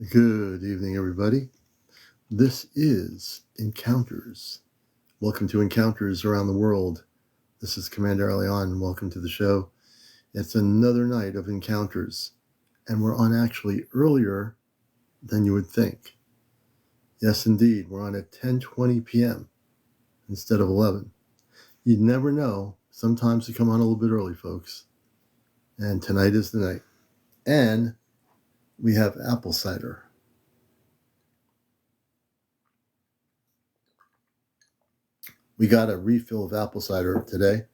Good evening, everybody. This is Encounters. Welcome to Encounters Around the World. This is CmdrAleon. Welcome to the show. It's another night of encounters, and we're on actually earlier than you would think. Yes, indeed, we're on at 10:20 p.m. instead of 11. You'd never know. Sometimes we come on a little bit early, folks. And tonight is the night. And we have apple cider. We got a refill of apple cider today.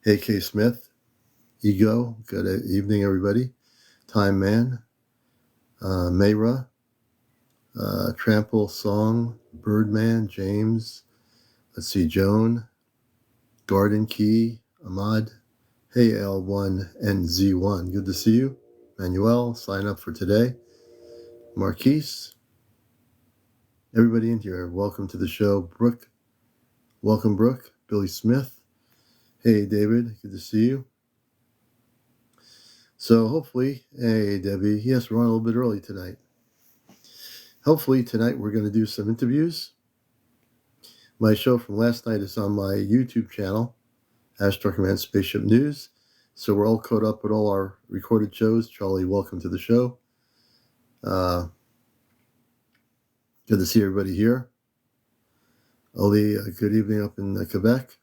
Hey, K. Smith, Ego, good evening, everybody. Time Man, Mayra, Trample Song, Birdman, James, let's see, Joan, Garden Key, Ahmad, hey, L1 and Z1, good to see you. Manuel, sign up for today. Marquise, everybody in here, welcome to the show. Brooke, welcome, Brooke. Billy Smith, hey, David, good to see you. So hopefully, hey, Debbie, yes, we're on a little bit early tonight. Hopefully tonight we're going to do some interviews. My show from last night is on my YouTube channel, Ashtar Command Spaceship News. So we're all caught up with all our recorded shows. Charlie, welcome to the show. Good to see everybody here. Oli, good evening up in Quebec.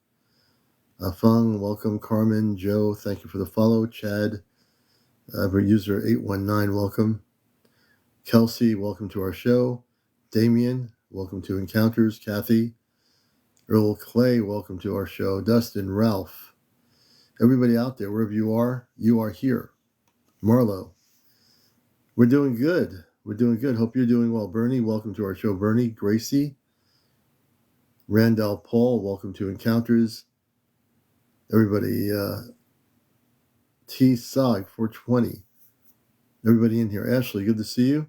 Fung, welcome. Carmen, Joe, thank you for the follow. Chad, user 819, welcome. Kelsey, welcome to our show. Damien, welcome to Encounters. Kathy, Earl Clay, welcome to our show. Dustin, Ralph, everybody out there, wherever you are here. Marlo, we're doing good. Hope you're doing well. Bernie, welcome to our show. Bernie, Gracie, Randall Paul, welcome to Encounters. Everybody, T Sog 420. Everybody in here. Ashley, good to see you.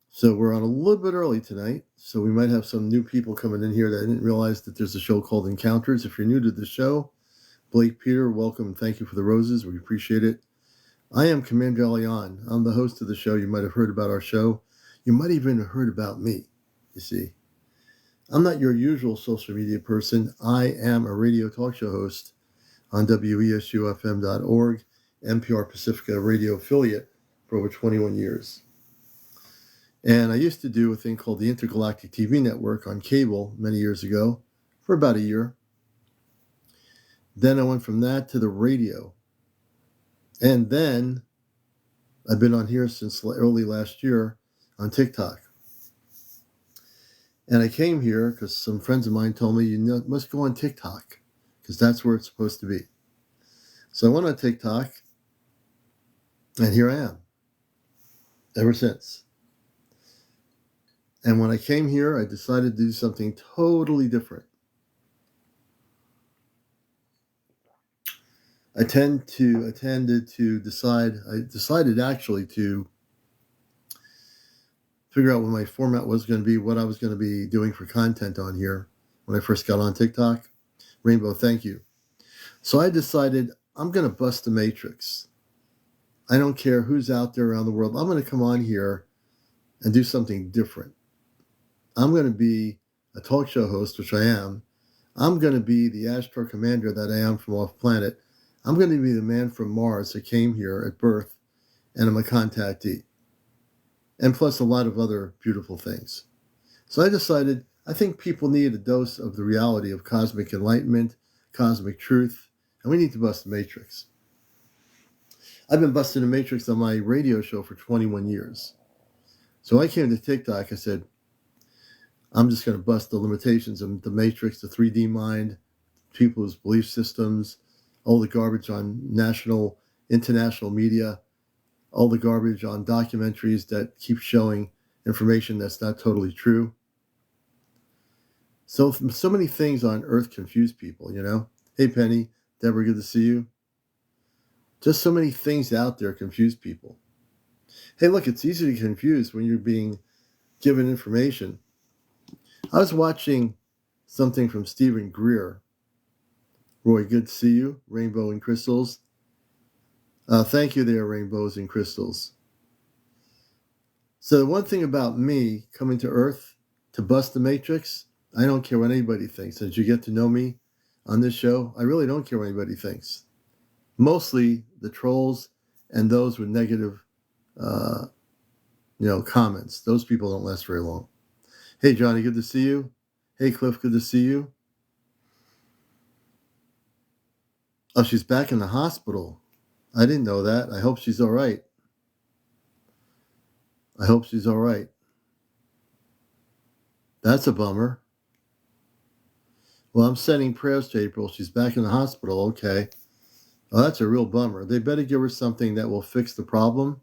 So we're on a little bit early tonight, so we might have some new people coming in here that didn't realize that there's a show called Encounters. If you're new to the show, Blake Peter, welcome and thank you for the roses. We appreciate it. I am CmdrAleon. I'm the host of the show. You might have heard about our show. You might even have heard about me, you see. I'm not your usual social media person. I am a radio talk show host on WESUFM.org, NPR Pacifica radio affiliate for over 21 years. And I used to do a thing called the Intergalactic TV Network on cable many years ago for about a year. Then I went from that to the radio. And then I've been on here since early last year on TikTok. And I came here because some friends of mine told me, you must go on TikTok because that's where it's supposed to be. So I went on TikTok, and here I am ever since. And when I came here, I decided to do something totally different. I decided actually to figure out what my format was going to be, what I was going to be doing for content on here when I first got on TikTok. Rainbow, thank you. So I decided I'm going to bust the matrix. I don't care who's out there around the world. I'm going to come on here and do something different. I'm going to be a talk show host, which I am. I'm going to be the Ashtar Commander that I am from off planet. I'm going to be the man from Mars that came here at birth, and I'm a contactee. And plus a lot of other beautiful things. So I decided I think people need a dose of the reality of cosmic enlightenment, cosmic truth, and we need to bust the matrix. I've been busting the matrix on my radio show for 21 years. So I came to TikTok, I said, I'm just going to bust the limitations of the matrix, the 3D mind, people's belief systems, all the garbage on national, international media, all the garbage on documentaries that keep showing information that's not totally true. So many things on Earth confuse people, you know. Hey, Penny, Deborah, good to see you. Just so many things out there confuse people. Hey, look, it's easy to confuse when you're being given information. I was watching something from Stephen Greer. Roy, good to see you. Rainbow and Crystals. Thank you there, Rainbows and Crystals. So the one thing about me coming to Earth to bust the Matrix, I don't care what anybody thinks. As you get to know me on this show, I really don't care what anybody thinks. Mostly the trolls and those with negative, comments. Those people don't last very long. Hey, Johnny, good to see you. Hey, Cliff, good to see you. Oh, she's back in the hospital. I didn't know that. I hope she's all right. I hope she's all right. That's a bummer. Well, I'm sending prayers to April. She's back in the hospital. Okay. Oh, that's a real bummer. They better give her something that will fix the problem.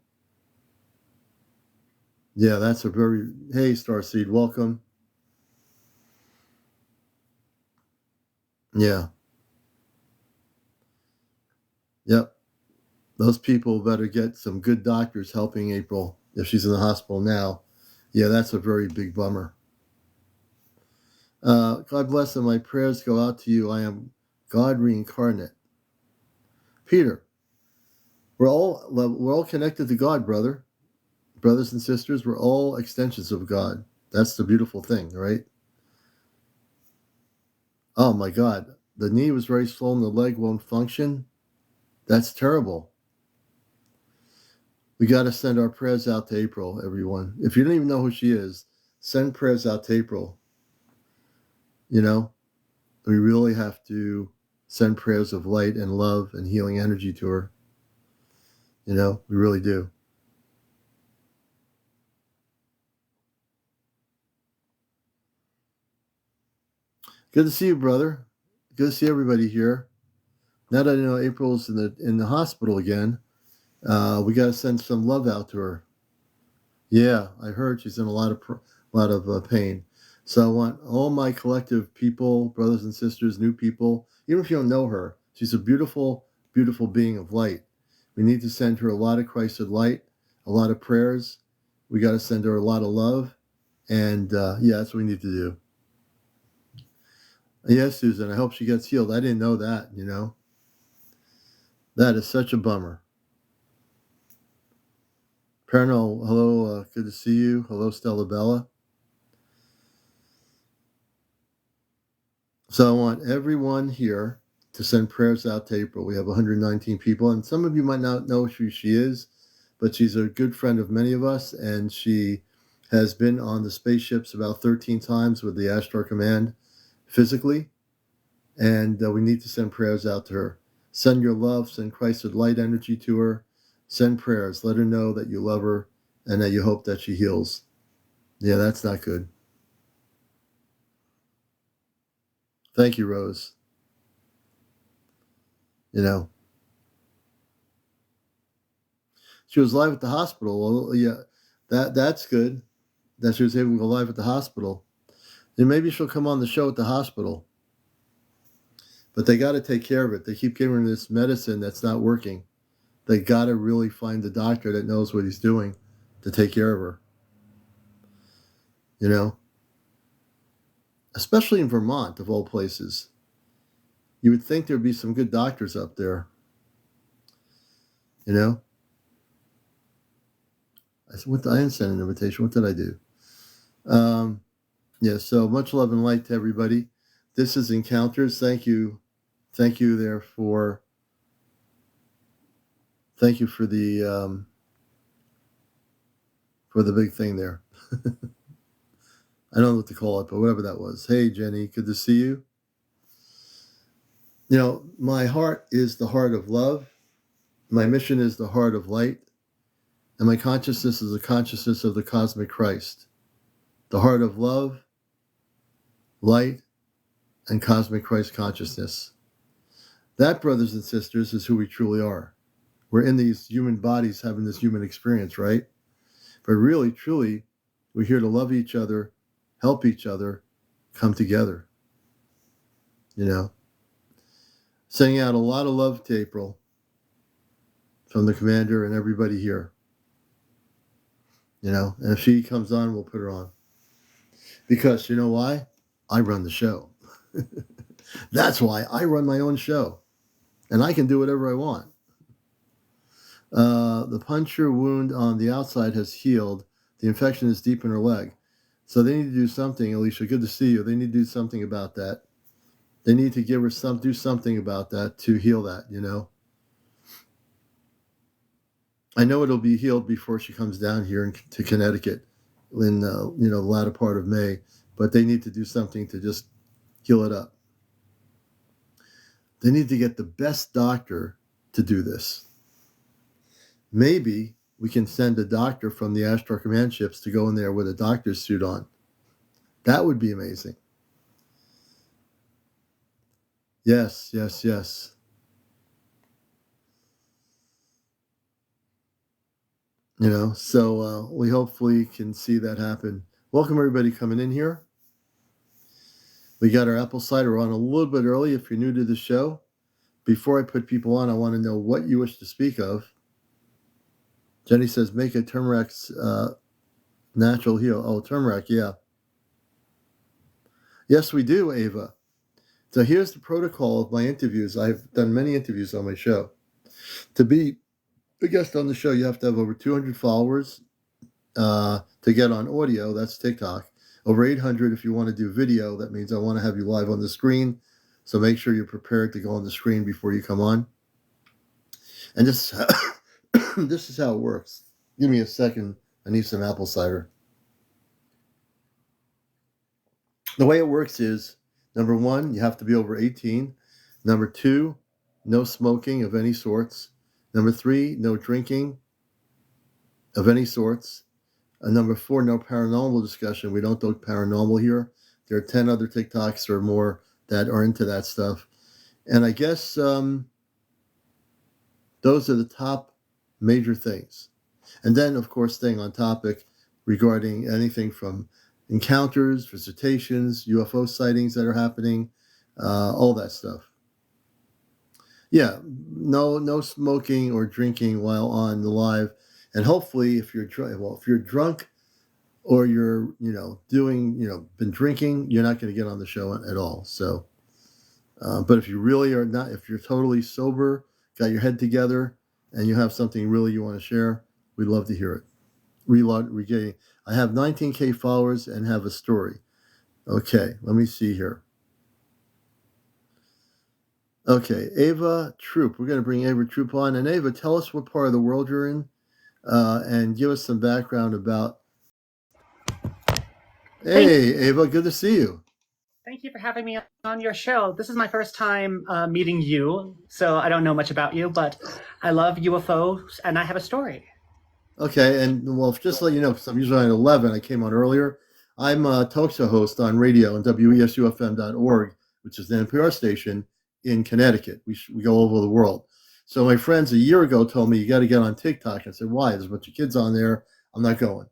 Yeah, that's a very... Hey, Starseed, welcome. Yeah. Yep. Those people better get some good doctors helping April if she's in the hospital now. Yeah, that's a very big bummer. God bless them. My prayers go out to you. I am God reincarnate. Peter, we're all connected to God, brothers and sisters. We're all extensions of God. That's the beautiful thing, right? Oh my God, the knee was very swollen. The leg won't function. That's terrible. We got to send our prayers out to April, everyone. If you don't even know who she is, send prayers out to April. You know, we really have to send prayers of light and love and healing energy to her. You know, we really do. Good to see you, brother. Good to see everybody here. Now that I know April's in the hospital again, we got to send some love out to her. Yeah, I heard she's in a lot of pain. So I want all my collective people, brothers and sisters, new people, even if you don't know her, she's a beautiful, beautiful being of light. We need to send her a lot of Christed light, a lot of prayers. We got to send her a lot of love. And yeah, that's what we need to do. Yes, Susan, I hope she gets healed. I didn't know that, you know. That is such a bummer. Parnell, hello, good to see you. Hello, Stella Bella. So I want everyone here to send prayers out to April. We have 119 people, and some of you might not know who she is, but she's a good friend of many of us, and she has been on the spaceships about 13 times with the Ashtar Command physically, and we need to send prayers out to her. Send your love, send Christed light energy to her, send prayers. Let her know that you love her and that you hope that she heals. Yeah, that's not good. Thank you, Rose. You know, she was live at the hospital. Well, yeah, that's good that she was able to go live at the hospital. And maybe she'll come on the show at the hospital. But they got to take care of it. They keep giving her this medicine that's not working. They got to really find the doctor that knows what he's doing to take care of her. You know? Especially in Vermont, of all places. You would think there'd be some good doctors up there. You know? I didn't send an invitation. What did I do? Yeah, so much love and light to everybody. This is Encounters. Thank you there for the big thing there. I don't know what to call it, but whatever that was. Hey, Jenny, good to see you. You know, my heart is the heart of love. My mission is the heart of light. And my consciousness is the consciousness of the cosmic Christ. The heart of love, light, and cosmic Christ consciousness. That, brothers and sisters, is who we truly are. We're in these human bodies having this human experience, right? But really, truly, we're here to love each other, help each other, come together. You know? Sending out a lot of love to April from the commander and everybody here. You know? And if she comes on, we'll put her on. Because, you know why? I run the show. That's why I run my own show. And I can do whatever I want. The puncture wound on the outside has healed. The infection is deep in her leg. So they need to do something. Alicia, good to see you. They need to do something about that. They need to give her do something about that to heal that, you know. I know it'll be healed before she comes down here to Connecticut in the latter part of May, but they need to do something to just heal it up. They need to get the best doctor to do this. Maybe we can send a doctor from the Ashtar Command ships to go in there with a doctor's suit on. That would be amazing. Yes, yes, yes. You know, so we hopefully can see that happen. Welcome everybody coming in here. We got our apple cider on a little bit early if you're new to the show. Before I put people on, I want to know what you wish to speak of. Jenny says, make a turmeric's natural heal. Oh, turmeric, yeah. Yes, we do, Ava. So here's the protocol of my interviews. I've done many interviews on my show. To be a guest on the show, you have to have over 200 followers to get on audio. That's TikTok. Over 800 if you want to do video. That means I want to have you live on the screen. So make sure you're prepared to go on the screen before you come on. And this is how it works. Give me a second. I need some apple cider. The way it works is, number one, you have to be over 18. Number two, no smoking of any sorts. Number three, no drinking of any sorts. Number four, no paranormal discussion. We don't do paranormal here. There are 10 other TikToks or more that are into that stuff. And I guess those are the top major things. And then, of course, staying on topic regarding anything from encounters, visitations, UFO sightings that are happening, all that stuff. Yeah, no smoking or drinking while on the live. And hopefully, if you're drunk or you're been drinking, you're not going to get on the show at all. So, but if you really are not, if you're totally sober, got your head together, and you have something really you want to share, we'd love to hear it. Regaining. I have 19K followers and have a story. Okay, let me see here. Okay, Ava Troop. We're going to bring Ava Troop on. And Ava, tell us what part of the world you're in and give us some background about. Hey, Ava, good to see you. Thank you for having me on your show. This is my first time meeting you, so I don't know much about you, but I love UFOs and I have a story. Okay, and well, just to let you know, because I'm usually on 11, I came on earlier. I'm a talk show host on radio on WESUFM.org, which is the NPR station in Connecticut. We go all over the world. So my friends a year ago told me, you got to get on TikTok. I said, why? There's a bunch of kids on there. I'm not going.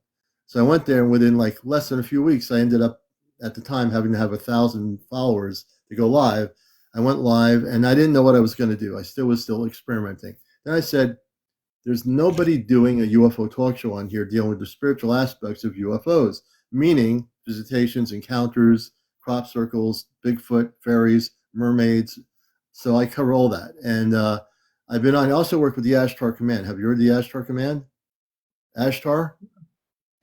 So I went there, and within like less than a few weeks, I ended up at the time having to have 1,000 followers to go live. I went live, and I didn't know what I was going to do. I was still experimenting. Then I said, there's nobody doing a UFO talk show on here dealing with the spiritual aspects of UFOs, meaning visitations, encounters, crop circles, Bigfoot, fairies, mermaids. So I cover all that. And I've been on, I also work with the Ashtar Command. Have you heard of the Ashtar Command? Ashtar?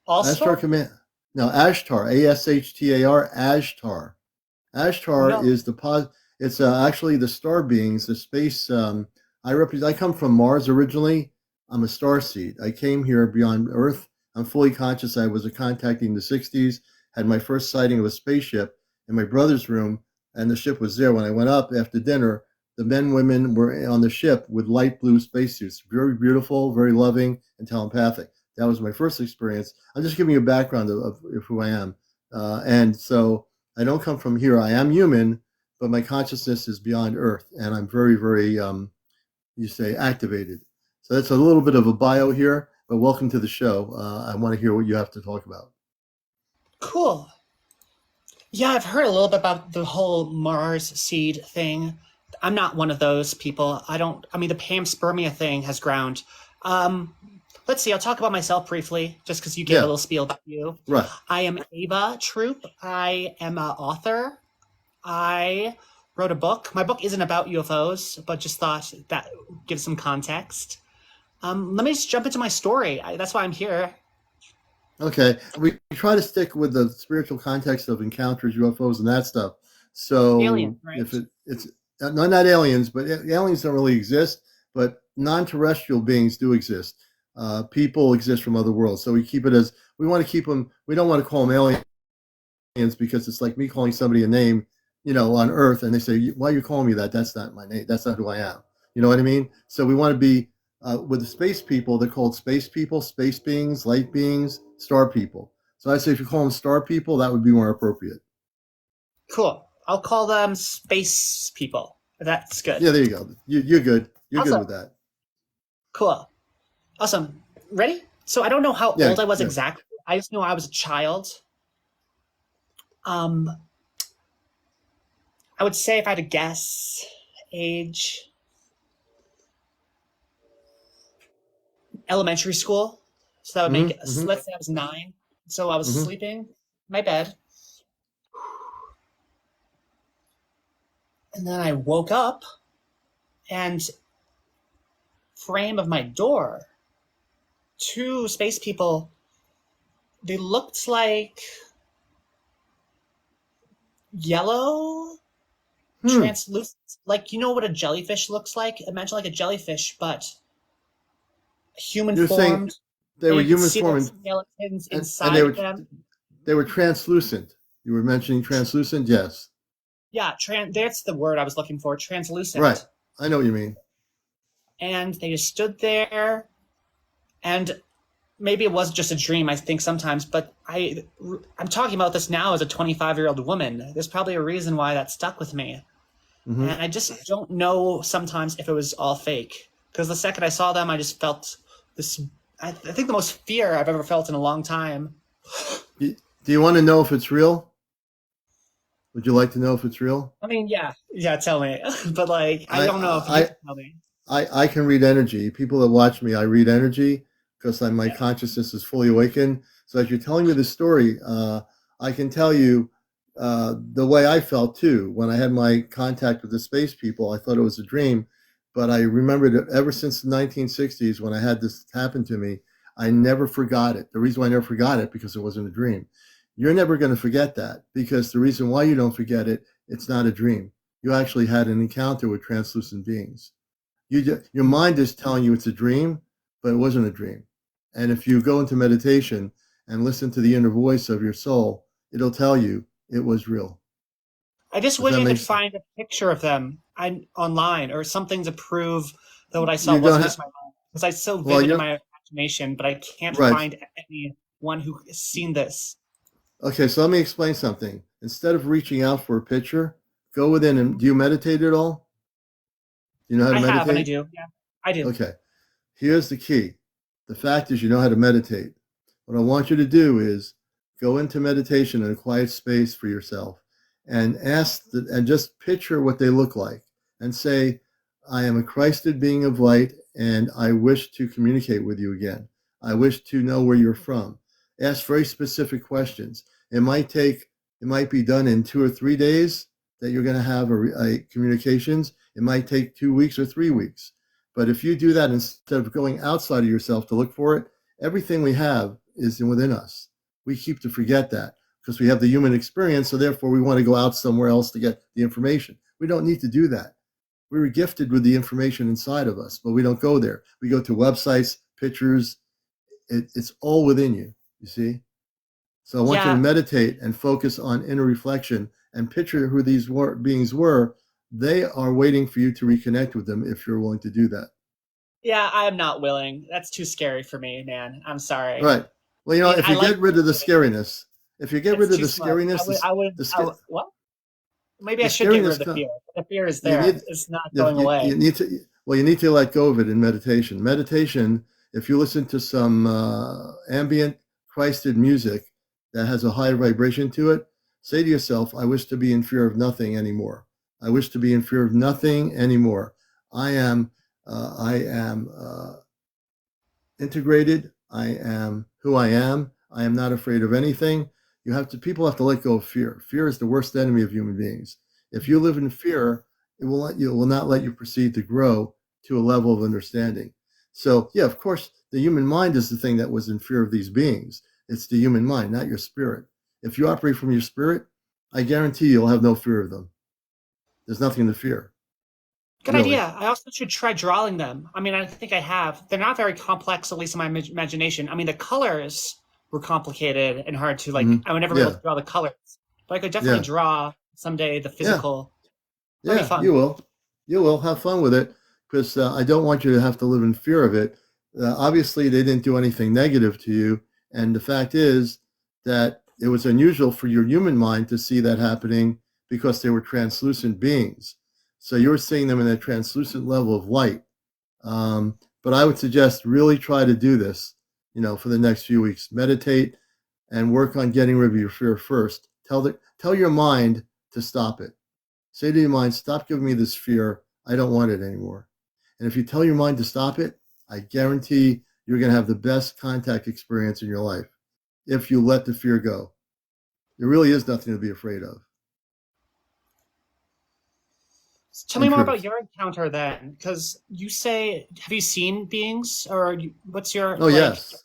Ashtar Command. No, Ashtar, Ashtar, Ashtar. Ashtar is it's actually the star beings, the space. I come from Mars originally. I'm a starseed. I came here beyond Earth. I'm fully conscious. I was contacting in the 60s, had my first sighting of a spaceship in my brother's room, and the ship was there. When I went up after dinner, the men and women were on the ship with light blue spacesuits. Very beautiful, very loving, and telepathic. That was my first experience. I'm just giving you a background of who I am. And so I don't come from here. I am human, but my consciousness is beyond Earth, and I'm very, very, activated. So that's a little bit of a bio here, but welcome to the show. I want to hear what you have to talk about. Cool. Yeah, I've heard a little bit about the whole Mars seed thing. I'm not one of those people. The panspermia thing has ground. Let's see, I'll talk about myself briefly, just because you gave a little spiel about you. Right. I am Ava Troop. I am an author. I wrote a book. My book isn't about UFOs, but just thought that gives some context. Let me just jump into my story. That's why I'm here. Okay, we try to stick with the spiritual context of encounters, UFOs, and that stuff. Alien, So right? if it's not aliens, but aliens don't really exist, but non-terrestrial beings do exist. People exist from other worlds, so we keep it as we want to keep them. We don't want to call them aliens because it's like me calling somebody a name, on Earth, and they say, "Why are you calling me that? That's not my name. That's not who I am." You know what I mean? So we want to be with the space people. They're called space people, space beings, light beings, star people. So I say if you call them star people, that would be more appropriate. Cool. I'll call them space people. That's good. Yeah, there you go. You're good. You're good Awesome. with that. Cool. Awesome. Ready? So I don't know how Yeah, old I was yeah. exactly. I just know I was a child. Um, I would say if I had to guess, age elementary school. So that would make Mm-hmm. it, Mm-hmm. let's say I was 9. So I was Mm-hmm. sleeping in my bed. And then I woke up and frame of my door, two space people, they looked like yellow, Hmm. translucent. Like, you know what a jellyfish looks like? Imagine like a jellyfish, but human You're saying formed. they And were you could human see the form, skeletons and inside of them. they were translucent. You were mentioning translucent, yes. Yeah, that's the word I was looking for, Right. translucent. I know what you mean. And they just stood there, and maybe it was just a dream, I think sometimes, but I'm talking about this now as a 25-year-old woman. There's probably a reason why that stuck with me. Mm-hmm. And I just don't know sometimes if it was all fake. Because the second I saw them, I just felt this, I think the most fear I've ever felt in a long time. Do you want to know if it's real? Would you like to know if it's real? I mean, yeah, yeah, tell me. But like, I I don't know if you I can tell me. I can read energy. People that watch me, I read energy because my Yeah. consciousness is fully awakened. So as you're telling me the story, I can tell you the way I felt too when I had my contact with the space people. I thought it was a dream, but I remembered it ever since the 1960s when I had this happen to me. I never forgot it. The reason why I never forgot it because it wasn't a dream. You're never going to forget that because the reason why you don't forget it, it's not a dream. You actually had an encounter with translucent beings. Your mind is telling you it's a dream, but it wasn't a dream. And if you go into meditation and listen to the inner voice of your soul, it'll tell you it was real. I just Does wish that I make could sense? find a picture of them online or something to prove that what I saw You don't wasn't just have. my mind. Because it's so Well, vivid in you my imagination, but I can't right. find anyone who has seen this. Okay, so let me explain something. Instead of reaching out for a picture, go within and do you meditate at all? Do you know how to I have, and I meditate? do. Yeah, I do. Okay. Here's the key. The fact is you know how to meditate. What I want you to do is go into meditation in a quiet space for yourself and and just picture what they look like and say, I am a Christed being of light and I wish to communicate with you again. I wish to know where you're from. Ask very specific questions. It might be done in 2 or 3 days that you're going to have a communications. It might take 2 weeks or 3 weeks. But if you do that instead of going outside of yourself to look for it, everything we have is within us. We keep to forget that because we have the human experience. So therefore, we want to go out somewhere else to get the information. We don't need to do that. We were gifted with the information inside of us, but we don't go there. We go to websites, pictures. It's all within you. You see. So I want you to Yeah, meditate and focus on inner reflection and picture who these beings were. They are waiting for you to reconnect with them if you're willing to do that. yeah, I am not willing. That's too scary for me, man. I'm sorry. Right. Well, I mean, if I you like get rid of the it. scariness, if you get It's rid of too the much. scariness, I would, what? Maybe the I should get rid of scariness, the fear. The fear is you there. need, It's not going you away. need to, well, you need to let go of it in meditation. Meditation, if you listen to some ambient Christed music that has a high vibration to it, say to yourself, I wish to be in fear of nothing anymore. I wish to be in fear of nothing anymore. I am integrated. I am who I am. I am not afraid of anything. People have to let go of fear. Fear is the worst enemy of human beings. If you live in fear, it will not let you proceed to grow to a level of understanding. So, yeah, of course, the human mind is the thing that was in fear of these beings. It's the human mind, not your spirit. If you operate from your spirit, I guarantee you'll have no fear of them. There's nothing to fear, Good really. idea. I also should try drawing them. I mean, I think I have. They're not very complex, at least in my imagination. I mean, the colors were complicated and hard to like. Hmm. I would never be able to Yeah, draw the colors, but I could definitely yeah, draw someday the yeah, physical. That'd be yeah. fun. You will. You will have fun with it because I don't want you to have to live in fear of it. Obviously, they didn't do anything negative to you. And the fact is that it was unusual for your human mind to see that happening because they were translucent beings. So you're seeing them in a translucent level of light. But I would suggest really try to do this, for the next few weeks. Meditate and work on getting rid of your fear first. Tell your mind to stop it. Say to your mind, stop giving me this fear. I don't want it anymore. And if you tell your mind to stop it, I guarantee you're going to have the best contact experience in your life if you let the fear go. There really is nothing to be afraid of. Tell me In more about truth. your encounter then, because you say, have you seen beings, or what's your Oh, like? yes.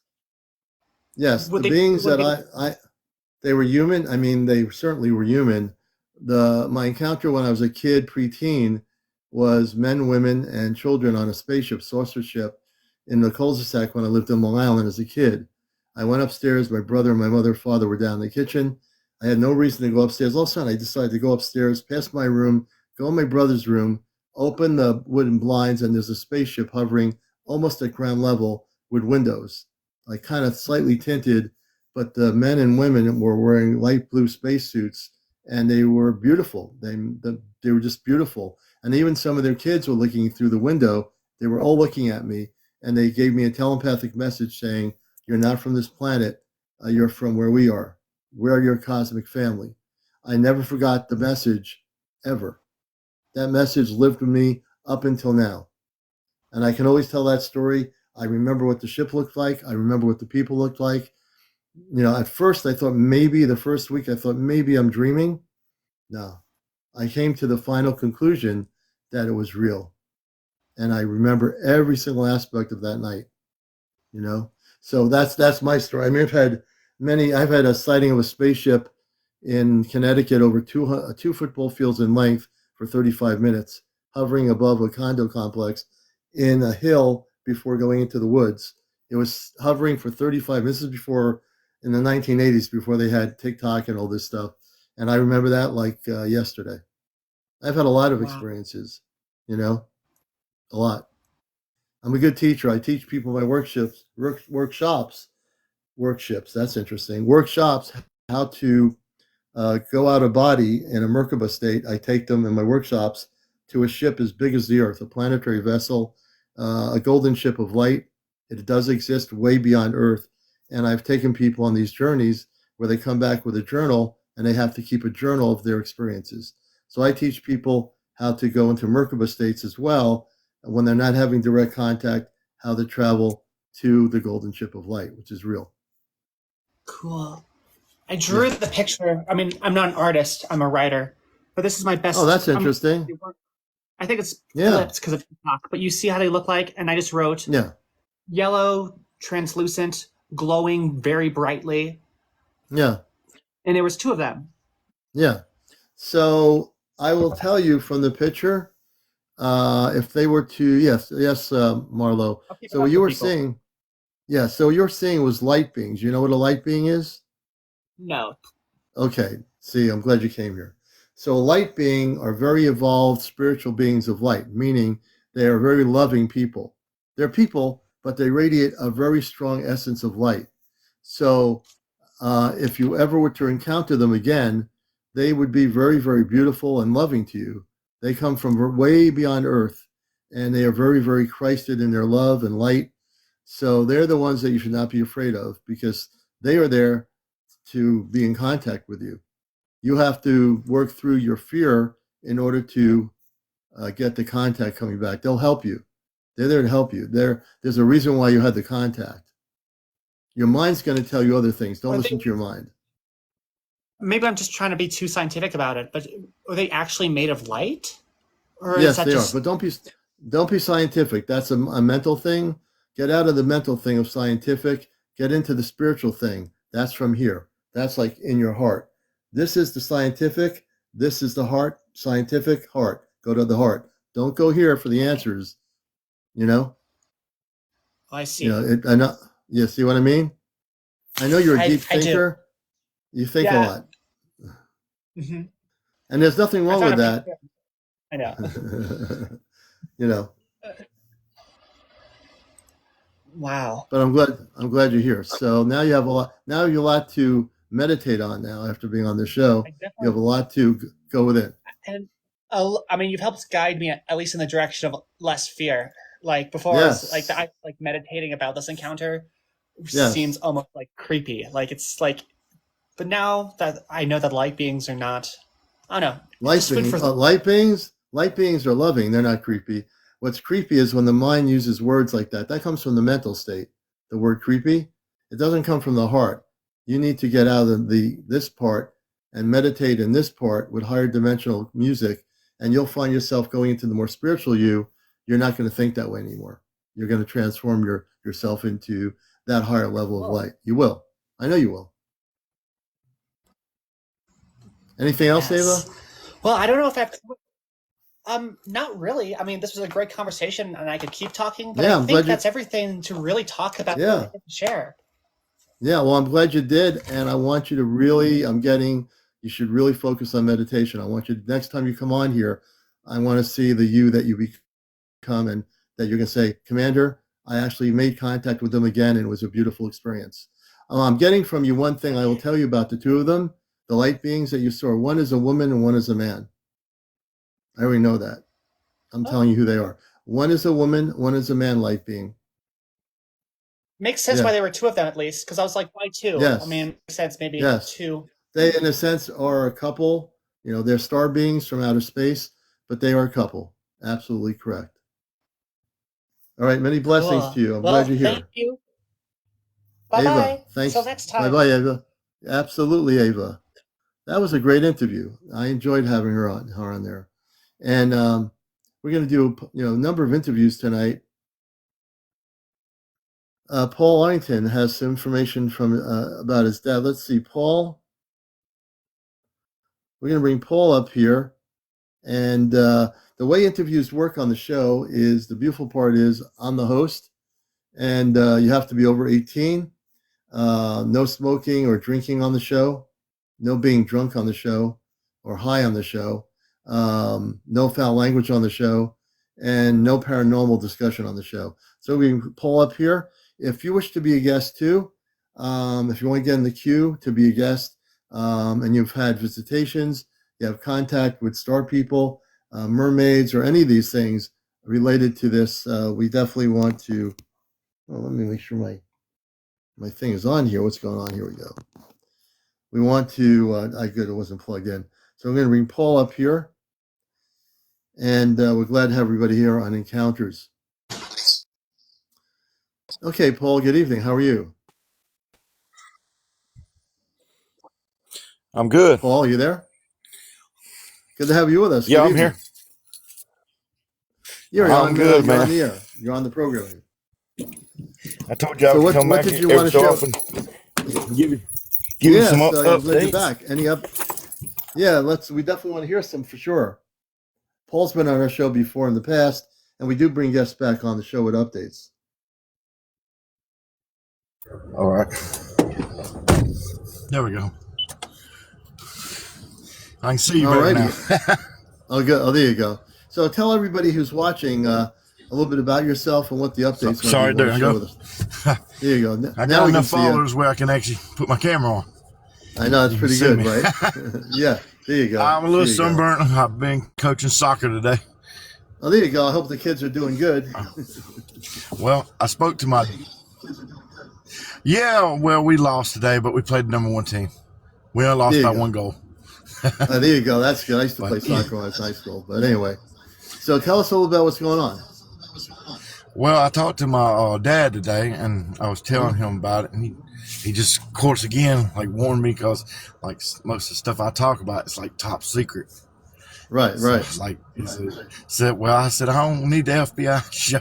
Yes. Would The they beings would that they they were human. I mean, they certainly were human. My encounter when I was a kid, preteen, was men, women, and children on a spaceship, saucer ship, in the cul-de-sac when I lived in Long Island as a kid. I went upstairs. My brother and my mother and father were down in the kitchen. I had no reason to go upstairs. All of a sudden, I decided to go upstairs, past my room, go in my brother's room, open the wooden blinds, and there's a spaceship hovering almost at ground level with windows, like kind of slightly tinted, but the men and women were wearing light blue spacesuits, and they were beautiful. They were just beautiful, and even some of their kids were looking through the window. They were all looking at me, and they gave me a telepathic message saying, "You're not from this planet. You're from where we are. We're your cosmic family." I never forgot the message ever. That message lived with me up until now, and I can always tell that story. I remember what the ship looked like. I remember what the people looked like. At first I thought maybe the first week I thought maybe I'm dreaming. No, I came to the final conclusion that it was real. And I remember every single aspect of that night, you know? So that's my story. I mean, I've had a sighting of a spaceship in Connecticut over two football fields in length for 35 minutes, hovering above a condo complex in a hill before going into the woods. It was hovering for 35 minutes. This is before, in the 1980s, before they had TikTok and all this stuff. And I remember that like yesterday. I've had a lot of wow. experiences, you know, a lot. I'm a good teacher. I teach people my workshops. That's interesting. Workshops, how to go out of body in a Merkaba state. I take them in my workshops to a ship as big as the Earth, a planetary vessel, a golden ship of light. It does exist way beyond Earth. And I've taken people on these journeys where they come back with a journal and they have to keep a journal of their experiences. So I teach people how to go into Merkaba states as well when they're not having direct contact, how to travel to the golden ship of light, which is real. Cool. I Yeah. drew the picture. I mean, I'm not an artist. I'm a writer, but this is my Oh, best. that's interesting. I think it's Yeah. flipped because of TikTok, but you see how they look like, and I just wrote Yeah. yellow, translucent, glowing very brightly, Yeah. and there was two of them. Yeah. So I will tell you from the picture, if they were to, yes, Marlo. I'll keep it So what up you for were people. saying, yeah. So you're saying was light beings. You know what a light being is? No. Okay. See, I'm glad you came here. So a light being are very evolved spiritual beings of light, meaning they are very loving people. They're people, but they radiate a very strong essence of light. So if you ever were to encounter them again, they would be very, very beautiful and loving to you. They come from way beyond Earth, and they are very, very Christed in their love and light. So they're the ones that you should not be afraid of because they are there to be in contact with you. You have to work through your fear in order to get the contact coming back. They'll help you. They're there to help you. There's a reason why you had the contact. Your mind's going to tell you other things. Don't Are listen they, to your mind. maybe I'm just trying to be too scientific about it, but are they actually made of light? Or is Yes, that they are, just but don't be scientific. That's a mental thing. Get out of the mental thing of scientific. Get into the spiritual thing. That's from here. That's like in your heart. This is the scientific. This is the heart. Scientific heart. Go to the heart. Don't go here for the answers. I see. I know. You see what I mean? I know you're a deep thinker. You think a lot. Mm-hmm. And there's nothing wrong with that. I know. Wow. But I'm glad you're here. So now you have a lot. Now you have a lot to meditate on. Now after being on the show, you have a lot to go within. And you've helped guide me at least in the direction of less fear. Like before, yes. I was meditating about this encounter. Seems almost like creepy. Like it's like, but now that I know that light beings are not, I don't know. Light beings are loving. They're not creepy. What's creepy is when the mind uses words like that. That comes from the mental state. The word creepy, it doesn't come from the heart. You need to get out of this part and meditate in this part with higher dimensional music, and you'll find yourself going into the more spiritual you. You're not going to think that way anymore. You're going to transform yourself into that higher level of light. You will. I know you will. Anything else, Ava? Well, I don't know if not really. I mean, this was a great conversation, and I could keep talking, but I think that's everything to really talk about and share. Yeah, well, I'm glad you did, and I want you to really, you should really focus on meditation. I want you, next time you come on here, I want to see the you that you become, and that you're going to say, Commander, I actually made contact with them again, and it was a beautiful experience. I'm getting from you one thing I will tell you about the two of them, the light beings that you saw. One is a woman and one is a man. I already know that. I'm telling you who they are. One is a woman, one is a man light being. Makes sense why there were two of them at least, because I was like, why two? Yes. I mean, it makes sense maybe two. They, in a sense, are a couple. They're star beings from outer space, but they are a couple. Absolutely correct. All right, many blessings to you. I'm glad you're here. Thank you. Bye-bye. Ava, thanks. Until next time. Bye-bye, Ava. Absolutely, Ava. That was a great interview. I enjoyed having her on there. And we're going to do a number of interviews tonight. Paul Arlington has some information from about his dad. Let's see, Paul. We're going to bring Paul up here. And the way interviews work on the show is, the beautiful part is, I'm the host, and you have to be over 18. No smoking or drinking on the show. No being drunk on the show or high on the show. No foul language on the show, and no paranormal discussion on the show. So we pull up here. If you wish to be a guest too, if you want to get in the queue to be a guest, and you've had visitations, you have contact with star people, mermaids, or any of these things related to this, we definitely want to. Let me make sure my thing is on here. What's going on? Here we go. We want to. Good, it wasn't plugged in. So I'm going to bring Paul up here. And we're glad to have everybody here on Encounters. Okay, Paul, good evening. How are you? I'm good. Paul, are you there? Good to have you with us. Yeah, I'm here. You're on good, man. You're on the air. You're on the program. I told you I would come back every so often. Give you some updates. Glad you're back. Any up? Yeah, we definitely want to hear some for sure. Paul's been on our show before in the past, and we do bring guests back on the show with updates. All right. There we go. I can see you better now. Oh, good. Oh, there you go. So tell everybody who's watching a little bit about yourself and what the updates are. Sorry, there you go. There you go. I got enough followers where I can actually put my camera on. I know, it's pretty good, right? Yeah, there you go. I'm a little sunburnt. I've been coaching soccer today. Oh, there you go. I hope the kids are doing good. Well, I spoke to my... Yeah, well, we lost today, but we played the #1 team. We only lost by 1 goal. There you go. That's good. I used to play soccer when I was in high school. But anyway, so tell us a little about what's going on. Well, I talked to my dad today, and I was telling him about it, and he just, of course, again, warned me because, most of the stuff I talk about is, top secret. Right, so right. He said, I said, I don't need the FBI show.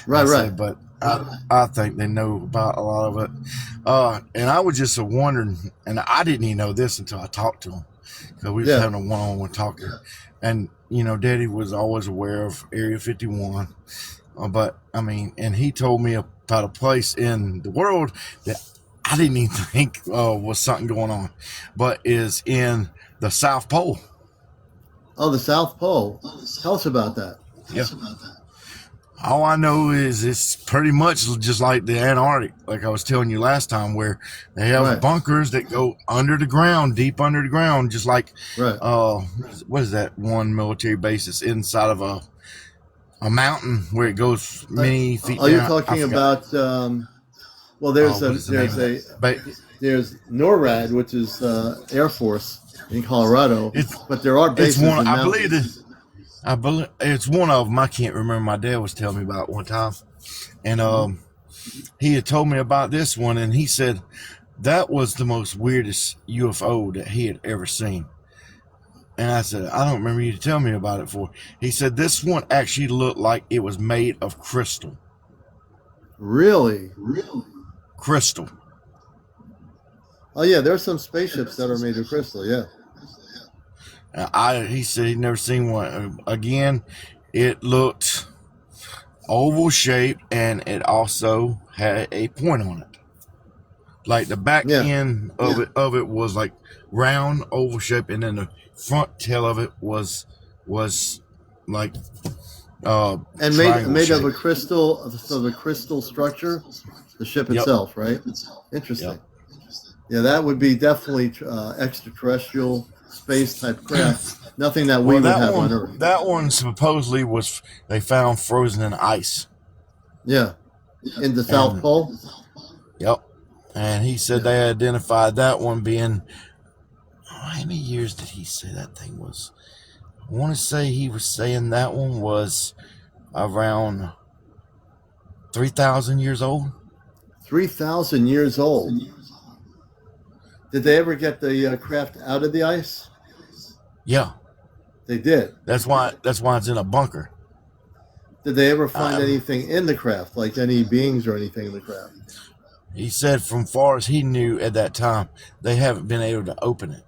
Right. But I think they know about a lot of it. And I was just wondering, and I didn't even know this until I talked to him, because we was Yeah. having a one-on-one talking. And, Daddy was always aware of Area 51. But, I mean, and he told me about a place in the world that I didn't even think was something going on, but is in the South Pole. Oh, the South Pole. Tell us about that. Yeah. All I know is it's pretty much just like the Antarctic, like I was telling you last time, where they have Right. bunkers that go under the ground, deep under the ground, just like Right. what is that one military base that's inside of a mountain where it goes many feet Are down? you talking about? Well, there's there's NORAD, which is Air Force in Colorado, but there are bases in mountains. I believe it's one of them. I can't remember. My dad was telling me about it one time, and he had told me about this one, and he said that was the most weirdest UFO that he had ever seen. And I said, I don't remember you telling me about it for. He said this one actually looked like it was made of crystal. Really? Crystal. Oh yeah, there's some spaceships that are made of crystal. Yeah. He said he'd never seen one. Again, it looked oval shaped, and it also had a point on it. Like the back end of it was like round, oval shaped, and then the front tail of it was like and made of a crystal, so the crystal structure, the ship itself, right? Interesting. Yep. Yeah, that would be definitely extraterrestrial space type craft. Nothing that we would have on Earth. That one supposedly they found frozen in ice. Yeah, in the South Pole. Yep, and he said they identified that one being. How many years did he say that thing was? I want to say he was saying that one was around 3,000 years old. 3,000 years old. Did they ever get the craft out of the ice? Yeah, they did. That's why it's in a bunker. Did they ever find anything in the craft, like any beings or anything in the craft? He said, from far as he knew at that time, they haven't been able to open it.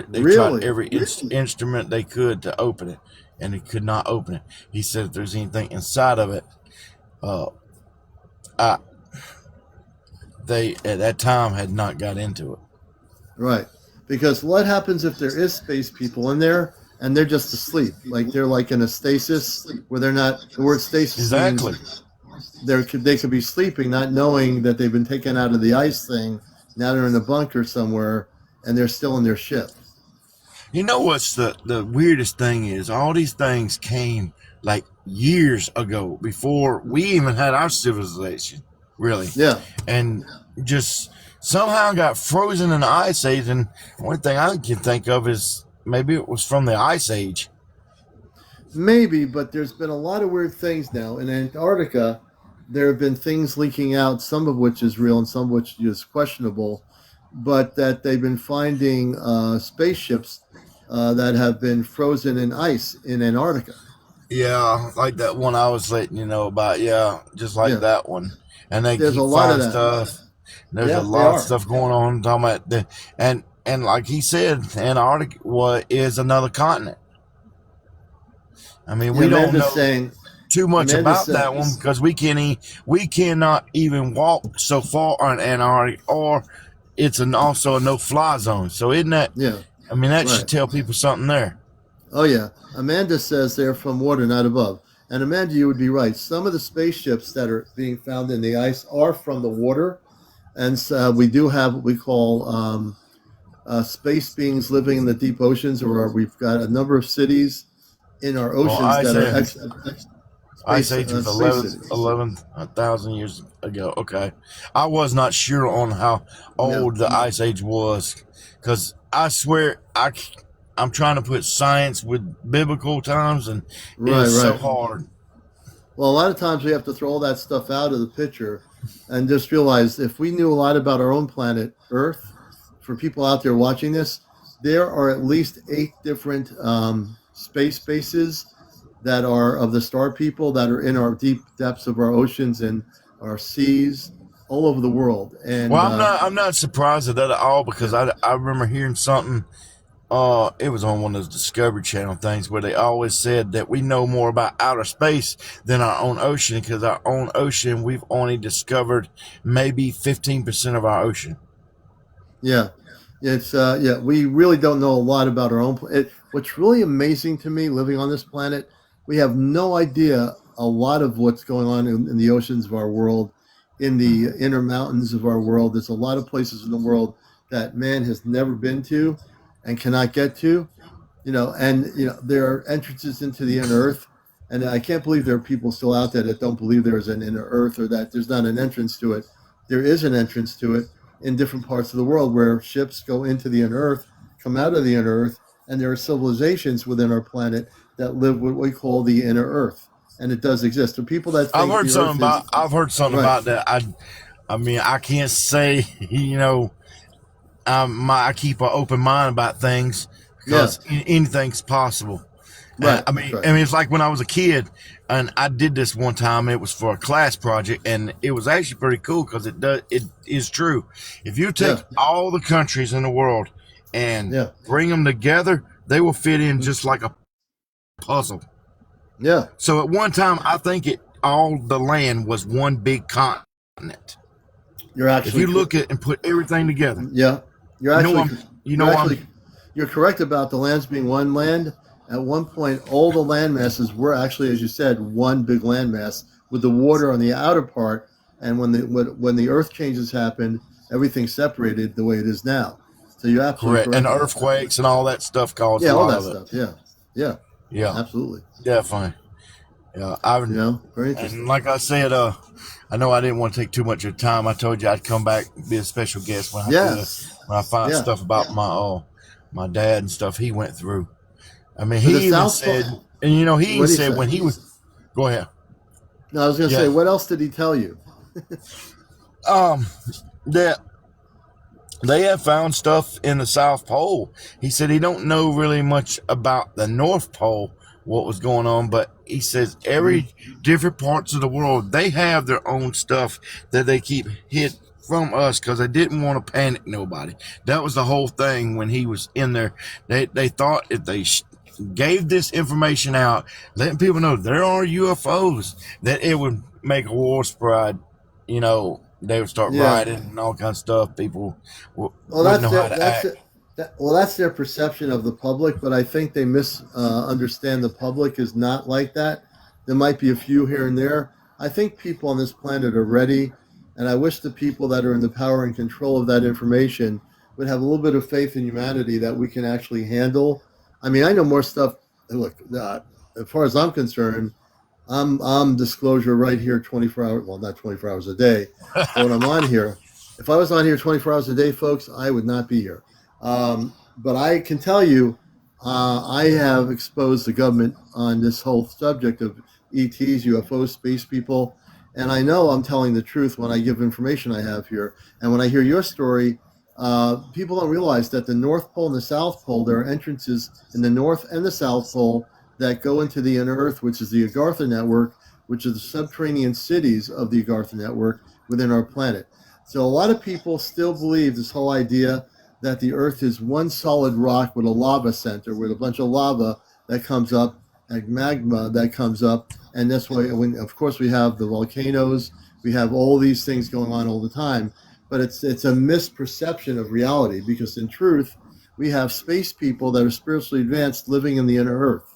They tried every instrument they could to open it, and they could not open it. He said if there's anything inside of it, they at that time had not got into it. Right. Because what happens if there is space people in there and they're just asleep? Like they're like in a stasis where they're not, the word stasis exactly. They could be sleeping, not knowing that they've been taken out of the ice thing. Now they're in a bunker somewhere and they're still in their ship. You know what's the weirdest thing is? All these things came like years ago, before we even had our civilization, really. Yeah. And just somehow got frozen in the ice age. And one thing I can think of is maybe it was from the ice age. Maybe, but there's been a lot of weird things now. In Antarctica, there have been things leaking out, some of which is real and some of which is questionable, but that they've been finding spaceships that have been frozen in ice in Antarctica. Yeah, like that one I was letting you know about. Yeah, just like that one. And there's a lot of stuff. There's a lot of stuff going on. Talking about and like he said, Antarctica is another continent. I mean, we don't know too much about that one because we cannot even walk so far on Antarctica, or it's also a no-fly zone. So isn't that? Yeah. I mean, that should tell people something there. Oh yeah, Amanda says they're from water, not above. And Amanda, you would be right. Some of the spaceships that are being found in the ice are from the water, and so we do have what we call space beings living in the deep oceans, or we've got a number of cities in our oceans that are Ice Age was 11,000 years ago. Okay. I was not sure on how old the Ice Age was, because I swear I'm trying to put science with biblical times, and it's so hard. Well, a lot of times we have to throw all that stuff out of the picture and just realize if we knew a lot about our own planet, Earth, for people out there watching this, there are at least 8 different space bases that are of the star people that are in our deep depths of our oceans and our seas all over the world. And well, I'm not surprised at that at all, because I remember hearing something. It was on one of those Discovery Channel things where they always said that we know more about outer space than our own ocean, because our own ocean, we've only discovered maybe 15% of our ocean. Yeah, it's we really don't know a lot about our own. What's really amazing to me, living on this planet, we have no idea a lot of what's going on in the oceans of our world, in the inner mountains of our world. There's a lot of places in the world that man has never been to and cannot get to. And there are entrances into the inner earth, and I can't believe there are people still out there that don't believe there's an inner earth, or that there's not an entrance to it. There is an entrance to it in different parts of the world, where ships go into the inner earth, come out of the inner earth, and there are civilizations within our planet that live what we call the inner earth, and it does exist. The people that think I've heard something right. about that. I mean, I can't say, I keep an open mind about things, because anything's possible. Right. I mean, it's like when I was a kid, and I did this one time. It was for a class project, and it was actually pretty cool, because it is true. If you take all the countries in the world and bring them together, they will fit in just like a puzzle. Yeah. So at one time, I think all the land was one big continent. You're actually, if you look at and put everything together. Yeah. You're correct about the lands being one land. At one point, all the land masses were actually, as you said, one big landmass, with the water on the outer part. And when the earth changes happened, everything separated the way it is now. So you're absolutely correct. And earthquakes and all that stuff caused a all lot that of it. stuff. Yeah, absolutely. Definitely. Yeah, very interesting. And like I said, I know I didn't want to take too much of your time. I told you I'd come back, be a special guest when I find stuff about my dad and stuff he went through. I mean, he even said, and he even said when he was. Go ahead. No, I was going to say, what else did he tell you? That they have found stuff in the South Pole. He said he don't know really much about the North Pole, what was going on, but he says every different parts of the world, they have their own stuff that they keep hid from us, because they didn't want to panic nobody. That was the whole thing when he was in there. They thought if they gave this information out, letting people know there are UFOs, that it would make a war spread. They would start rioting and all kinds of stuff. People wouldn't know how to act. That's their perception of the public, but I think they misunderstand the public is not like that. There might be a few here and there. I think people on this planet are ready, and I wish the people that are in the power and control of that information would have a little bit of faith in humanity that we can actually handle. I mean, I know more stuff. Look, as far as I'm concerned, I'm disclosure right here 24 hours. Well, not 24 hours a day, but when I'm on here, if I was on here 24 hours a day, folks, I would not be here. But I can tell you, I have exposed the government on this whole subject of ETs, UFOs, space people, and I know I'm telling the truth when I give information I have here. And when I hear your story, people don't realize that the North Pole and the South Pole, there are entrances in the North and the South Pole that go into the inner Earth, which is the Agartha network, which is the subterranean cities of the Agartha network within our planet. So a lot of people still believe this whole idea that the Earth is one solid rock with a lava center, with a bunch of lava that comes up, and magma that comes up. And that's why, of course, we have the volcanoes, we have all these things going on all the time. But it's a misperception of reality, because in truth, we have space people that are spiritually advanced living in the inner Earth.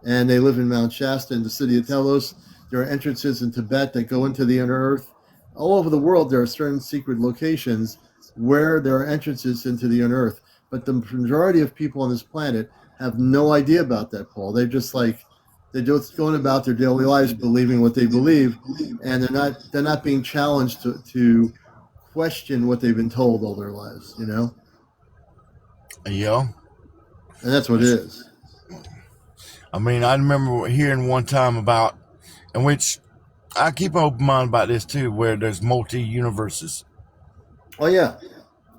And they live in Mount Shasta, in the city of Telos. There are entrances in Tibet that go into the inner Earth. All over the world, there are certain secret locations where there are entrances into the inner Earth. But the majority of people on this planet have no idea about that, Paul. They're just going about their daily lives believing what they believe, and they're not being challenged to question what they've been told all their lives, Yeah. And that's what it is. I mean, I remember hearing one time about, in which I keep an open mind about this too, where there's multi-universes. Oh, yeah.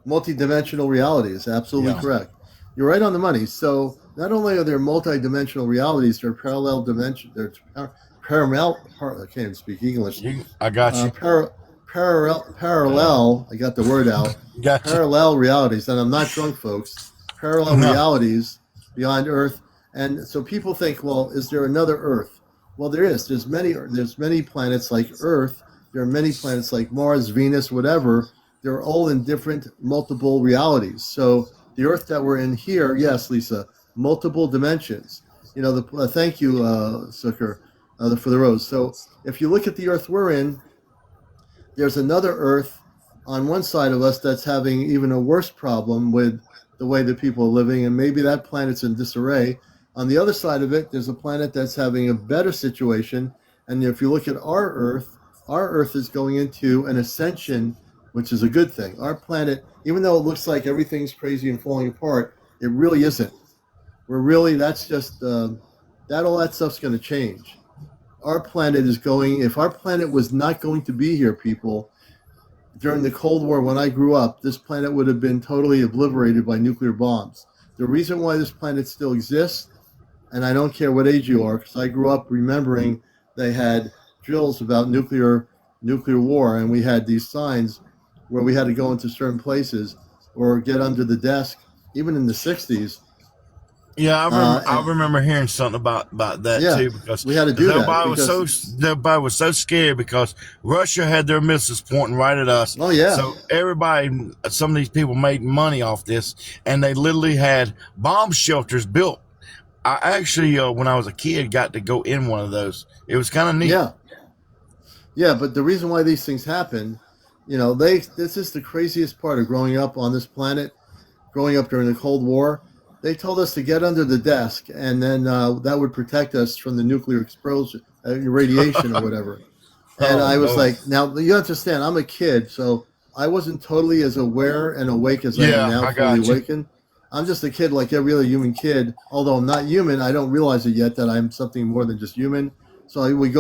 Multi-dimensional reality is absolutely correct. You're right on the money. So not only are there multi-dimensional realities, there are parallel dimensions. There's parallel. I can't even speak English. I got you. Parallel. I got the word out. Gotcha. Parallel realities, and I'm not drunk, folks. Parallel realities beyond Earth, and so people think, well, is there another Earth? Well, there is. There's many planets like Earth. There are many planets like Mars, Venus, whatever. They're all in different multiple realities. So the Earth that we're in here, yes, Lisa, multiple dimensions. Thank you, Zucker, for the rose. So if you look at the Earth we're in, there's another Earth on one side of us that's having even a worse problem with the way that people are living, and maybe that planet's in disarray. On the other side of it, there's a planet that's having a better situation. And if you look at our Earth is going into an ascension, which is a good thing. Our planet, even though it looks like everything's crazy and falling apart, it really isn't. That's just, all that stuff's going to change. Our planet is going, if our planet was not going to be here, people, during the Cold War when I grew up, this planet would have been totally obliterated by nuclear bombs. The reason why this planet still exists, and I don't care what age you are, because I grew up remembering they had drills about nuclear war, and we had these signs where we had to go into certain places or get under the desk, even in the 60s. Yeah, I remember hearing something about that too, because we had to do everybody was so scared because Russia had their missiles pointing right at us. Oh yeah. So some of these people made money off this, and they literally had bomb shelters built. I actually, when I was a kid, got to go in one of those. It was kind of neat. Yeah. But the reason why these things happen, this is the craziest part of growing up on this planet, growing up during the Cold War. They told us to get under the desk, and then that would protect us from the nuclear explosion, radiation or whatever. And I was like, now you understand, I'm a kid, so I wasn't totally as aware and awake as I am now, fully awakened. I'm just a kid like every other human kid. Although I'm not human, I don't realize it yet that I'm something more than just human. So we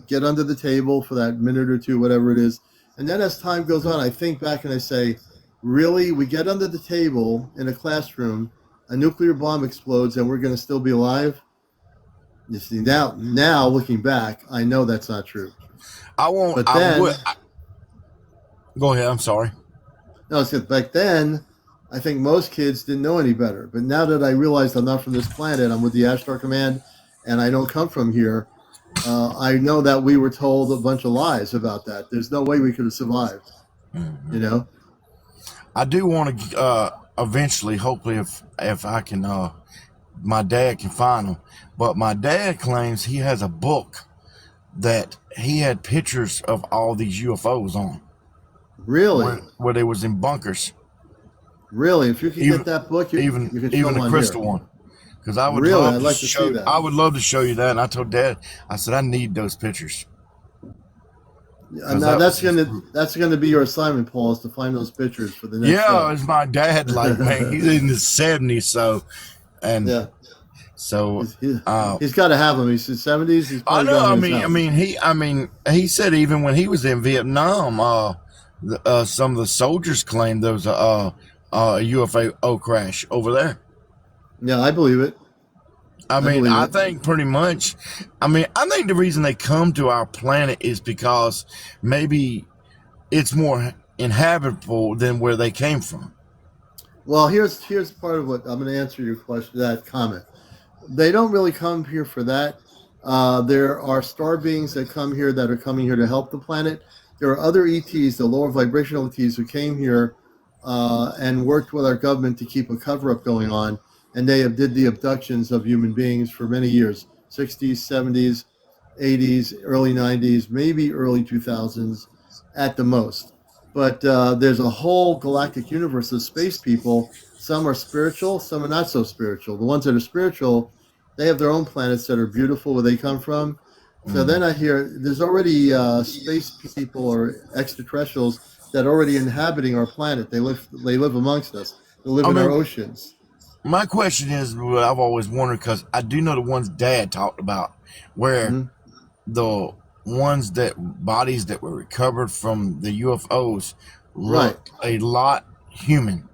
get under the table for that minute or two, whatever it is. And then as time goes on, I think back and I say, really, we get under the table in a classroom, a nuclear bomb explodes, and we're going to still be alive? You see, now looking back, I know that's not true. Go ahead, I'm sorry. No, it's because back then, I think most kids didn't know any better. But now that I realize I'm not from this planet, I'm with the Ashtar Command, and I don't come from here, I know that we were told a bunch of lies about that. There's no way we could have survived, I do want to eventually, hopefully, if I can, my dad can find them. But my dad claims he has a book that he had pictures of all these UFOs on. Really? Where they was in bunkers. Really? If you can get that book, you can even the crystal one. Because I would love to show that. I would love to show you that. And I told Dad, I said, I need those pictures. Now that's gonna be your assignment, Paul, is to find those pictures for the next show. It's my dad. Like, man, he's in his 70s, so he's got to have them. He's in his 70s. He's I know. He said even when he was in Vietnam, some of the soldiers claimed there was a UFO crash over there. Yeah, I believe it. I think pretty much. I think the reason they come to our planet is because maybe it's more inhabitable than where they came from. Well, here's part of what I'm going to answer your question, that comment. They don't really come here for that. There are star beings that come here that are coming here to help the planet. There are other ETs, the lower vibrational ETs, who came here and worked with our government to keep a cover-up going on. And they did the abductions of human beings for many years, 60s, 70s, 80s, early 90s, maybe early 2000s at the most. But there's a whole galactic universe of space people. Some are spiritual, some are not so spiritual. The ones that are spiritual, they have their own planets that are beautiful where they come from. So then I hear there's already space people or extraterrestrials that are already inhabiting our planet. They live amongst us. They live in our oceans. My question is, what I've always wondered, because I do know the ones Dad talked about, where the bodies that were recovered from the UFOs looked a lot human,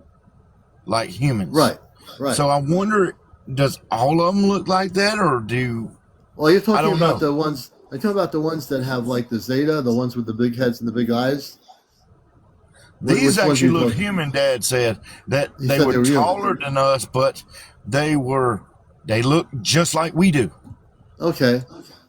like humans. Right. So I wonder does all of them look like that, or do? Well, you're talking about the ones. I'm talking about the ones that have like the Zeta, the ones with the big heads and the big eyes. These actually look human. Dad said that they were taller than us, but they look just like we do. Okay.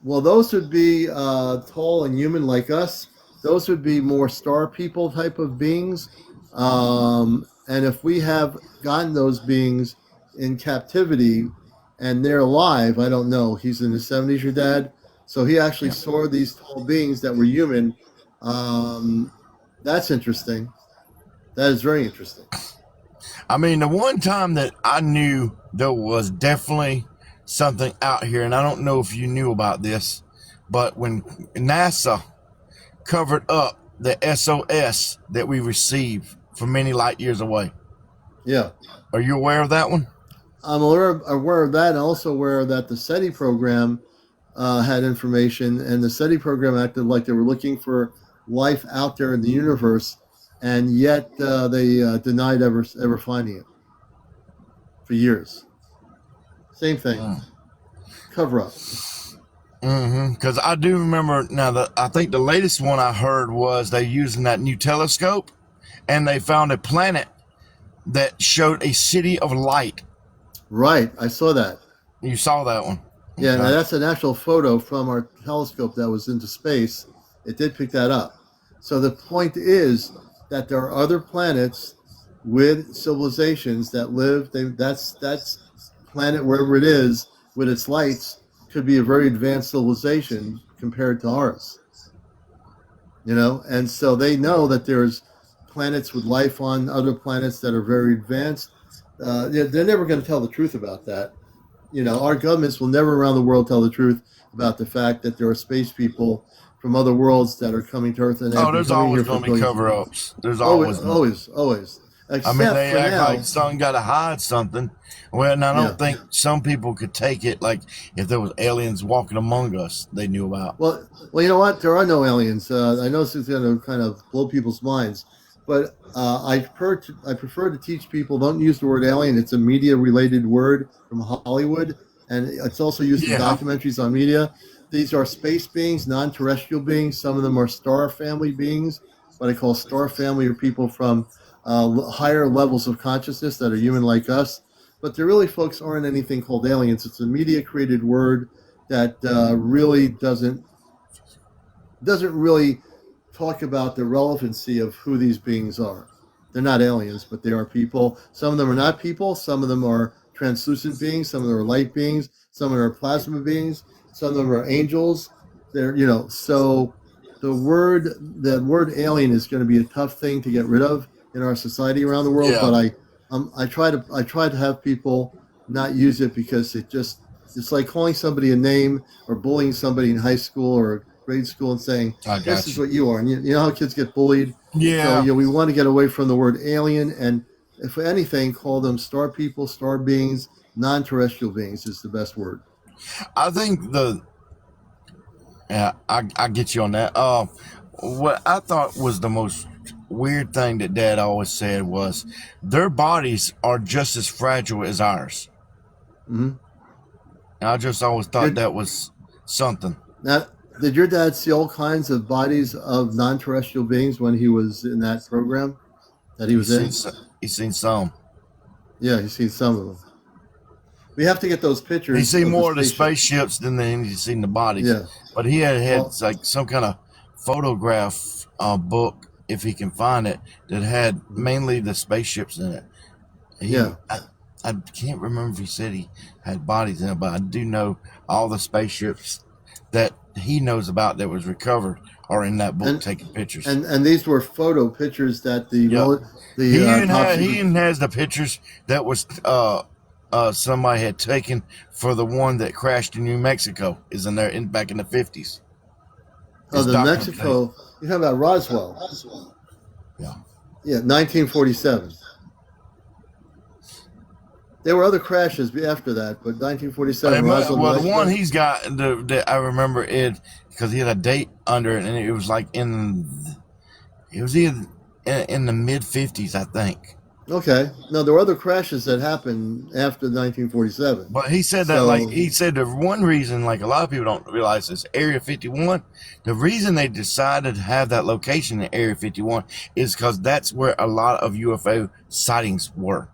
Well, those would be tall and human like us. Those would be more star people type of beings. And if we have gotten those beings in captivity and they're alive, I don't know. He's in his 70s, your dad. So he actually saw these tall beings that were human. That's interesting. That is very interesting. I mean, the one time that I knew there was definitely something out here, and I don't know if you knew about this, but when NASA covered up the SOS that we received from many light years away. Yeah. Are you aware of that one? I'm aware of that, and also aware that the SETI program had information, and the SETI program acted like they were looking for life out there in the universe, and yet they denied ever finding it for years. Same thing. Cover up. Because I do remember now. I think the latest one I heard was they using that new telescope, and they found a planet that showed a city of light. Right, I saw that. You saw that one? Yeah, now that's an actual photo from our telescope that was into space. It did pick that up. So the point is that there are other planets with civilizations that live. That's planet, wherever it is, with its lights, could be a very advanced civilization compared to ours. And so they know that there's planets with life on other planets that are very advanced. They're never going to tell the truth about that. Our governments will never around the world tell the truth about the fact that there are space people from other worlds that are coming to Earth. And there's always going to be cover-ups. There's always. Except they act like someone got to hide something. Well, and I don't think some people could take it like if there was aliens walking among us they knew about. Well, you know what? There are no aliens. I know this is going to kind of blow people's minds, but I prefer to teach people, don't use the word alien. It's a media-related word from Hollywood, and it's also used in documentaries on media. These are space beings, non-terrestrial beings. Some of them are star family beings. What I call star family are people from higher levels of consciousness that are human like us. But there really, folks, aren't anything called aliens. It's a media-created word that really doesn't really talk about the relevancy of who these beings are. They're not aliens, but they are people. Some of them are not people. Some of them are translucent beings. Some of them are light beings. Some of them are plasma beings. Some of them are angels. So the word alien is going to be a tough thing to get rid of in our society around the world. Yeah. But I try to have people not use it because it's like calling somebody a name or bullying somebody in high school or grade school and saying, this is what you are. And you know how kids get bullied? Yeah. So we want to get away from the word alien, and if anything, call them star people, star beings, non-terrestrial beings is the best word. I think I get you on that. What I thought was the most weird thing that Dad always said was their bodies are just as fragile as ours. Mm-hmm. And I just always thought that was something. Now, did your dad see all kinds of bodies of non-terrestrial beings when he was in that program that he was in? He's seen some. Yeah, he's seen some of them. We have to get those pictures. He's seen more of the spaceships than he's seen the bodies. Yeah. But he had like some kind of photograph book, if he can find it, that had mainly the spaceships in it. I can't remember if he said he had bodies in it, but I do know all the spaceships that he knows about that was recovered are in that book taking pictures. And these were photo pictures that he even has the pictures that was somebody had taken for the one that crashed in New Mexico is in there back in the 50s. Oh, the Mexico. You're talking about Roswell. Yeah. Yeah, 1947. There were other crashes after that, but 1947. Well, the one he's got, I remember it because he had a date under it, and it was like it was either in the mid 50s, I think. Okay. No, there were other crashes that happened after 1947. But he said that, like, he said the one reason, like, a lot of people don't realize is Area 51. The reason they decided to have that location in Area 51 is because that's where a lot of UFO sightings were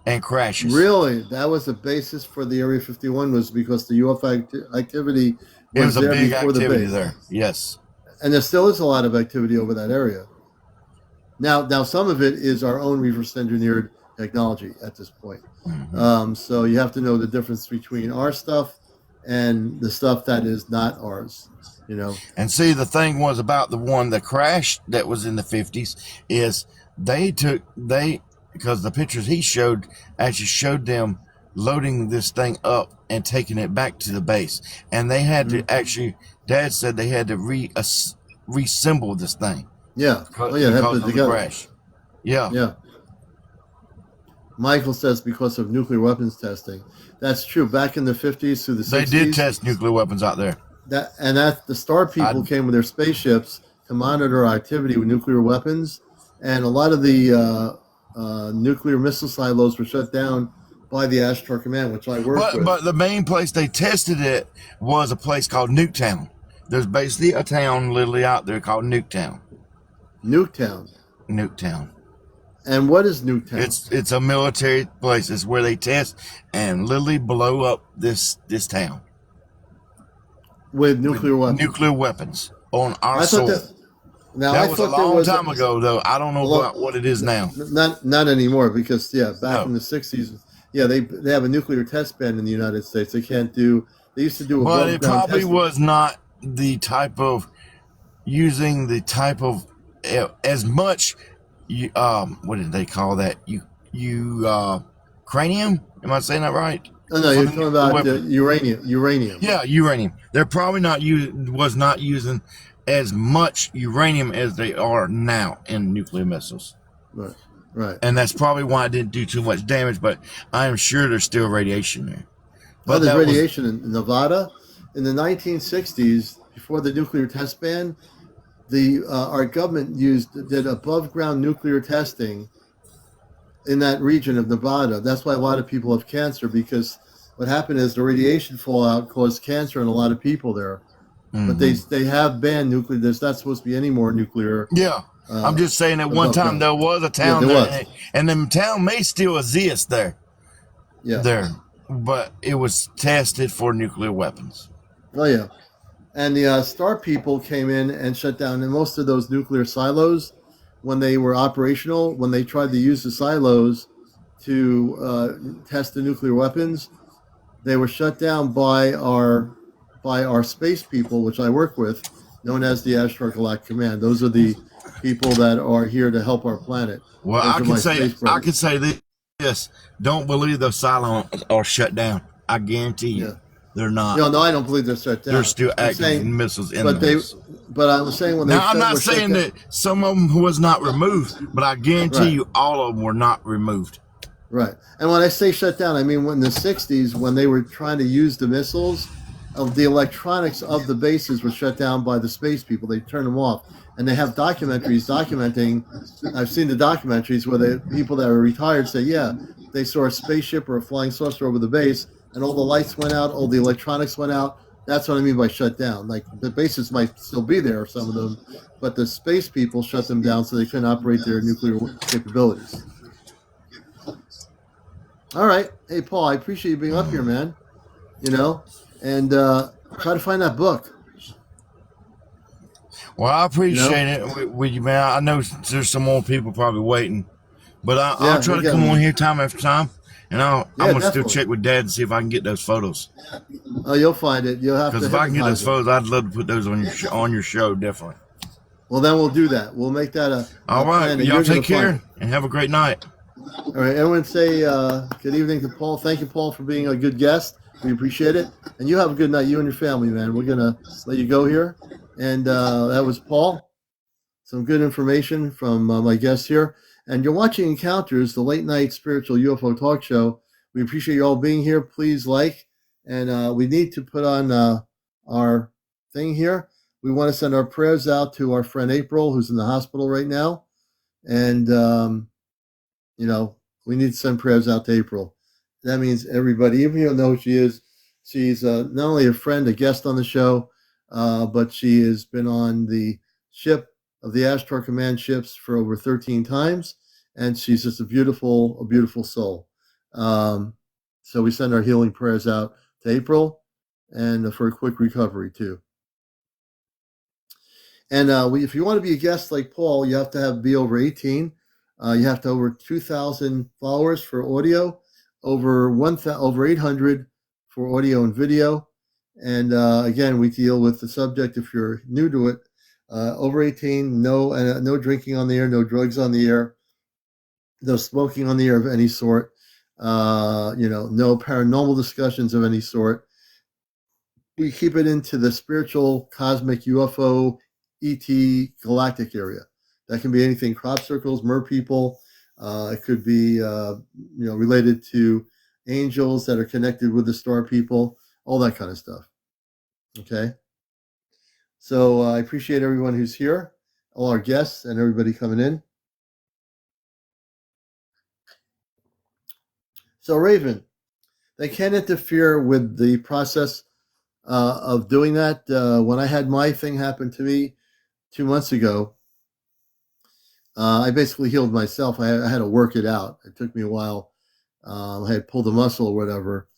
and crashes. Really? That was the basis for the Area 51, was because the UFO activity was a there big before the activity base. there. Yes. And there still is a lot of activity over that area. Now some of it is our own reverse engineered technology at this point. Mm-hmm. So you have to know the difference between our stuff and the stuff that is not ours, you know. And see, the thing was about the one that crashed that was in the 50s is because the pictures he showed actually showed them loading this thing up and taking it back to the base. And they had to actually, Dad said they had to reassemble this thing. Yeah. Because of the crash. Yeah. Yeah. Michael says because of nuclear weapons testing. That's true. Back in the 50s through the 60s. They did test nuclear weapons out there. That the Star people came with their spaceships to monitor our activity with nuclear weapons. And a lot of the nuclear missile silos were shut down by the Ashtar Command, which I worked with. But the main place they tested it was a place called Nuketown. There's basically a town literally out there called Nuketown. Nuketown. And what is Nuketown? It's a military place. It's where they test and literally blow up this town with nuclear weapons. Nuclear weapons on our soil. That was a long time ago, though. I don't know about what it is now. Not anymore, because back in the 60s, they have a nuclear test ban in the United States. They can't do. They used to do. But it probably was not the type of using the type of as much. What did they call that? Cranium? Am I saying that right? Oh, no, you're talking about uranium. Yeah, uranium. They're probably not using as much uranium as they are now in nuclear missiles. Right. And that's probably why it didn't do too much damage, but I am sure there's still radiation there. But there's radiation in Nevada. In the 1960s, before the nuclear test ban, our government did above ground nuclear testing in that region of Nevada. That's why a lot of people have cancer, because what happened is the radiation fallout caused cancer in a lot of people there. Mm-hmm. But they have banned nuclear. There's not supposed to be any more nuclear. Yeah. I'm just saying at one time there was a town there, and the town may still exist there. Yeah. There. But it was tested for nuclear weapons. Oh, yeah. And the Star people came in and shut down most of those nuclear silos when they were operational. When they tried to use the silos to test the nuclear weapons, they were shut down by our space people, which I work with, known as the Ashtar Command. Those are the people that are here to help our planet. Well, I can say this: don't believe those silos are shut down. I guarantee you. Yeah. They're not. No, I don't believe they're shut down. They're still active missiles in them. But I was saying when I'm not saying that some of them was not removed, but I guarantee you all of them were not removed. Right. And when I say shut down, I mean in the 60s, when they were trying to use the missiles, the electronics of the bases were shut down by the space people. They turned them off. And they have documentaries documenting. I've seen the documentaries where the people that are retired say, they saw a spaceship or a flying saucer over the base, and all the lights went out, all the electronics went out. That's what I mean by shut down. Like, the bases might still be there, some of them, but the space people shut them down so they couldn't operate their nuclear capabilities. All right. Hey, Paul, I appreciate you being up here, man. And try to find that book. Well, I appreciate it with you, man. I know there's some more people probably waiting, but I'll try to come on here time after time. And I'm going to still check with Dad and see if I can get those photos. Oh, you'll find it. You'll have to. Because if I can get those photos, I'd love to put those on your show, definitely. Well, then we'll do that. We'll make that all right. Y'all take care and have a great night. All right. Everyone say good evening to Paul. Thank you, Paul, for being a good guest. We appreciate it. And you have a good night, you and your family, man. We're going to let you go here. And that was Paul. Some good information from my guests here. And you're watching Encounters, the late night spiritual UFO talk show. We appreciate you all being here. Please like. And we need to put on our thing here. We want to send our prayers out to our friend April, who's in the hospital right now. And, we need to send prayers out to April. That means everybody, even if you don't know who she is, she's not only a friend, a guest on the show, but she has been on the ship of the Ashtar Command ships for over 13 times, and she's just a beautiful soul. So we send our healing prayers out to April, and for a quick recovery too. And if you want to be a guest like Paul, you have to be over 18. You have to have over 2,000 followers for audio, over 800 for audio and video. And again, we deal with the subject, if you're new to it, over 18, no drinking on the air, no drugs on the air, no smoking on the air of any sort, no paranormal discussions of any sort. We keep it into the spiritual, cosmic, UFO, ET, galactic area. That can be anything: crop circles, mer people. It could be, related to angels that are connected with the star people, all that kind of stuff. Okay. So I appreciate everyone who's here, all our guests, and everybody coming in. So Raven, they can't interfere with the process of doing that. When I had my thing happen to me 2 months ago, I basically healed myself. I had to work it out. It took me a while. I had pulled a muscle or whatever,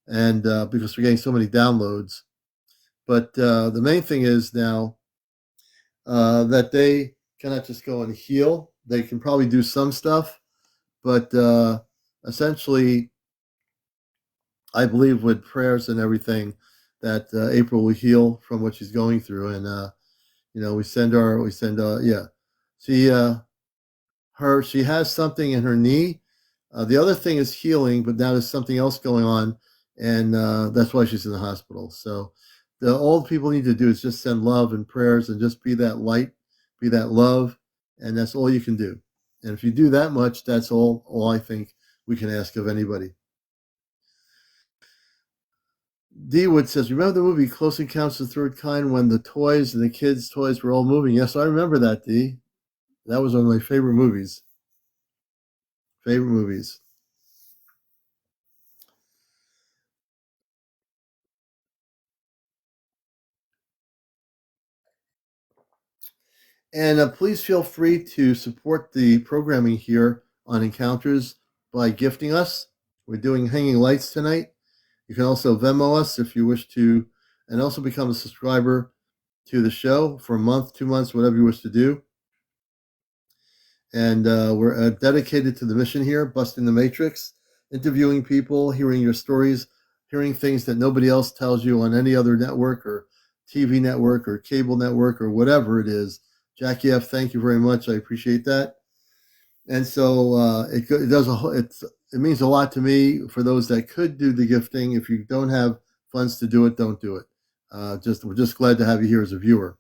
and because we're getting so many downloads. But the main thing is now that they cannot just go and heal. They can probably do some stuff, but essentially, I believe with prayers and everything that April will heal from what she's going through, and she has something in her knee. The other thing is healing, but now there's something else going on, and that's why she's in the hospital. So all people need to do is just send love and prayers and just be that light, be that love, and that's all you can do. And if you do that much, that's all I think we can ask of anybody. D Wood says, remember the movie Close Encounters of the Third Kind when the toys and the kids' toys were all moving? Yes, I remember that, D. That was one of my favorite movies. And please feel free to support the programming here on Encounters by gifting us. We're doing hanging lights tonight. You can also Venmo us if you wish to, and also become a subscriber to the show for a month, 2 months, whatever you wish to do. And we're dedicated to the mission here, busting the matrix, interviewing people, hearing your stories, hearing things that nobody else tells you on any other network or TV network or cable network or whatever it is. Jackie F., thank you very much. I appreciate that. And so it means a lot to me for those that could do the gifting. If you don't have funds to do it, don't do it. We're just glad to have you here as a viewer,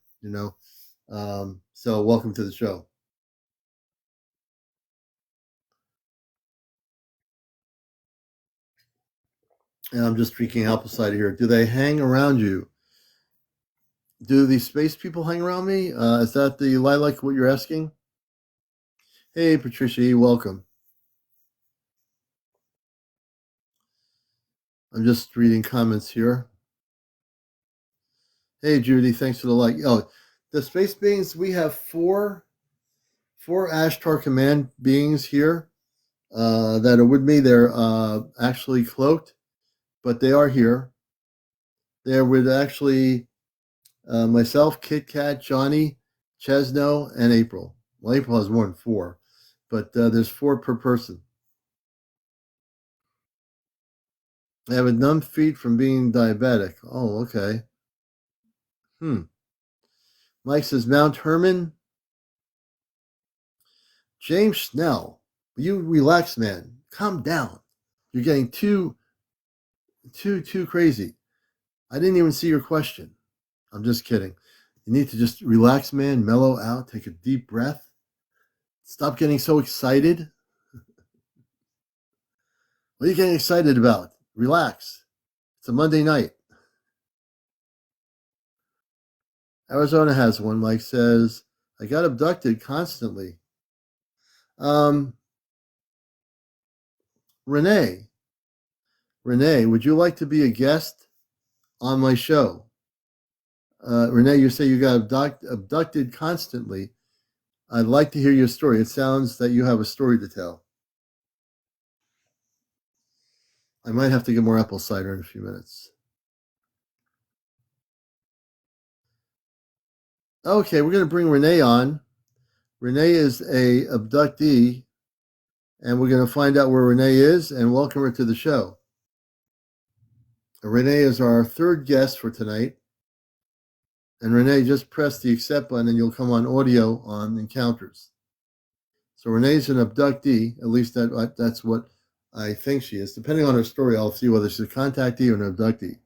so welcome to the show. And I'm just drinking apple cider here. Do they hang around you? Do the space people hang around me? Is that the lilac what you're asking? Hey, Patricia, welcome. I'm just reading comments here. Hey, Judy, thanks for the like. Oh, the space beings, we have four Ashtar Command beings here that are with me. They're actually cloaked, but they are here. They're with actually myself, Kit Kat, Johnny, Chesno, and April. Well, April has more than four, but there's four per person. I have a numb feet from being diabetic. Oh, okay. Mike says Mount Herman. James Snell, you relax, man. Calm down. You're getting too crazy. I didn't even see your question. I'm just kidding. You need to just relax, man. Mellow out. Take a deep breath. Stop getting so excited. What are you getting excited about? Relax. It's a Monday night. Arizona has one. Mike says, I got abducted constantly. Renee. Renee, would you like to be a guest on my show? Renee, you say you got abducted constantly. I'd like to hear your story. It sounds that you have a story to tell. I might have to get more apple cider in a few minutes. Okay, we're going to bring Renee on. Renee is a abductee, and we're going to find out where Renee is and welcome her to the show. Renee is our third guest for tonight. And Renee, just press the accept button and you'll come on audio on Encounters. So Renee's an abductee, at least that's what I think she is. Depending on her story, I'll see whether she's a contactee or an abductee.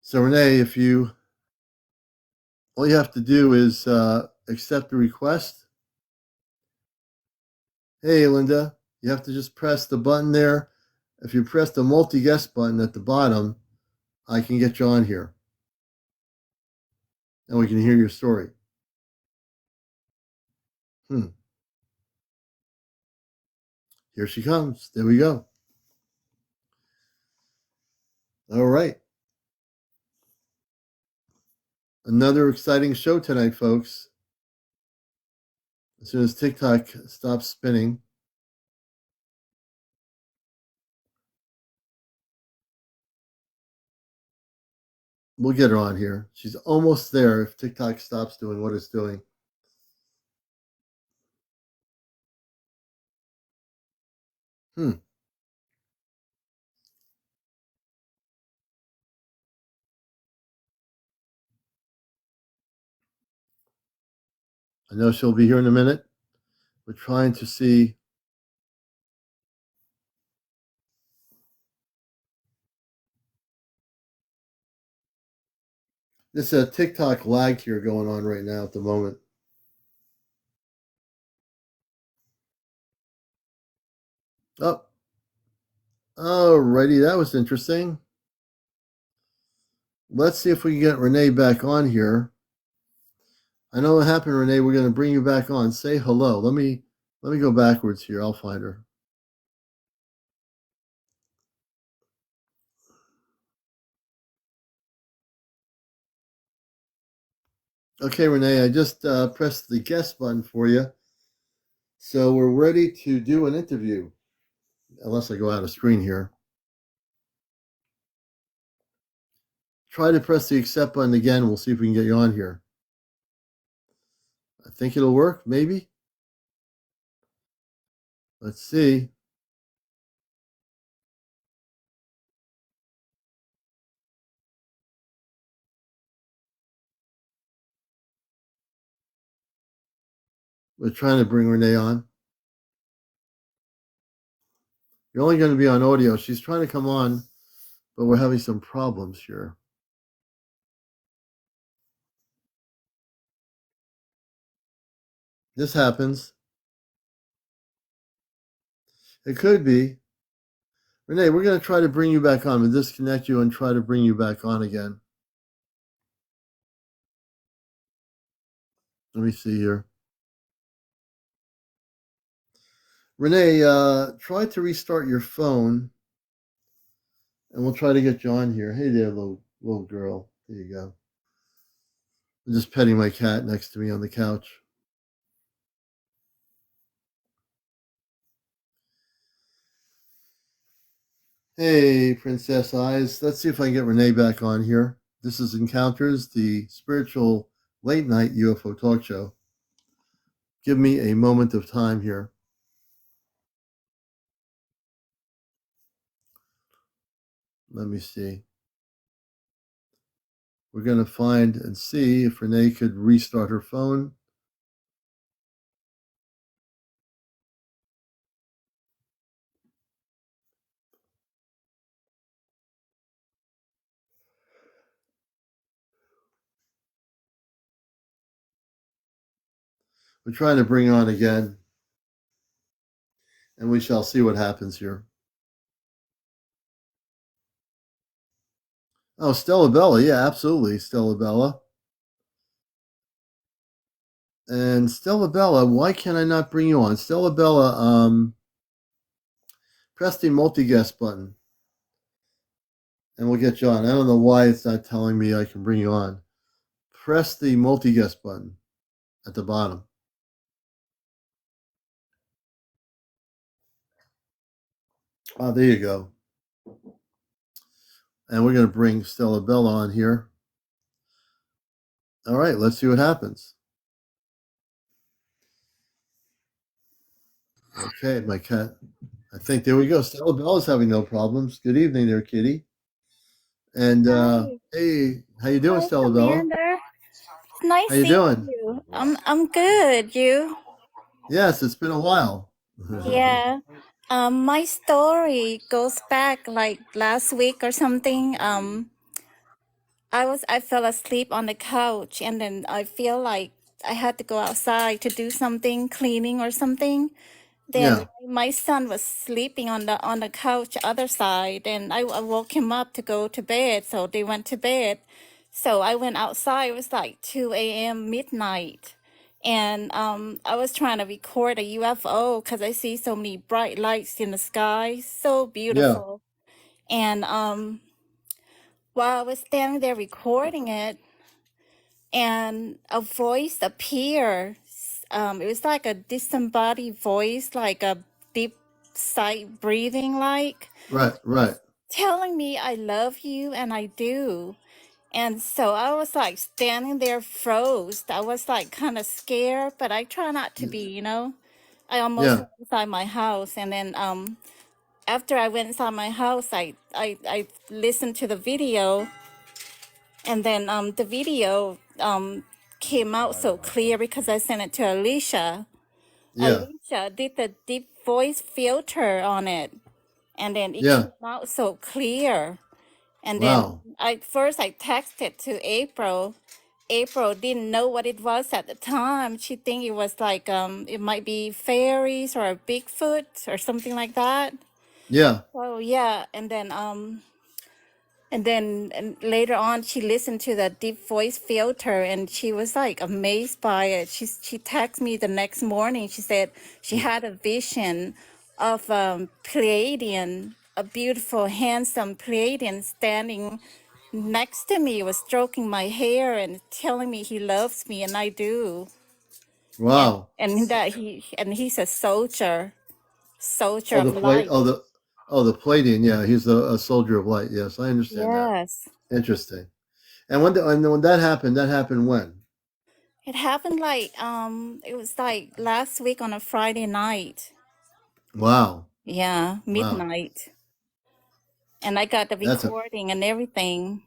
So Renee, all you have to do is accept the request. Hey, Linda, you have to just press the button there. If you press the multi-guest button at the bottom, I can get you on here. And we can hear your story. Here she comes. There we go. All right. Another exciting show tonight, folks. As soon as TikTok stops spinning. We'll get her on here. She's almost there if TikTok stops doing what it's doing. I know she'll be here in a minute. We're trying to see. There's a TikTok lag here going on right now at the moment. Oh. Alrighty, that was interesting. Let's see if we can get Renee back on here. I know what happened, Renee. We're going to bring you back on. Say hello. Let me go backwards here. I'll find her. Okay, Renee, I just pressed the guest button for you. So we're ready to do an interview. Unless I go out of screen here. Try to press the accept button again. We'll see if we can get you on here. I think it'll work, maybe. Let's see. We're trying to bring Renee on. You're only going to be on audio. She's trying to come on, but we're having some problems here. This happens. It could be. Renee, we're going to try to bring you back on. We'll disconnect you and try to bring you back on again. Let me see here. Renee, try to restart your phone, and we'll try to get you on here. Hey there, little girl. There you go. I'm just petting my cat next to me on the couch. Hey, Princess Eyes. Let's see if I can get Renee back on here. This is Encounters, the spiritual late night UFO talk show. Give me a moment of time here. Let me see. We're going to find and see if Renee could restart her phone. We're trying to bring her on again, and we shall see what happens here. Oh, Stella Bella. Yeah, absolutely, Stella Bella. And Stella Bella, why can I not bring you on? Stella Bella, Press the multi-guest button, and we'll get you on. I don't know why it's not telling me I can bring you on. Press the multi-guest button at the bottom. Oh, there you go. And we're going to bring Stella Bella on here. All right, let's see what happens. Okay, my cat. I think there we go. Stella Bella's having no problems. Good evening there, kitty. And hey, how you doing, Stella Bella? Nice how you doing? You. I'm good. You? Yes, it's been a while. Yeah. My story goes back like last week or something. I fell asleep on the couch and then I feel like I had to go outside to do something, cleaning or something. Then my son was sleeping on the couch other side, and I woke him up to go to bed. So they went to bed. So I went outside. It was like 2 a.m. midnight, and I was trying to record a UFO because I see so many bright lights in the sky, so beautiful. And while I was standing there recording it, and a voice appeared. It was like a disembodied voice, like a deep sight breathing, like Right. telling me I love you, and I do. And so I was like standing there froze. I was like kind of scared, but I try not to be, you know. I almost went inside my house, and then after I went inside my house, I listened to the video, and then the video came out so clear because I sent it to Alicia. Alicia did the deep voice filter on it, and then it came out so clear. And then I texted to April. April didn't know what it was at the time. She think it was like it might be fairies or a Bigfoot or something like that. Yeah. So yeah, and then later on, she listened to the deep voice filter, and she was like amazed by it. She texted me the next morning. She said she had a vision of Pleiadian, a beautiful, handsome Pleiadian standing next to me, was stroking my hair and telling me he loves me, and I do. Wow. And that he's a soldier of light. The Palladian. Yeah, he's a soldier of light. Yes, I understand that. Interesting. And when that happened when? It happened like it was like last week on a Friday night. Wow. Yeah, midnight. Wow. And I got the recording and everything.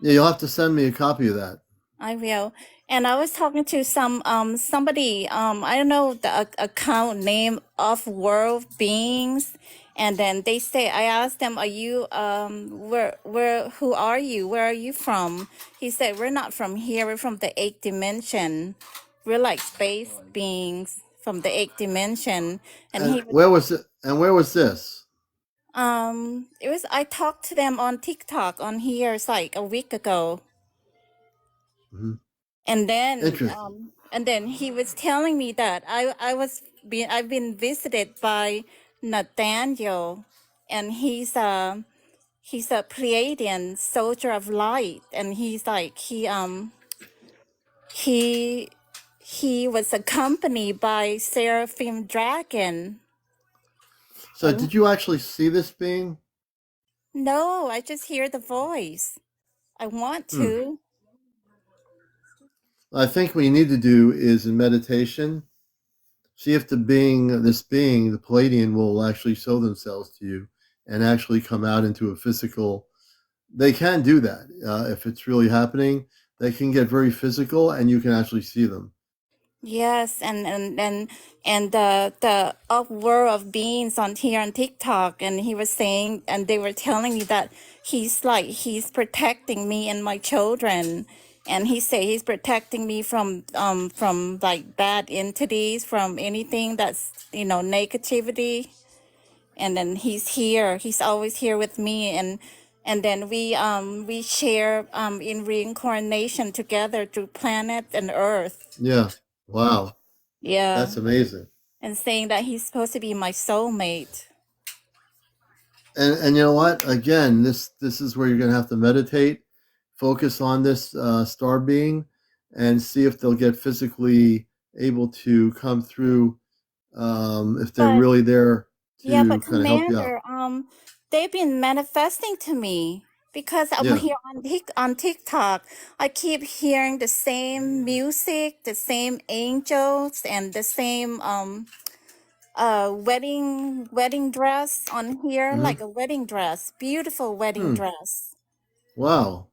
Yeah, you'll have to send me a copy of that. I will. And I was talking to somebody, I don't know the account name of World Beings, and then they say, I asked them, are you who are you? Where are you from? He said, we're not from here, we're from the 8th dimension. We're like space beings from the 8th dimension. And where was it? And where was this? It was, I talked to them on TikTok on here, it's like a week ago. Mm-hmm. And then he was telling me that I've been visited by Nathaniel, and he's a Pleiadian soldier of light, and he's like he was accompanied by Seraphim Dragon. So did you actually see this being? No, I just hear the voice. I want to. I think what you need to do is in meditation, see if this being, the Palladian, will actually show themselves to you and actually come out into a physical. They can do that if it's really happening. They can get very physical, and you can actually see them. Yes, and the world of beings on here on TikTok, and he was saying, and they were telling me that he's protecting me and my children, and he said he's protecting me from like bad entities, from anything that's negativity, and then he's always here with me, and then we share in reincarnation together through planet and Earth. Yeah. Wow. Yeah. That's amazing. And saying that he's supposed to be my soulmate. And you know what? Again, this is where you're going to have to meditate, focus on this star being, and see if they'll get physically able to come through, if they're But really there yeah, to but kind of help you out. Commander, they've been manifesting to me because I'm Yeah. here on TikTok. I keep hearing the same music, the same angels, and the same wedding dress on here, Mm-hmm. like a wedding dress, beautiful wedding Hmm. dress. Wow.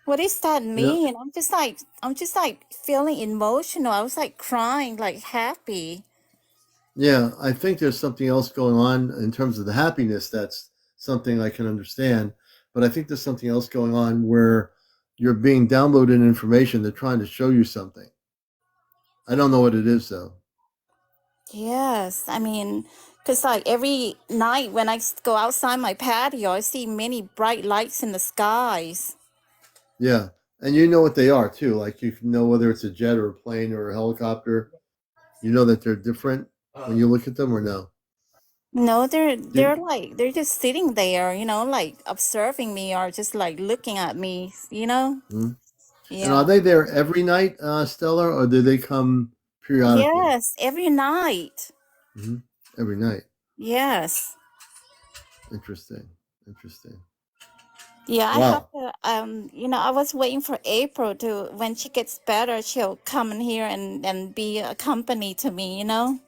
What does that You know, mean? I'm just like feeling emotional. I was like crying, like happy. yeah, I think there's something else going on in terms of the happiness. That's something I can understand. But I think there's something else going on where you're being downloaded information. They're trying to show you something. I don't know what it is, though. Yes, I mean, because like every night when go outside my patio, I see many bright lights in the skies. Yeah. And you know what they are, too. Like you can know whether it's a jet or a plane or a helicopter. You know that they're different when you look at them or no? No, they're Do they're like they're just sitting there, like observing me or just like looking at me. hmm And are Yeah. they there every night, Stella, or do they come periodically? Yes, every night. hmm Every night. Yes. Interesting. Interesting. Yeah, I have Wow. to I was waiting for April to when she gets better, she'll come in here and be a company to me. And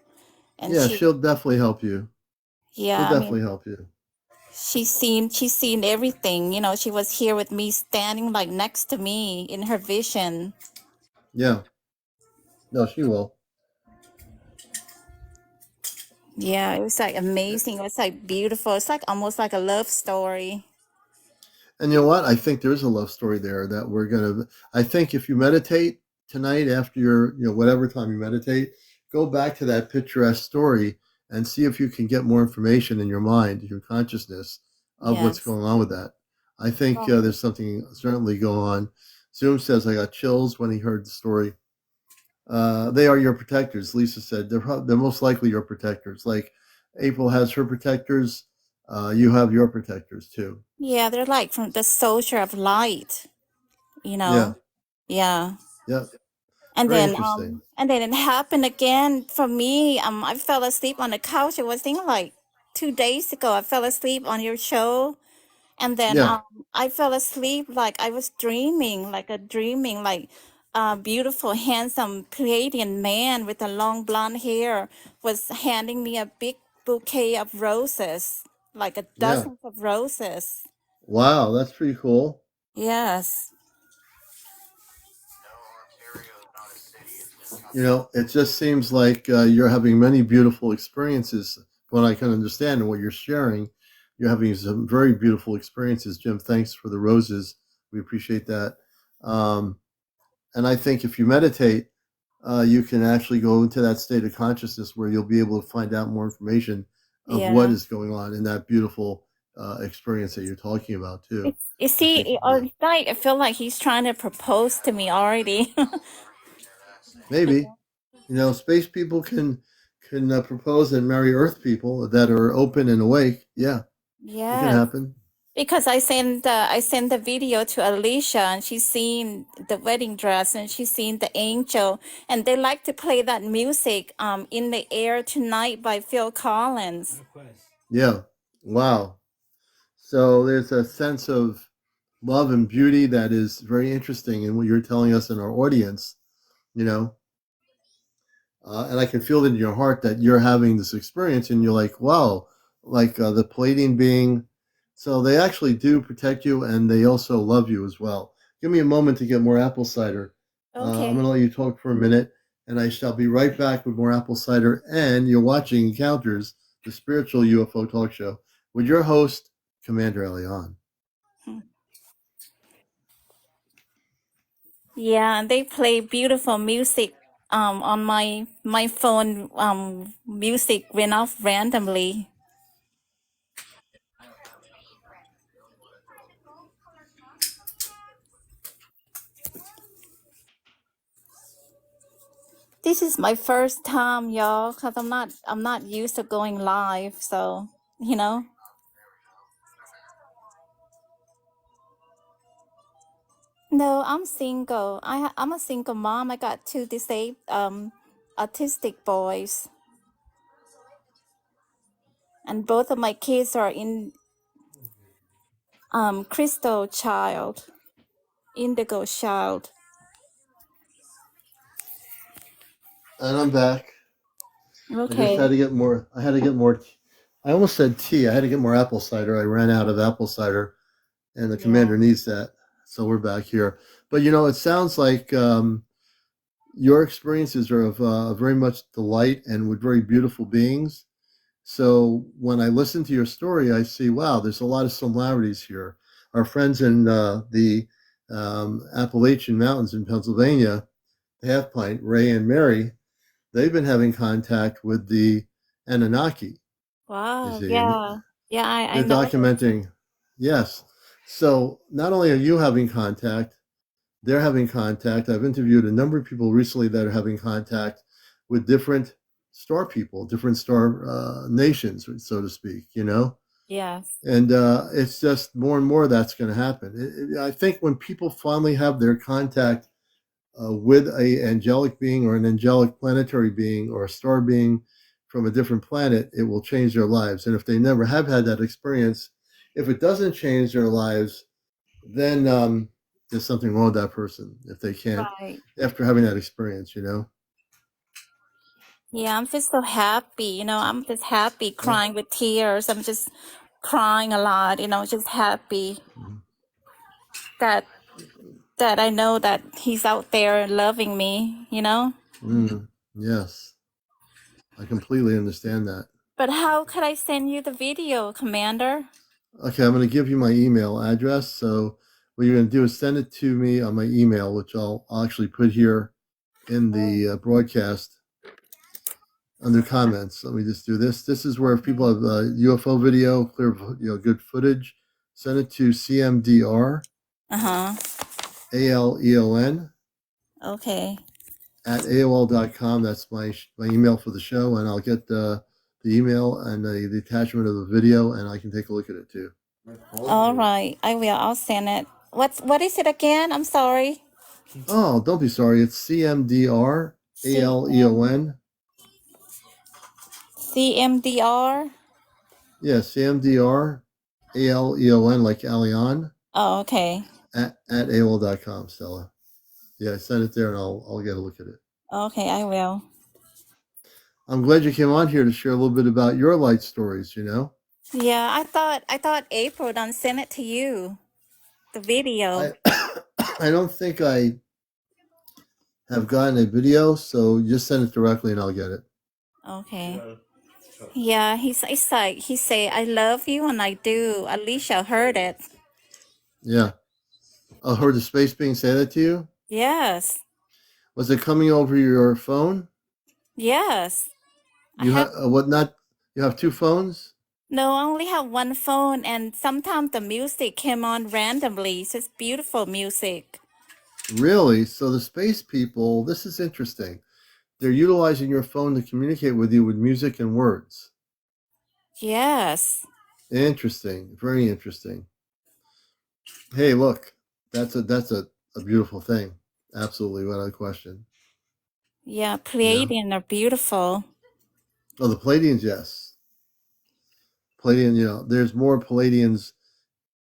Yeah, she'll definitely help you. She'll yeah, I mean, definitely help you. she's seen everything. She was here with me standing like next to me in her vision. Yeah. No, she will. Yeah, it was like amazing. It was like beautiful. It's like almost like a love story. And you know what? I think there's a love story there that we're gonna. I think if you meditate tonight after your, whatever time you meditate, go back to that picturesque story and see if you can get more information in your mind, your consciousness of what's Yes. going on with that. I think Oh, there's something certainly going on. Zoom says I got chills when he heard the story. They are your protectors. Lisa said they're most likely your protectors. Like April has her protectors, you have your protectors too. yeah, they're like from the soldier of light, you Yeah, know. Yeah. yeah, And very then interesting. it happened again for me. I fell asleep on the couch. It was thinking like 2 days ago. I fell asleep on your show. And then Yeah, I fell asleep like I was dreaming, like a dreaming, like a beautiful, handsome Pleiadian man with a long blonde hair was handing me a big bouquet of roses, like a yeah. dozen of roses. Wow, that's pretty cool. Yes, It just seems like you're having many beautiful experiences. What I can understand and what you're sharing, you're having some very beautiful experiences. Jim, thanks for the roses. We appreciate that. Um, and I think if you meditate, you can actually go into that state of consciousness where you'll be able to find out more information of what yeah. is going on in that beautiful experience that you're talking about too. You I think, see, like, I feel like he's trying to propose to me already. maybe space people can propose and marry Earth people that are open and awake. Yeah, it can Yes. happen. Because I sent the video to Alicia and she's seen the wedding dress and she's seen the angel and they like to play that music In the Air Tonight by Phil Collins. Yeah. Wow. So there's a sense of love and beauty that is very interesting in what you're telling us in our audience. You know, and I can feel it in your heart that you're having this experience, and you're like, wow, like the Palladian being. So they actually do protect you, and they also love you as well. Give me a moment to get more apple cider. I'm going Okay. to let you talk for a minute, and I shall be right back with more apple cider. And you're watching Encounters, the spiritual UFO talk show, with your host, CmdrAleon. Hmm. Yeah, and they play beautiful music on my phone. Music went off randomly. This is my first time, y'all, because I'm not used to going live, so you know. No, I'm single. I'm a single mom. I got two autistic boys, and both of my kids are in crystal child, indigo child. And I'm back. Okay. I just had to get more. I had to get more. I almost said tea. I had to get more apple cider. I ran out of apple cider, and the commander needs that. So we're back here. But it sounds like your experiences are of very much delight and with very beautiful beings. So when I listen to your story, I see, wow, there's a lot of similarities here. Our friends in the Appalachian Mountains in Pennsylvania, Half Pint, Ray and Mary, they've been having contact with the Anunnaki. Wow. You see, Yeah. I they're know. documenting. Yes. So not only are you having contact, they're having contact. I've interviewed a number of people recently that are having contact with different star people, different star nations, so to speak, Yes. And it's just more and more that's going to happen. I think when people finally have their contact with a angelic being or an angelic planetary being or a star being from a different planet, it will change their lives. And if they never have had that experience, if it doesn't change their lives, then there's something wrong with that person if they can't after having that experience. Yeah, I'm just so happy. I'm just happy, crying with tears. I'm just crying a lot. Just happy that I know that he's out there loving me. Yes, I completely understand that. But how could I send you the video, Commander? Okay, I'm going to give you my email address. So what you're going to do is send it to me on my email, which I'll actually put here in the broadcast under comments. Let me just do this. This is where if people have UFO video, clear, good footage, send it to CmdrAleon. Okay. At AOL.com. That's my email for the show, and I'll get the email and the attachment of the video, and I can take a look at it too. All right, I will. I'll send it. What is it again? I'm sorry. Oh, don't be sorry. It's CmdrAleon. CmdR. Yeah, CmdRAleon, like Alion. Oh, okay. At AOL.com, Stella. Yeah, send it there, and I'll get a look at it. Okay, I will. I'm glad you came on here to share a little bit about your light stories. Yeah, I thought April done sent it to you, the video. I don't think I have gotten a video, so just send it directly and I'll get it. Okay. Yeah, he say I love you, and I do. Alicia heard it. Yeah. I heard the space being say that to you? Yes. Was it coming over your phone? Yes. You have you have two phones? No, I only have one phone, and sometimes the music came on randomly. It's just beautiful music. Really? So the space people, this is interesting. They're utilizing your phone to communicate with you with music and words. Yes. Interesting. Very interesting. Hey, look, that's a beautiful thing. Absolutely, without a question. Yeah, Pleiadian are beautiful. Oh, the Pleiadians, yes. Pleiadian, there's more Pleiadians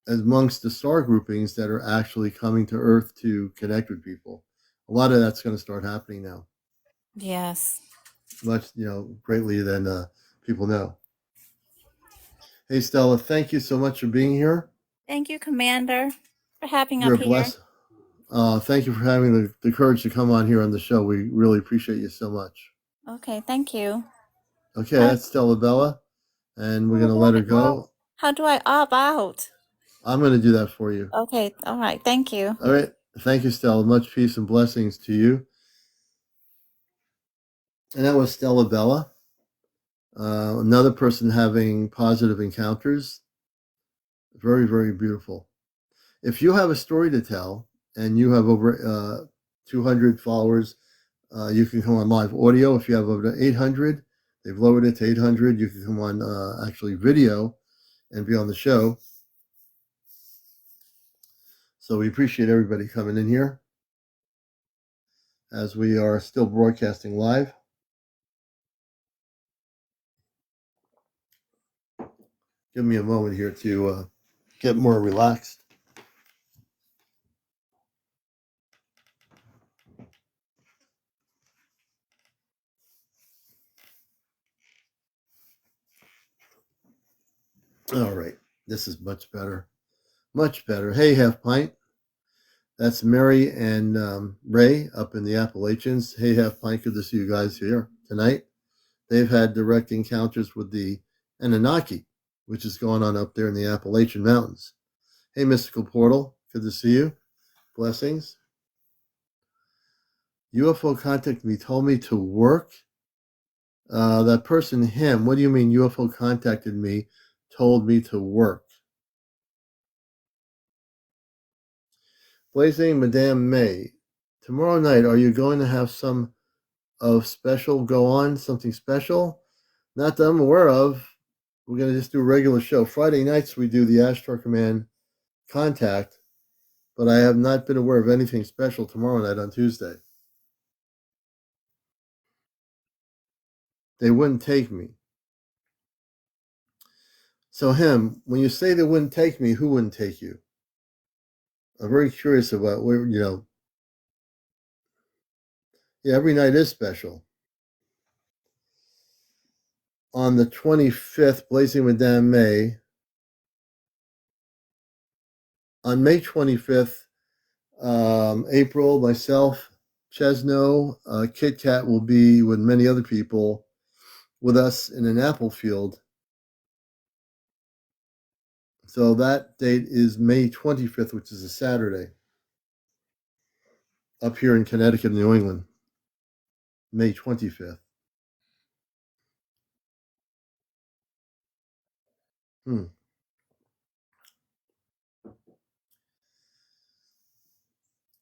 amongst the star groupings that are actually coming to Earth to connect with people. A lot of that's going to start happening now. Yes. Much, greatly than people know. Hey, Stella, thank you so much for being here. Thank you, Commander, for having You're up here. blessed. Thank you for having the courage to come on here on the show. We really appreciate you so much. Okay, thank you. Okay, that's Stella Bella, and we're going to let her go. How do I opt out? I'm going to do that for you. Okay, all right, thank you. All right, thank you, Stella. Much peace and blessings to you. And that was Stella Bella. Another person having positive encounters. Very, very beautiful. If you have a story to tell and you have over 200 followers, you can come on live audio. If you have over 800, they've lowered it to 800. You can come on actually video and be on the show. So we appreciate everybody coming in here as we are still broadcasting live. Give me a moment here to get more relaxed. All right, this is much better. Much better. Hey, Half Pint. That's Mary and Ray up in the Appalachians. Hey, Half Pint, good to see you guys here tonight. They've had direct encounters with the Anunnaki, which is going on up there in the Appalachian Mountains. Hey, Mystical Portal, good to see you. Blessings. UFO contacted me, told me to work. That person, him, what do you mean UFO contacted me, told me to work? Blazing Madame May, tomorrow night, are you going to have some of special go on, something special? Not that I'm aware of. We're going to just do a regular show. Friday nights we do the Ashtar Command Contact, but I have not been aware of anything special tomorrow night on Tuesday. They wouldn't take me. So him, when you say they wouldn't take me, who wouldn't take you? I'm very curious about where, yeah, every night is special. On the 25th, Blazing Madame May, on May 25th, April, myself, Chesno, Kit Kat will be with many other people with us in an apple field. So that date is May 25th, which is a Saturday, up here in Connecticut, New England. May 25th.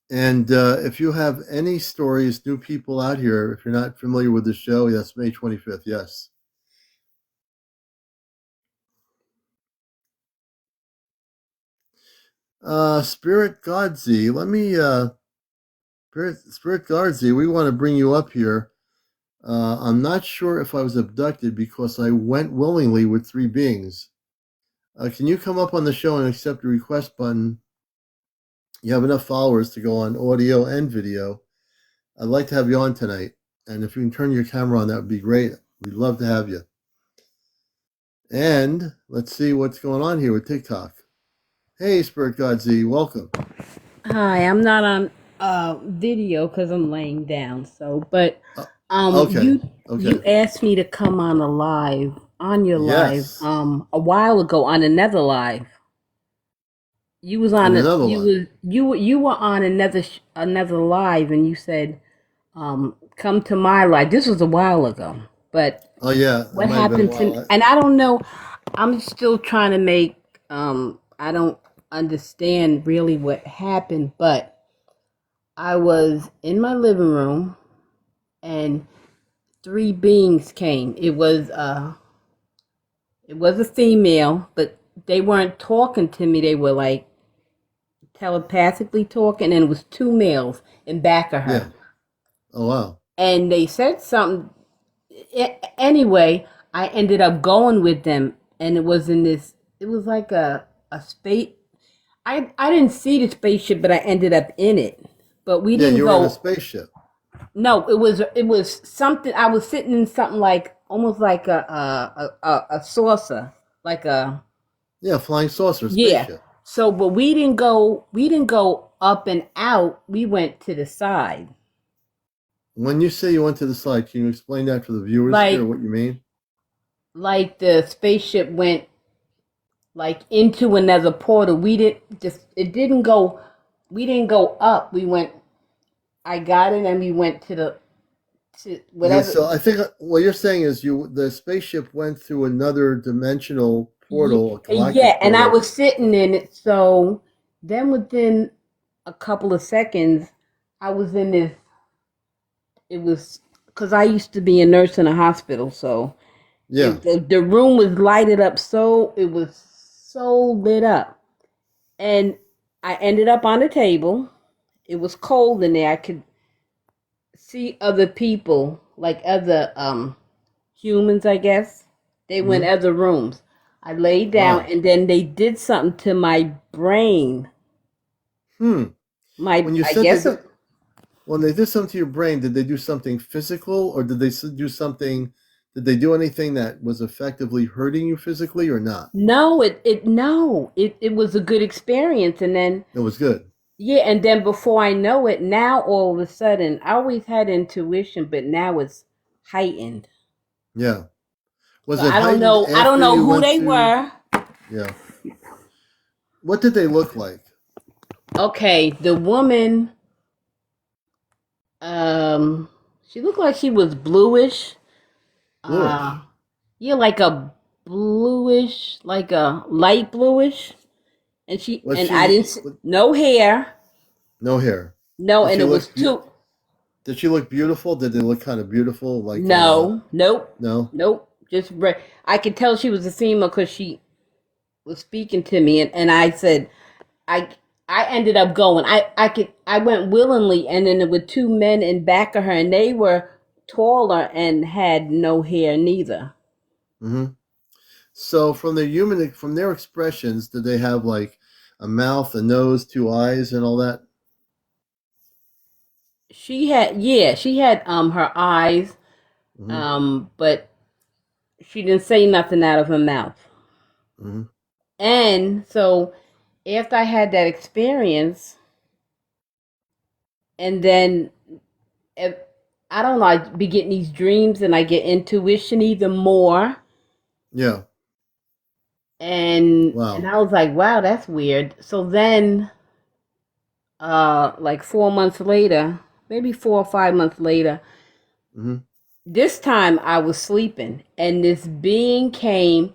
And if you have any stories, new people out here, if you're not familiar with the show, yes, May 25th, yes. Spirit Godsy, let me, Spirit Godsy, we want to bring you up here. I'm not sure if I was abducted because I went willingly with 3 beings. Can you come up on the show and accept the request button? You have enough followers to go on audio and video. I'd like to have you on tonight. And if you can turn your camera on, that would be great. We'd love to have you. And let's see what's going on here with TikTok. Hey, Spirit Godsy, welcome. Hi, I'm not on video because I'm laying down. So, but okay. You asked me to come on your live a while ago on another live. You was on you were on another live and you said come to my live. This was a while ago, but what happened to? And I don't know. I'm still trying to make. I don't understand really what happened, but I was in my living room, and 3 beings came. It was a female, but they weren't talking to me. They were like telepathically talking, and it was 2 males in back of her. Yeah. Oh wow. And they said something. Anyway, I ended up going with them, and it was in this. It was like a space. I didn't see the spaceship, but I ended up in it. But we didn't you go. Were in a spaceship. No, it was something. I was sitting in something like almost like a saucer, like a flying saucer spaceship. Yeah. So, but we didn't go up and out. We went to the side. When you say you went to the side, can you explain that for the viewers here? What you mean? Like the spaceship went like into another portal. We didn't go up. We went. I got it, and we went to whatever. Yeah, so I think what you're saying is the spaceship went through another dimensional portal. Yeah, and I was sitting in it. So then within a couple of seconds, I was in this. It was because I used to be a nurse in a hospital, so the room was lighted up. So it was so lit up, and I ended up on the table. It was cold in there. I could see other people, like other humans, I guess. They went other rooms. I laid down, and then they did something to my brain. When you I said guess when they did something to your brain, did they do something physical, or did they do something? Did they do anything that was effectively hurting you physically, or not? No, it was a good experience, and then it was good. Yeah, and then before I know it, now all of a sudden, I always had intuition, but now it's heightened. Yeah. Was So it I don't heightened know. I don't after know you who went they to? were. Yeah. What did they look like? Okay, the woman, she looked like she was bluish. Bluish. Yeah, like a bluish, like a light bluish. And I didn't see, no hair. No hair. No, and it was too. Did she look beautiful? Did they look kind of beautiful? Like no, nope, no, nope. Just I could tell she was a female because she was speaking to me, and I said, I ended up going. I went willingly, and then there were two men in back of her, and they were taller and had no hair neither. Mm-hmm. So from their expressions, did they have like a mouth, a nose, two eyes, and all that? She had her eyes, but she didn't say nothing out of her mouth. Mm-hmm. And so after I had that experience, and then I don't know, I be getting these dreams and I get intuition even more. Yeah. And I was like, wow, that's weird. So then like 4 months later, maybe 4 or 5 months later, this time I was sleeping and this being came,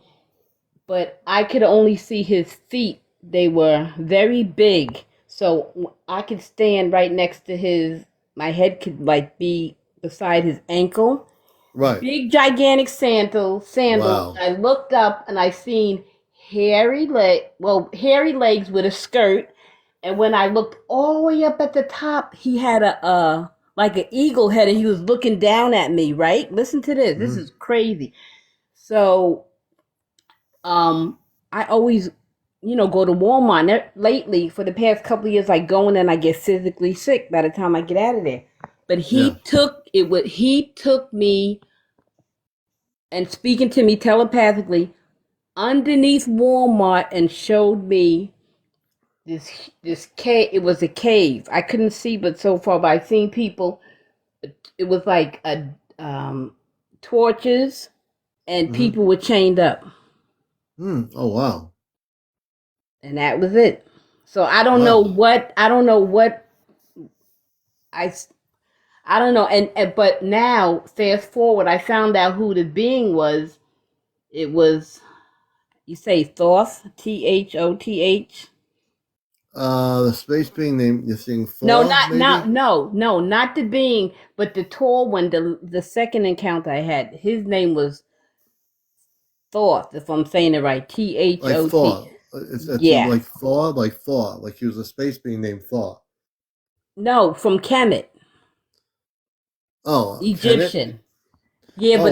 but I could only see his feet. They were very big. So I could stand right next to my head could like be beside his ankle. Right. Big gigantic sandals. Wow. I looked up and I seen hairy legs with a skirt. And when I looked all the way up at the top, he had a like an eagle head, and he was looking down at me. Right? Listen to this. This is crazy. So, I always, go to Walmart. Lately, for the past couple of years, I go in and I get physically sick by the time I get out of there. But he took me and speaking to me telepathically underneath Walmart and showed me this cave. It was a cave. I couldn't see but so far, but I seen people. It was like torches, and people were chained up. Oh wow! And that was it. So I don't know what I don't know. And but now, fast forward, I found out who the being was. It was, you say Thoth, Thoth. The space being named, you're saying Thor? No, not the being, but the tall one. The second encounter I had, his name was Thoth, if I'm saying it right. Thot. Like Thor. Yeah. Like Thor, like he was a space being named Thor. No, from Kemet. Oh, Egyptian. Kemet? Yeah,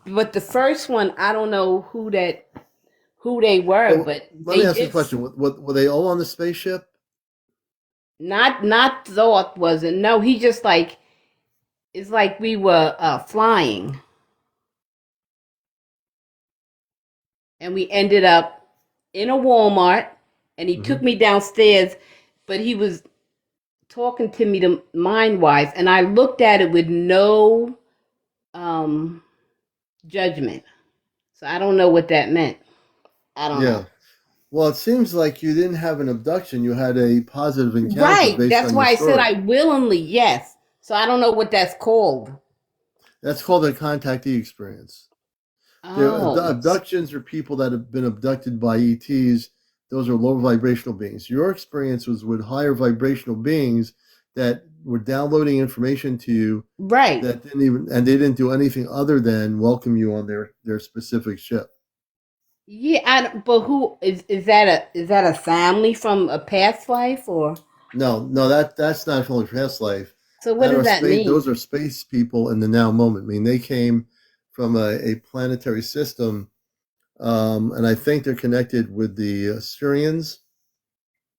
but the first one, I don't know who they were, but let me ask you a question. Were they all on the spaceship? Not Thoth wasn't. No, he just like, it's like we were flying. And we ended up in a Walmart, and he took me downstairs, but he was talking to me mind-wise, and I looked at it with no judgment. So I don't know what that meant. I don't know. Well, it seems like you didn't have an abduction. You had a positive encounter. Right. That's why I said I willingly, yes. So I don't know what that's called. That's called a contactee experience. Oh. Abductions are people that have been abducted by ETs. Those are low vibrational beings. Your experience was with higher vibrational beings that were downloading information to you. Right. That they didn't do anything other than welcome you on their specific ship. Yeah, but who is that? Is that a family from a past life or? No, that's not from a past life. So what That does are that space. Those mean? are space people in the now moment. I mean, they came from a planetary system, and I think they're connected with the Syrians.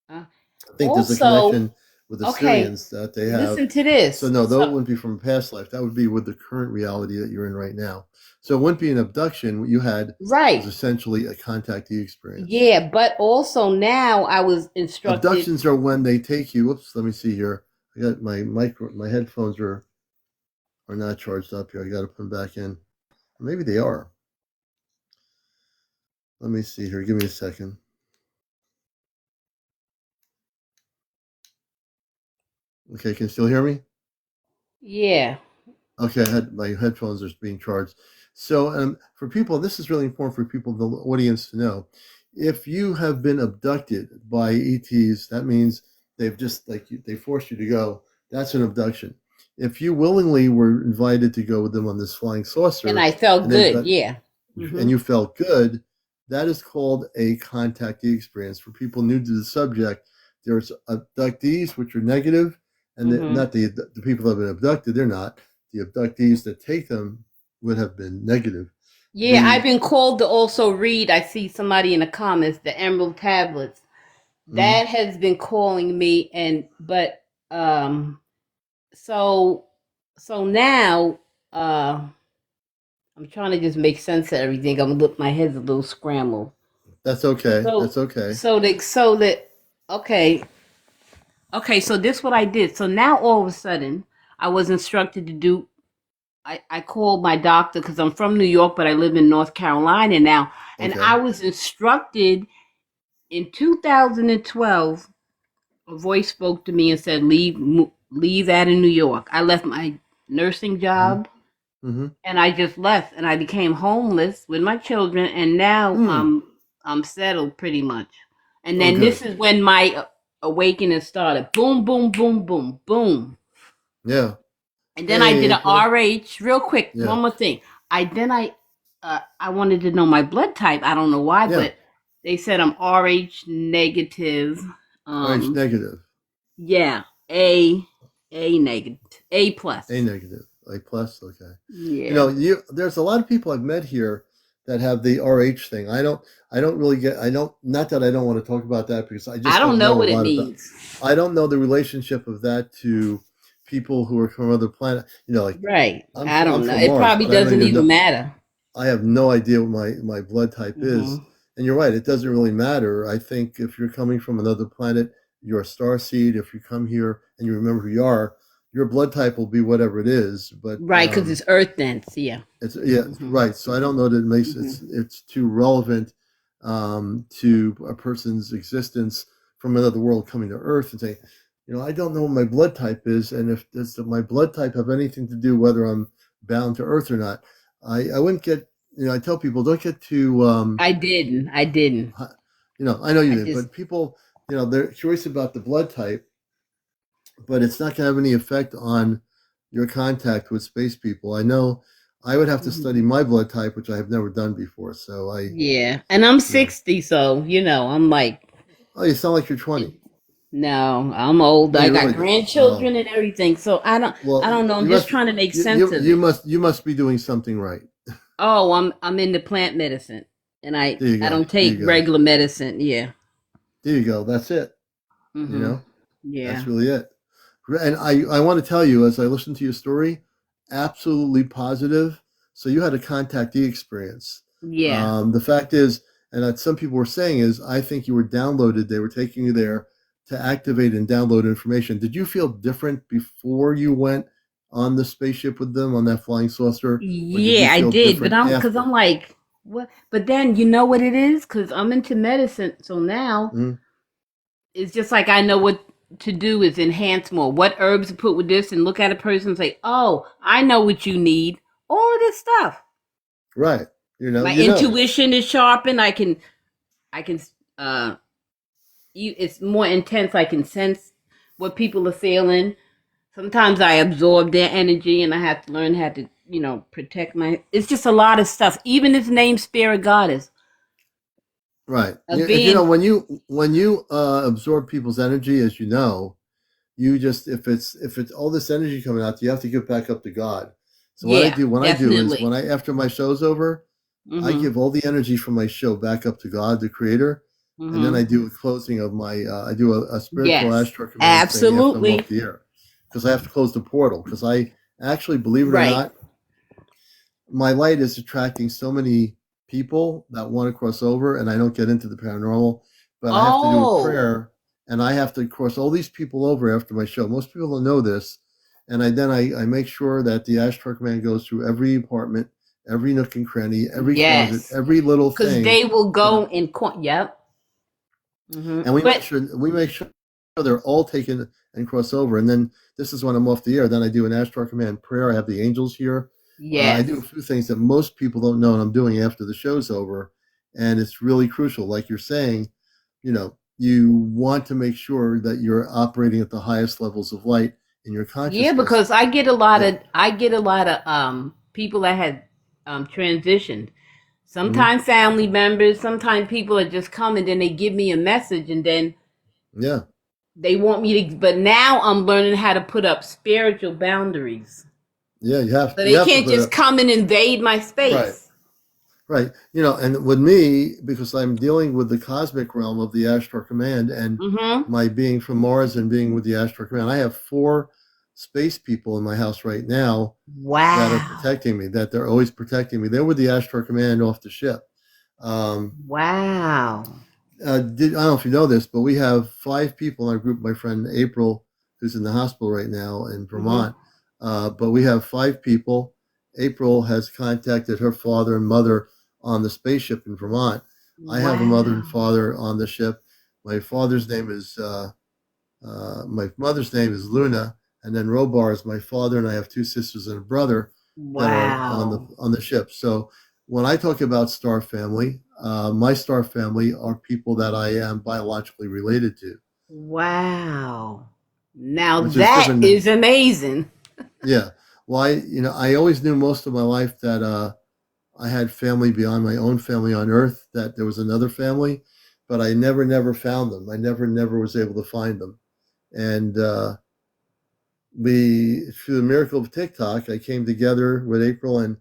Uh, I think there's a Also, connection with the okay, Syrians that they have. listen to So this. no, So that wouldn't be from a past life. That would be with the current reality that you're in right now. So it wouldn't be an abduction. What you had was right, essentially a contactee experience. yeah, but also now I was instructed. Abductions are when they take you. Whoops, let me see here. I got my headphones are not charged up here. I got to put them back in. Maybe they are. Let me see here. Give me a second. Okay, can you still hear me? Yeah. Okay, I had my headphones are being charged. So, for people, this is really important for people in the audience to know. If you have been abducted by ETs, that means they've just they forced you to go. That's an abduction. If you willingly were invited to go with them on this flying And saucer, I felt and they've good. got Yeah. and you felt good, that is called a contactee experience. For people new to the subject, there's abductees, which are negative, and Mm-hmm. not the people that have been abducted, they're not. The abductees that take them would have been negative. Yeah, I've The been called to also read. I see somebody in the comments, the Emerald Tablets. mm, That has been calling me, and but so so now I'm trying to just make sense of everything. I'm look, my head's a little scrambled. that's okay. So That's okay. so that okay. Okay, so this what I did. So now all of a sudden I was instructed to do I called my doctor because I'm from New York, but I live in North Carolina now. And Okay. I was instructed in 2012, a voice spoke to me and said, leave that in New York. I left my nursing Mm-hmm. job Mm-hmm. and I just left and I became homeless with my children and now Mm. I'm settled pretty much. And Oh, then this good. is when my awakening started. Boom, boom, boom, boom, boom. Yeah. And then I did Hey, an RH. Real quick, yeah. one more thing. I wanted to know my blood type. I don't know why, Yeah. but they said I'm RH negative. RH Um, negative. yeah, A negative, A A plus. negative. A plus. Okay. Yeah, There's a lot of people I've met here that have the RH thing. I don't really get I don't not that I don't want to talk about that because I I just don't don't know know a what it lot about means. I don't know the relationship of that to people who are from other planet. Like Right. I I'm don't know. from It Mars, probably but I don't doesn't even even know matter. I have no idea what my blood type Hmm. is. And you're right, it doesn't really matter. I think if you're coming from another planet, you're a star seed. If you come here and you remember who you are, your blood type will be whatever it is. But Right, because it's Earth dance. Yeah. it's Hmm. right. So I don't know that it makes Hmm. it's too relevant to a person's existence from another world coming to Earth and say, I don't know what my blood type is, and if does my blood type have anything to do whether I'm bound to Earth or not. I wouldn't get. I tell people don't get too. I didn't. I didn't. I know you I did, just. but people, they're curious about the blood type, but it's not going to have any effect on your contact with space people. I know I would have to Mhm. study my blood type, which I have never done before. So Yeah, and I'm you know, 60, so I'm like, oh, you sound like you're 20. no, I'm old. No, I you got really do. Oh, grandchildren and everything, so I well, don't know. I'm you just must, trying to make you, sense you, of you it. must, you must be doing something right. Oh, I'm into plant medicine, and I There you I go. don't There take you go. regular medicine. Yeah. There you go. That's it. You Mhm. know, that's Yeah. really it. And I want to tell you, as I listen to your story, absolutely positive. So you had a contactee experience. Yeah. The fact is, and that some people were saying is, I think you were downloaded. They were taking you there to activate and download information. Did you feel different before you went on the spaceship with them on that flying saucer, or did you Yeah, I feel did, but different because after? I'm like, what? But then you know what it is? Because I'm into medicine, so now Mm, it's just like I know what to do is enhance more. What herbs to put with this, and look at a person and say, "Oh, I know what you need." All of this stuff. right. My You know. intuition is sharpened. I can. Uh, it's more intense. I can sense what people are feeling. Sometimes I absorb their energy, and I have to learn how to, protect my. It's just a lot of stuff. Even this name, spirit goddess. Right. Being, when you absorb people's energy, as you know, you just if it's all this energy coming out, you have to give back up to God. So what I do is definitely. after my show's over, I give all the energy from my show back up to God, the Creator, and then I do a closing of my I do a spiritual Yes, Ashtar Command thing after I'm off absolutely. the air, because I have to close the portal. Because I actually, believe it or Right. not, my light is attracting so many people that want to cross over, and I don't get into the paranormal, but I have to do a Oh, prayer, and I have to cross all these people over after my show. Most people don't know this, and I make sure that the Ashtar Command goes through every apartment, every nook and cranny, every closet, yes. every little Because thing. they will That, go in. Yep. and But we make sure they're all taken and cross over. And then this is when I'm off the air. Then I do an Ashtar Command prayer. I have the angels here. I yes. do a few things that most people don't know, and I'm doing after the show's over. And it's really crucial. Like you're saying, you want to make sure that you're operating at the highest levels of light in your Yeah, consciousness. because I get a lot Yeah. of people that had transitioned. Hmm. Sometimes family members, sometimes people are just come and then they give me a message and then Yeah. they want me to, but now I'm learning how to put up spiritual boundaries. Yeah. So You they have to can't put just up. come and invade my Right. space. Right. And with me, because I'm dealing with the cosmic realm of the Ashtar Command and Mm-hmm. my being from Mars and being with the Ashtar Command, I have 4 space people in my house right now that are Wow. protecting me, that they're always protecting me. They're with the Ashtar Command off the ship. Wow. I don't know if you know this, but we have 5 people in our group. My friend April, who's in the hospital right now in Mm-hmm. Vermont, but we have 5 people. April has contacted her father and mother on the spaceship in Vermont. I have a mother and Wow. father on the ship. My father's name is my mother's name is Luna, and then Robar is my father, and I have 2 sisters and a brother that are Wow. on the ship. So when I talk about star family, my star family are people that I am biologically related to, Wow. Now which is that different than, is amazing. yeah. Well, I always knew most of my life that I had family beyond my own family on Earth, that there was another family, but I never found them. I never was able to find them, and through the miracle of TikTok, I came together with April and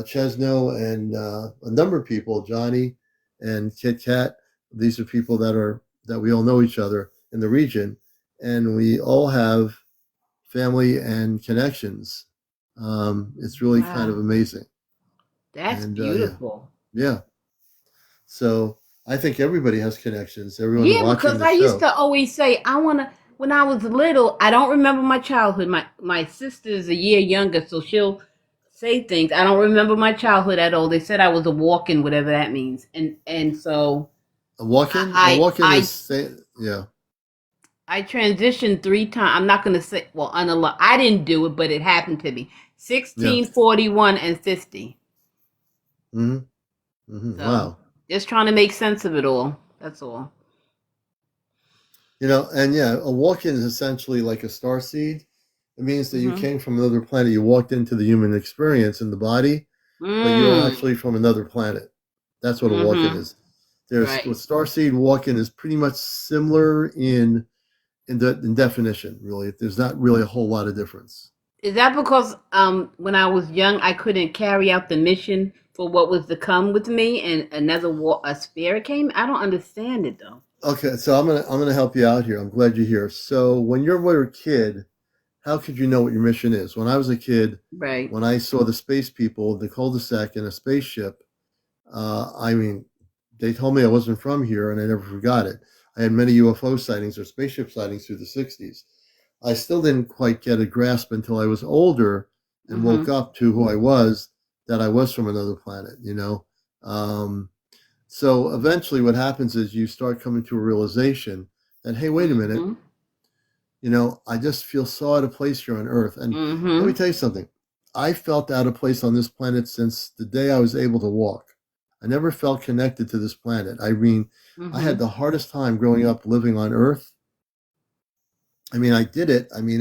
Chesno and a number of people, Johnny and Kit Kat. These are people that we all know each other in the region, and we all have family and connections. It's really kind of Wow. amazing, That's and beautiful. yeah. So I think everybody has connections. Everyone Yeah, watching because the I used show. to always say, I want to, when I was little, I don't remember my childhood. My sister's a year younger, so she'll say things. I don't remember my childhood at all. They said I was a walk-in, whatever that means. And so A I walk-in I is yeah. I transitioned 3 times. I'm not going to say, well, I didn't do it, but it happened to me. Yeah. 16, 41, and 50. Hmm. Hmm. So Wow. just trying to make sense of it all. That's all. And yeah, a walk-in is essentially like a star seed. It means that you Mm-hmm. came from another planet. You walked into the human experience in the body, but you're Mm. actually from another planet. That's what a walk-in Mm-hmm. is. There's Right. with star seed walk-in is pretty much similar in definition. Really, there's not really a whole lot of difference. Is that because when I was young I couldn't carry out the mission for what was to come with me and a spirit came? I don't understand it though. Okay, so I'm gonna help you out here. I'm glad you're here. So when you were a kid, how could you know what your mission is? When I was a kid, Right. when I saw the space people, the cul-de-sac in a spaceship, I mean, they told me I wasn't from here, and I never forgot it. I had many UFO sightings or spaceship sightings through the 60s. I still didn't quite get a grasp until I was older and woke Mm-hmm. up to who I was, that I was from another planet. So eventually, what happens is you start coming to a realization that, hey, wait a minute, Mm-hmm. I just feel so out of place here on Earth. And let me Mm-hmm. tell you something. I felt out of place on this planet since the day I was able to walk. I never felt connected to this planet. I mean, I Mm-hmm. had the hardest time growing up living on Earth. I mean, I did it. I mean,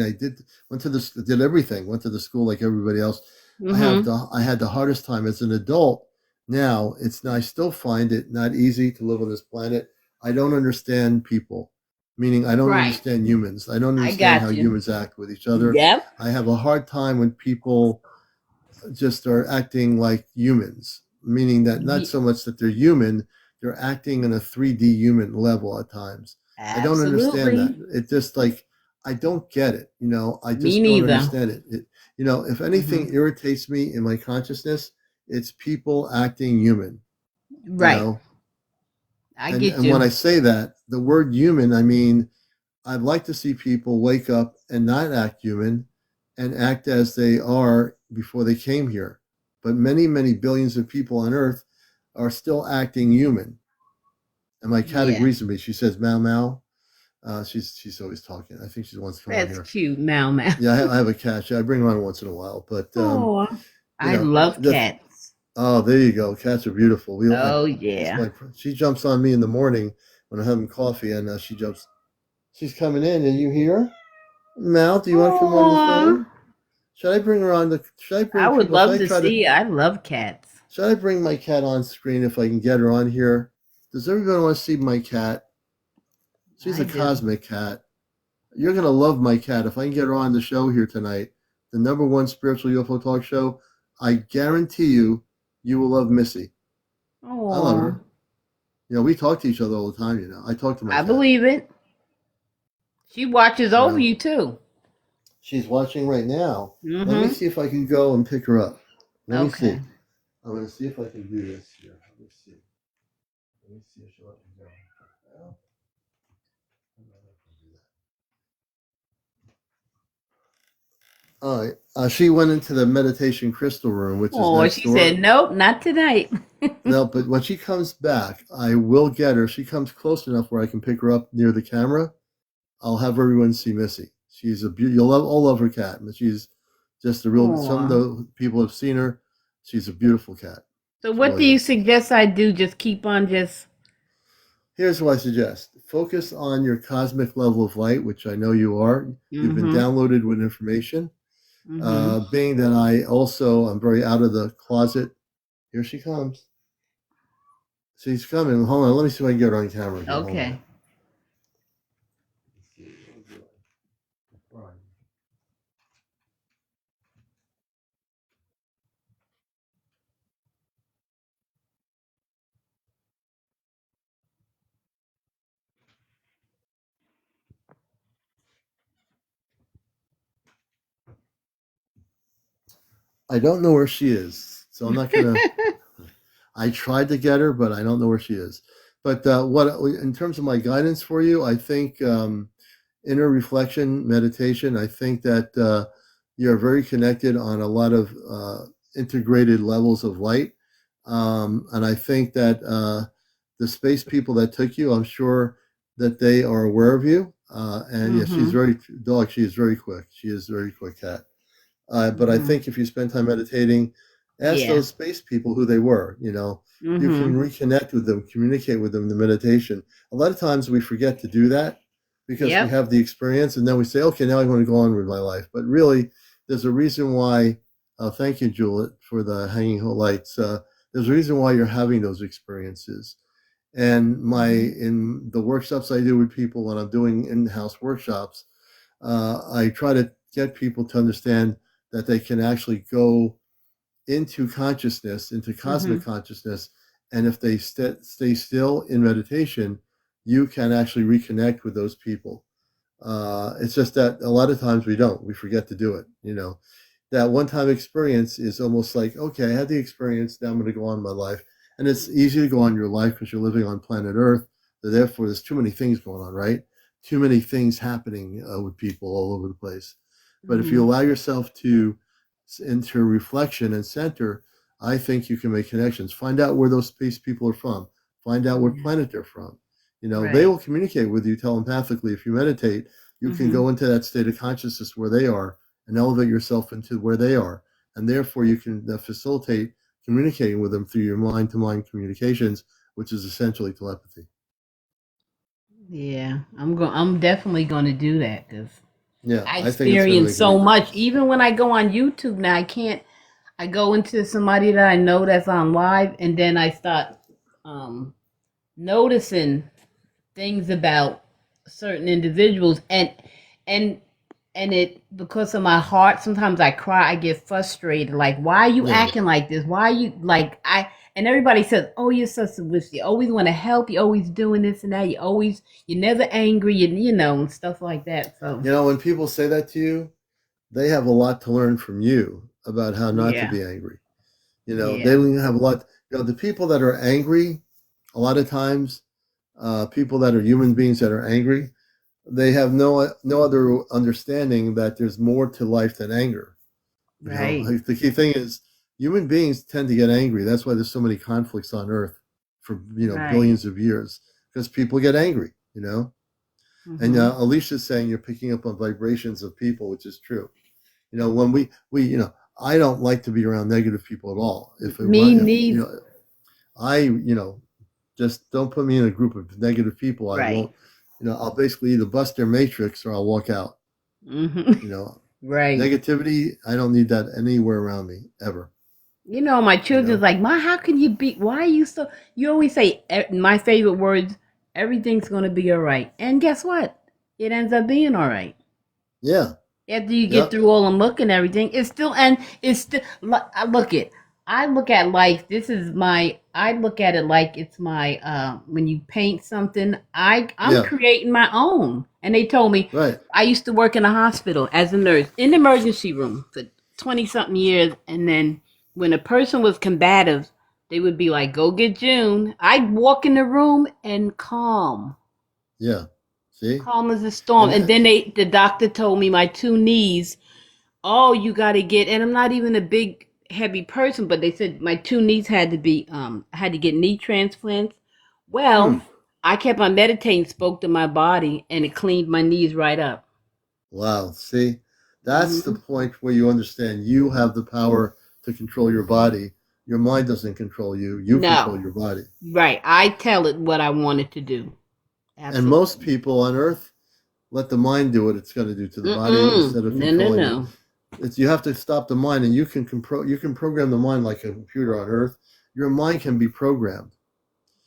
went to this, did everything, went to the school like everybody else. Mm-hmm. I had the hardest time as an adult. Now, I still find it not easy to live on this planet. I don't understand people, meaning I don't understand humans. I don't understand how humans act with each other. Yep. I have a hard time when people just are acting like humans, meaning that not so much that they're human, they're acting on a 3D human level at times. Absolutely. I don't understand that. It just like, I don't get it. I just don't understand it. If anything irritates me in my consciousness, it's people acting human. Right. I get you. And when I say that, the word human, I mean, I'd like to see people wake up and not act human and act as they are before they came here. But many, many billions of people on Earth are still acting human. And my cat agrees with me. She says, "Meow meow." She's always talking. I think she wants to come on here. That's cute, meow meow. Yeah, I have a cat. I bring her on once in a while. But I love cats. Oh, there you go. Cats are beautiful. Yeah. She jumps on me in the morning when I'm having coffee, and she's coming in. Are you here? Mal, do you want to come on the thing? Should I bring her on I would love to see. I love cats. Should I bring my cat on screen if I can get her on here? Does everybody want to see my cat? She's a cosmic cat. You're going to love my cat. If I can get her on the show here tonight, the #1 spiritual UFO talk show, I guarantee you will love Missy. Aww. I love her. We talk to each other all the time, I talk to my cat. I believe it. She watches over you too. She's watching right now. Let me see if I can go and pick her up. Let me see. I'm going to see if I can do this here. Let me see if she'll let me go. Well, I'm not going to do that. All right. She went into the meditation crystal room, which is next door. Said, nope, not tonight. No, but when she comes back, I will get her. She comes close enough where I can pick her up near the camera. I'll have everyone see Missy. She's a beauty. You'll all love her cat. She's just a real. Some of the people have seen her. She's a beautiful cat. So, what do you suggest I do? Just keep on Here's what I suggest: focus on your cosmic level of light, which I know you are. You've been downloaded with information. Being that I'm very out of the closet. Here she comes. She's coming. Hold on. Let me see if I can get her on camera. Okay. I don't know where she is, so I'm not gonna. I tried to get her, but I don't know where she is. But in terms of my guidance for you, I think inner reflection, meditation. I think that you're very connected on a lot of integrated levels of light, and I think that the space people that took you, I'm sure that they are aware of you. And yeah, she's very dog. She is very quick. She is a very quick cat. But I think if you spend time meditating, ask those space people who they were. You can reconnect with them, communicate with them in the meditation. A lot of times we forget to do that because we have the experience, and then we say, okay, now I want to go on with my life. But really, there's a reason why. Thank you, Juliet, for the hanging lights. There's a reason why you're having those experiences. And in the workshops I do with people when I'm doing in-house workshops, I try to get people to understand that they can actually go into consciousness, into cosmic consciousness, and if they stay still in meditation, you can actually reconnect with those people. It's just that a lot of times we forget to do it. That one-time experience is almost like, okay, I had the experience, now I'm going to go on my life. And it's easy to go on your life because you're living on planet Earth. So therefore, there's too many things going on, right? Too many things happening with people all over the place. But if you allow yourself to enter reflection and center, I think you can make connections. Find out where those space people are from. Find out what planet they're from. They will communicate with you telepathically. If you meditate, you can go into that state of consciousness where they are and elevate yourself into where they are. And therefore, you can facilitate communicating with them through your mind-to-mind communications, which is essentially telepathy. Yeah, I'm definitely going to do that because I experience so much. Even when I go on YouTube now, I go into somebody that I know that's on live, and then I start noticing things about certain individuals, and it, because of my heart, sometimes I cry, I get frustrated, like, why are you acting like this, why are you like, and everybody says, oh, you're so submissive, you always want to help, you're always doing this and that, you're never angry, you know, and stuff like that. So when people say that to you, they have a lot to learn from you about how not to be angry. They have a lot. The people that are angry, a lot of times, people that are human beings that are angry, they have no other understanding that there's more to life than anger. Right. The key thing is human beings tend to get angry. That's why there's so many conflicts on Earth for billions of years, because people get angry. Mm-hmm. And Alicia's saying you're picking up on vibrations of people, which is true. When we I don't like to be around negative people at all. Just don't put me in a group of negative people. I won't. I'll basically either bust their matrix or I'll walk out. Mm-hmm. Right. Negativity, I don't need that anywhere around me ever. My children's like, Ma, how can you be? Why are you so? You always say my favorite words. Everything's gonna be all right, and guess what? It ends up being all right. Yeah. After you get through all the muck and everything, I look at life. I look at it like it's my, when you paint something, I'm creating my own. And they told me, I used to work in a hospital as a nurse in the emergency room for 20 something years. And then when a person was combative, they would be like, go get June. I'd walk in the room and calm. Yeah. See? Calm as a storm. And then the doctor told me my 2 knees, you got to get, and I'm not even a big, heavy person, but they said my 2 knees had to get knee transplants. Well, I kept on meditating, spoke to my body, and it cleaned my knees right up. Wow. See? That's the point where you understand you have the power to control your body. Your mind doesn't control you. You control your body. Right. I tell it what I want it to do. Absolutely. And most people on Earth let the mind do what it's going to do to the body instead of controlling it. You have to stop the mind, and you can program the mind like a computer on Earth. Your mind can be programmed.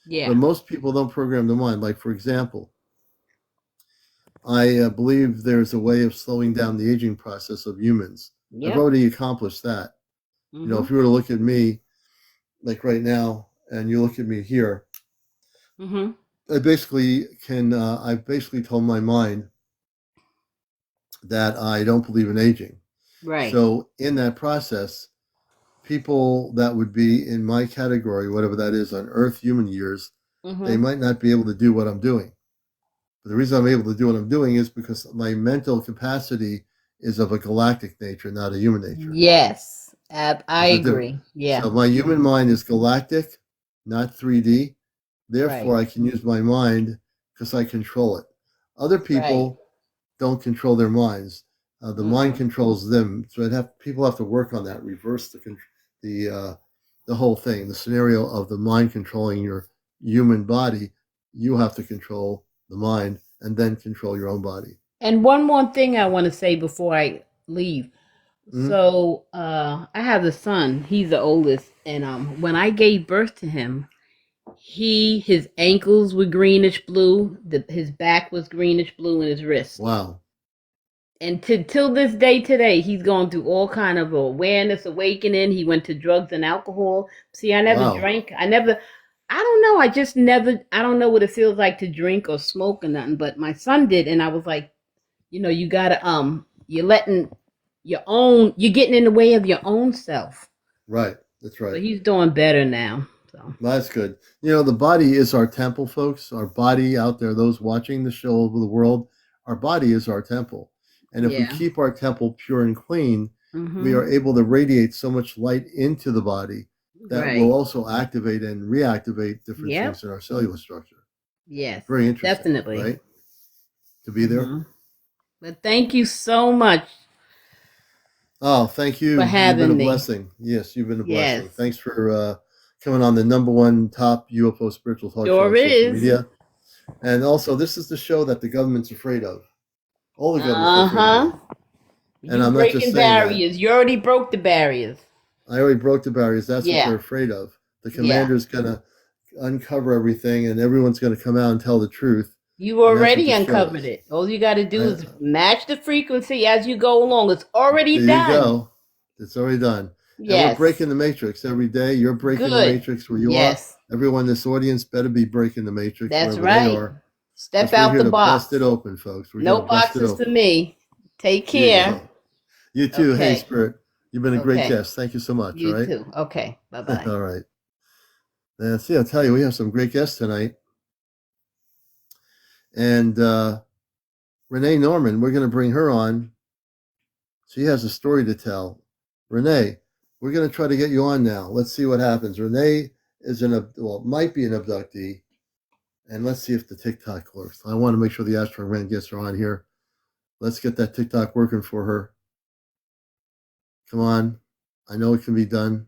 Yeah. But most people don't program the mind. Like, for example, I believe there's a way of slowing down the aging process of humans. Yep. I've already accomplished that. Mm-hmm. If you were to look at me, like right now, and you look at me here, I basically told my mind that I don't believe in aging. Right. So in that process, people that would be in my category, whatever that is, on Earth human years, they might not be able to do what I'm doing. But the reason I'm able to do what I'm doing is because my mental capacity is of a galactic nature, not a human nature. Yes, I agree. Yeah. So my human mind is galactic, not 3D. Therefore, I can use my mind because I control it. Other people don't control their minds. The mind controls them. So people have to work on that, reverse the whole thing. The scenario of the mind controlling your human body, you have to control the mind and then control your own body. And one more thing I want to say before I leave. So I have a son. He's the oldest, and when I gave birth to him, his ankles were greenish blue, his back was greenish blue, and his wrist. Wow. And till this day today, he's gone through all kind of awareness, awakening. He went to drugs and alcohol. See, I never drank. I don't know. I don't know what it feels like to drink or smoke or nothing, but my son did. And I was like, you gotta, you're getting in the way of your own self. Right. That's right. So he's doing better now. So that's good. The body is our temple, folks. Our body out there, those watching the show over the world, our body is our temple. And if we keep our temple pure and clean, we are able to radiate so much light into the body that will also activate and reactivate different things in our cellular structure. Yes. Very interesting. Definitely. Right? To be there. But thank you so much. Oh, thank you. For having You've been a me. Blessing. Yes, you've been a blessing. Yes. Thanks for coming on the #1 top UFO spiritual talk show on social media. And also, this is the show that the government's afraid of. All the government's afraid of. And I'm not just saying barriers. That. You already broke the barriers. I already broke the barriers. That's what they're afraid of. The commander's going to uncover everything, and everyone's going to come out and tell the truth. You already uncovered it. All you got to do is match the frequency as you go along. It's already done. There you go. It's already done. Yes. And we're breaking the matrix every day. You're breaking the matrix where you are. Everyone in this audience better be breaking the matrix wherever they are. Step out the box. Bust it open, folks. No boxes for me. Take care. You too. Okay. Hey, Spirit. You've been a great guest. Thank you so much. You too. Okay. Bye-bye. All right. And see, I'll tell you, we have some great guests tonight. And Renee Norman, we're going to bring her on. She has a story to tell. Renee, we're going to try to get you on now. Let's see what happens. Renee is might be an abductee. And let's see if the TikTok works. I want to make sure the Ashtar Command guests are on here. Let's get that TikTok working for her. Come on. I know it can be done.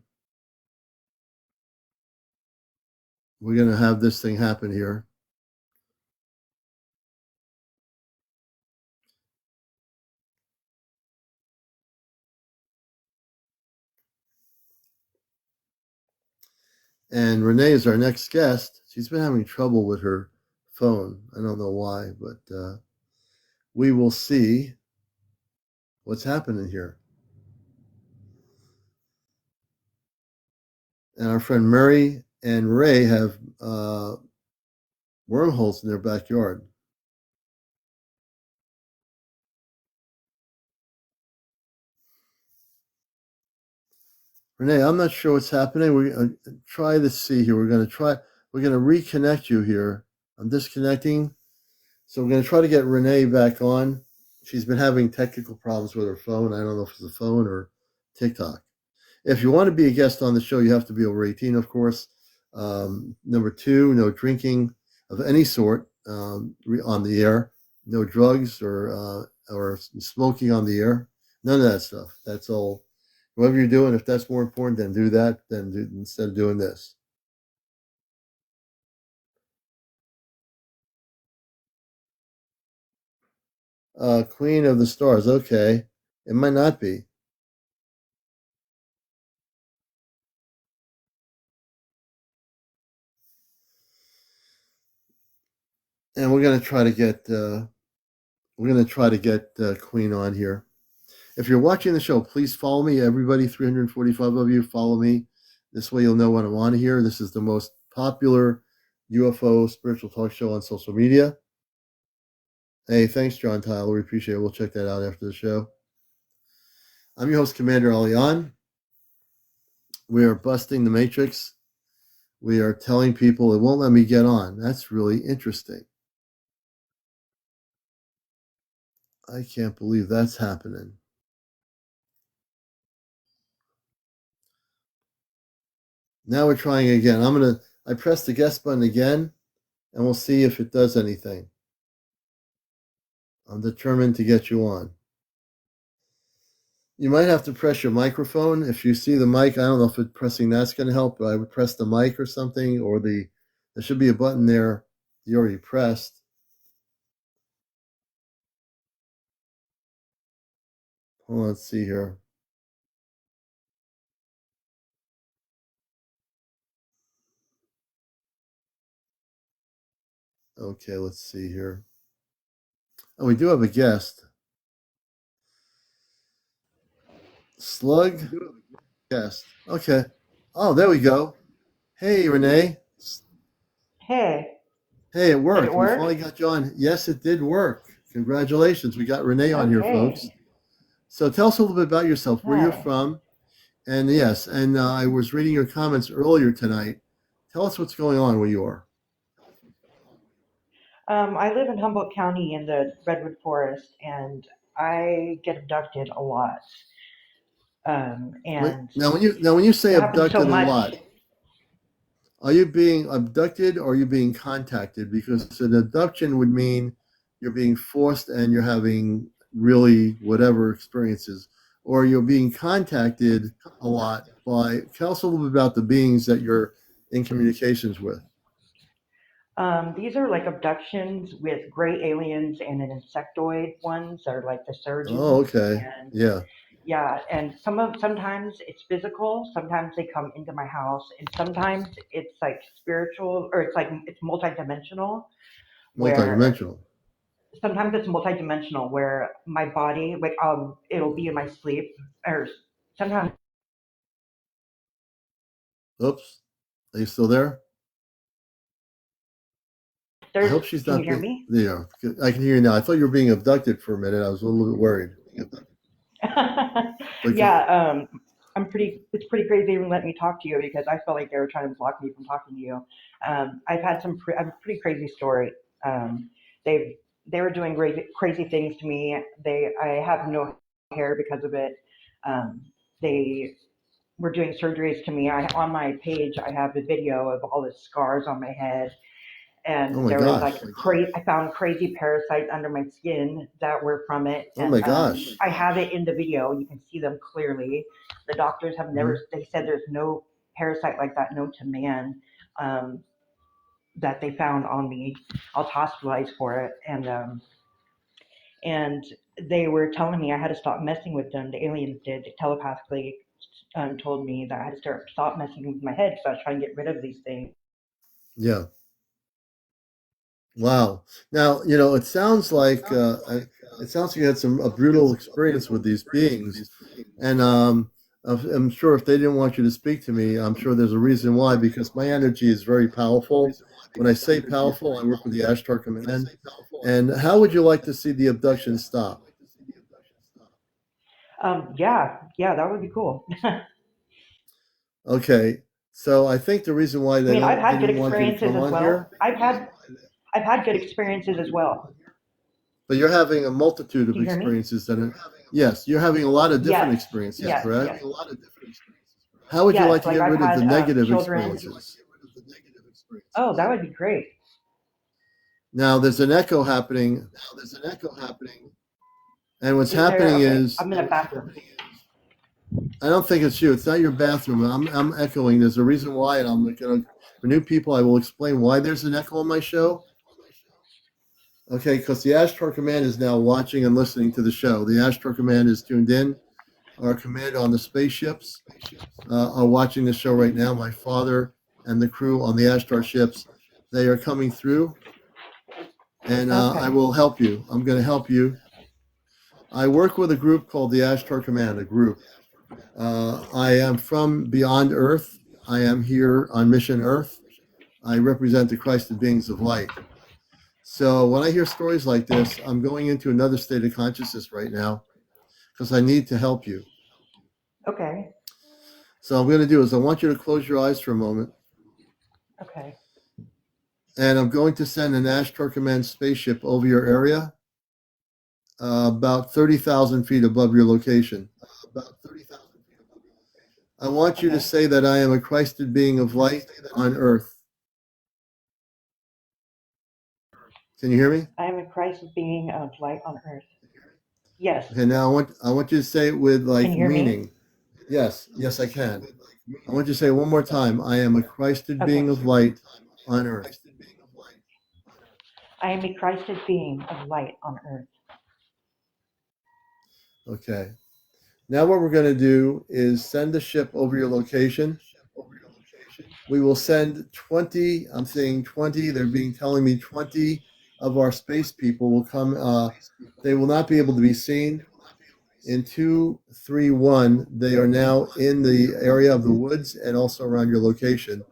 We're going to have this thing happen here. And Renee is our next guest. She's been having trouble with her phone. I don't know why, but we will see what's happening here. And our friend Murray and Ray have wormholes in their backyard. Renee, I'm not sure what's happening. We're going to try to see here. We're going to reconnect you here. I'm disconnecting. So we're going to try to get Renee back on. She's been having technical problems with her phone. I don't know if it's the phone or TikTok. If you want to be a guest on the show, you have to be over 18, of course. Number 2, no drinking of any sort on the air. No drugs or smoking on the air. None of that stuff. That's all. Whatever you're doing, if that's more important, then do that. Instead of doing this. Queen of the Stars. Okay. It might not be. And we're going to try to get Queen on here. If you're watching the show, please follow me. Everybody, 345 of you, follow me. This way you'll know when I'm on here. This is the most popular UFO spiritual talk show on social media. Hey, thanks, John Tyler. We appreciate it. We'll check that out after the show. I'm your host, CmdrAleon. We are busting the matrix. We are telling people it won't let me get on. That's really interesting. I can't believe that's happening. Now we're trying again. I press the guest button again, and we'll see if it does anything. I'm determined to get you on. You might have to press your microphone. If you see the mic, I don't know if pressing that's going to help, but I would press the mic or something, or there should be a button there you already pressed. Hold on, let's see here. Okay, let's see here. Oh, we do have a guest. Slug guest. Okay. Oh, there we go. Hey, Renee. Hey. Hey, it worked. We finally got you on. Yes, it did work. Congratulations. We got Renee on here, folks. So tell us a little bit about yourself, where you're from. And yes, and I was reading your comments earlier tonight. Tell us what's going on where you are. I live in Humboldt County in the Redwood Forest, and I get abducted a lot. And now, when you say abducted a lot, are you being abducted or are you being contacted? Because an abduction would mean you're being forced and you're having really whatever experiences, or you're being contacted a lot by. Tell us a little bit about the beings that you're in communications with. These are like abductions with gray aliens and an insectoid ones that are like the surgeons. Oh, okay. Yeah. Yeah, and sometimes it's physical, sometimes they come into my house, and sometimes it's like spiritual, or it's multidimensional, where Multidimensional. sometimes it's multidimensional where my body, like, it'll be in my sleep, or sometimes Oops. Are you still there? I hope she's can not you hear me? there. I can hear you now. I thought you were being abducted for a minute. I was a little bit worried. Yeah, it's pretty crazy they even let me talk to you because I felt like they were trying to block me from talking to you. I have a pretty crazy story. Um, they they were doing crazy things to me. I have no hair because of it. They were doing surgeries to me. On my page, I have a video of all the scars on my head, Oh and my there was gosh. like I found crazy parasites under my skin that were from it, Oh and my gosh. I have it in the video. You can see them clearly. The doctors have never. They said there's no parasite like that known to man, um, that they found on me. I was hospitalized for it, and they were telling me I had to stop messing with them. The aliens did telepathically, told me that I had to stop messing with my head, so I was trying to get rid of these things. Yeah. Wow. Now, it sounds like you had a brutal experience with these beings, and I'm sure if they didn't want you to speak to me, I'm sure there's a reason why. Because my energy is very powerful. When I say powerful, I work with the Ashtar Command. And how would you like to see the abduction stop? Yeah, that would be cool. Okay, so I think the reason why I they mean, I've don't had good didn't want you to experiences come as on well. here, I've had good experiences as well. but you're having a multitude Do of you hear me? experiences yes, you're having a lot of different Yes, experiences, yes, correct? yes, How would you like yes. to Like get I've rid of the had negative children. experiences? Oh, that would be great. Now there's an echo happening, and what's Is there? happening Okay, is I'm in a bathroom. I don't think it's you. It's not your bathroom. I'm echoing. There's a reason why, and I'm gonna for new people. I will explain why there's an echo on my show. Okay, because the Ashtar Command is now watching and listening to the show. The Ashtar Command is tuned in. Our command on the spaceships are watching the show right now. My father and the crew on the Ashtar ships, they are coming through, and I Okay. will help you. I'm going to help you. I work with a group called the Ashtar Command, a group. I am from Beyond Earth. I am here on Mission Earth. I represent the Christ and Beings of Light. So when I hear stories like this, I'm going into another state of consciousness right now because I need to help you. Okay. So what I'm going to do is I want you to close your eyes for a moment. Okay. And I'm going to send an Ashtar Command spaceship over your area, about 30,000 feet above your location. I want you to say that I am a Christed being of light on earth. Can you hear me? I am a Christ being of light on earth. Yes. Okay, now I want you to say it with Can you hear me? meaning. Yes, I can. I want you to say it one more time. I am a Christed being Okay. of light on earth. I am a Christed being of light on earth. Okay. Now what we're going to do is send the ship over your location. We will send 20, I'm saying 20, they're telling me 20 of our space people will come. They will not be able to be seen. In 231, they are now in the area of the woods and also around your location.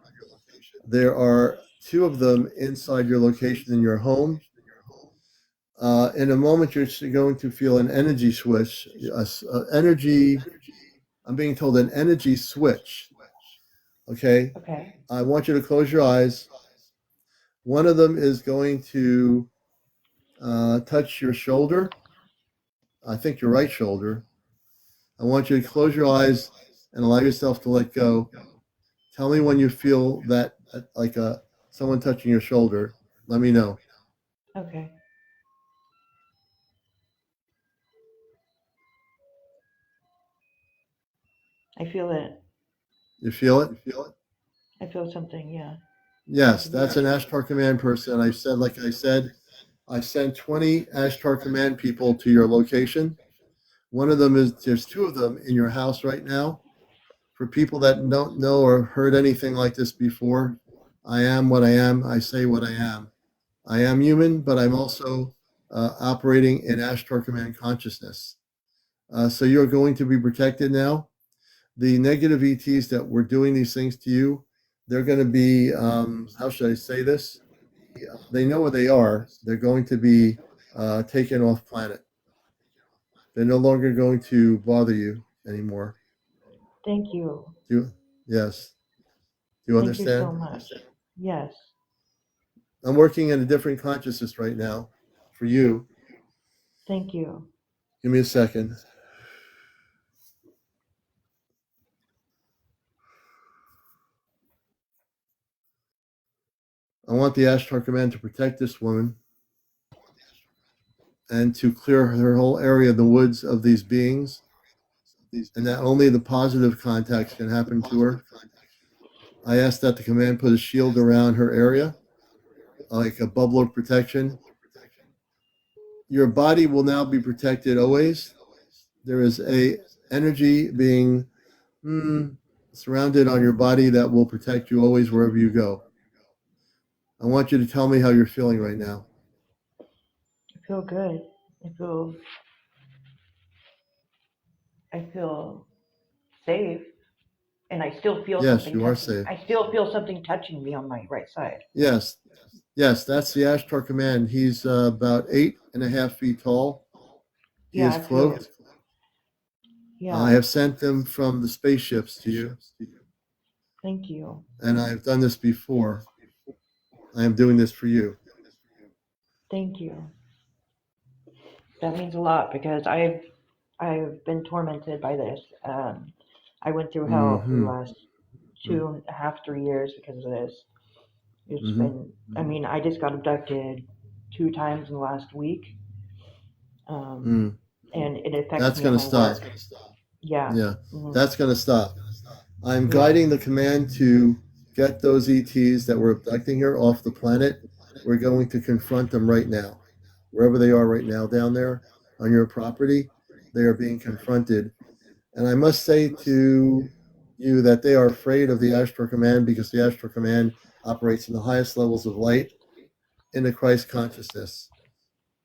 There are two of them inside your location in your home. In a moment, you're going to feel an energy switch, I'm being told an energy switch. Okay. Okay. I want you to close your eyes. One of them is going to touch your shoulder. I think your right shoulder. I want you to close your eyes and allow yourself to let go. Tell me when you feel that, like someone touching your shoulder. Let me know. Okay. I feel it. You feel it? I feel something. Yeah. Yes, that's an Ashtar Command person. I said, I sent 20 Ashtar Command people to your location. One of them is, there's two of them in your house right now. For people that don't know or heard anything like this before, I am what I am. I say what I am. I am human, but I'm also operating in Ashtar Command consciousness. So you're going to be protected now. The negative ETs that were doing these things to you, they're going to be, how should I say this? They know where they are. They're going to be taken off planet. They're no longer going to bother you anymore. Thank you. Yes. Do you understand? Thank you so much. Yes. I'm working in a different consciousness right now for you. Thank you. Give me a second. I want the Ashtar Command to protect this woman and to clear her whole area of the woods of these beings, and that only the positive contacts can happen to her. I ask that the command put a shield around her area, like a bubble of protection. Your body will now be protected always. There is a energy being surrounded on your body that will protect you always wherever you go. I want you to tell me how you're feeling right now. I feel good. I feel safe, and I still feel yes, something. You are safe. I still feel something touching me on my right side. Yes, that's the Ashtar Command. He's about 8.5 feet tall. He is cloaked. I have sent them from the spaceships to you. Thank you. And I've done this before. I am doing this for you. Thank you. That means a lot because I've been tormented by this. I went through hell for the last 2.5, 3 years because of this. It's been, I mean, I just got abducted 2 times in the last week. And it affects That's me going in to my stop. work. Yeah. That's going to stop. I'm guiding the command to get those ETs that were abducting her off the planet. We're going to confront them right now. Wherever they are right now down there on your property, they are being confronted. And I must say to you that they are afraid of the Ashtar Command because the Ashtar Command operates in the highest levels of light in the Christ consciousness.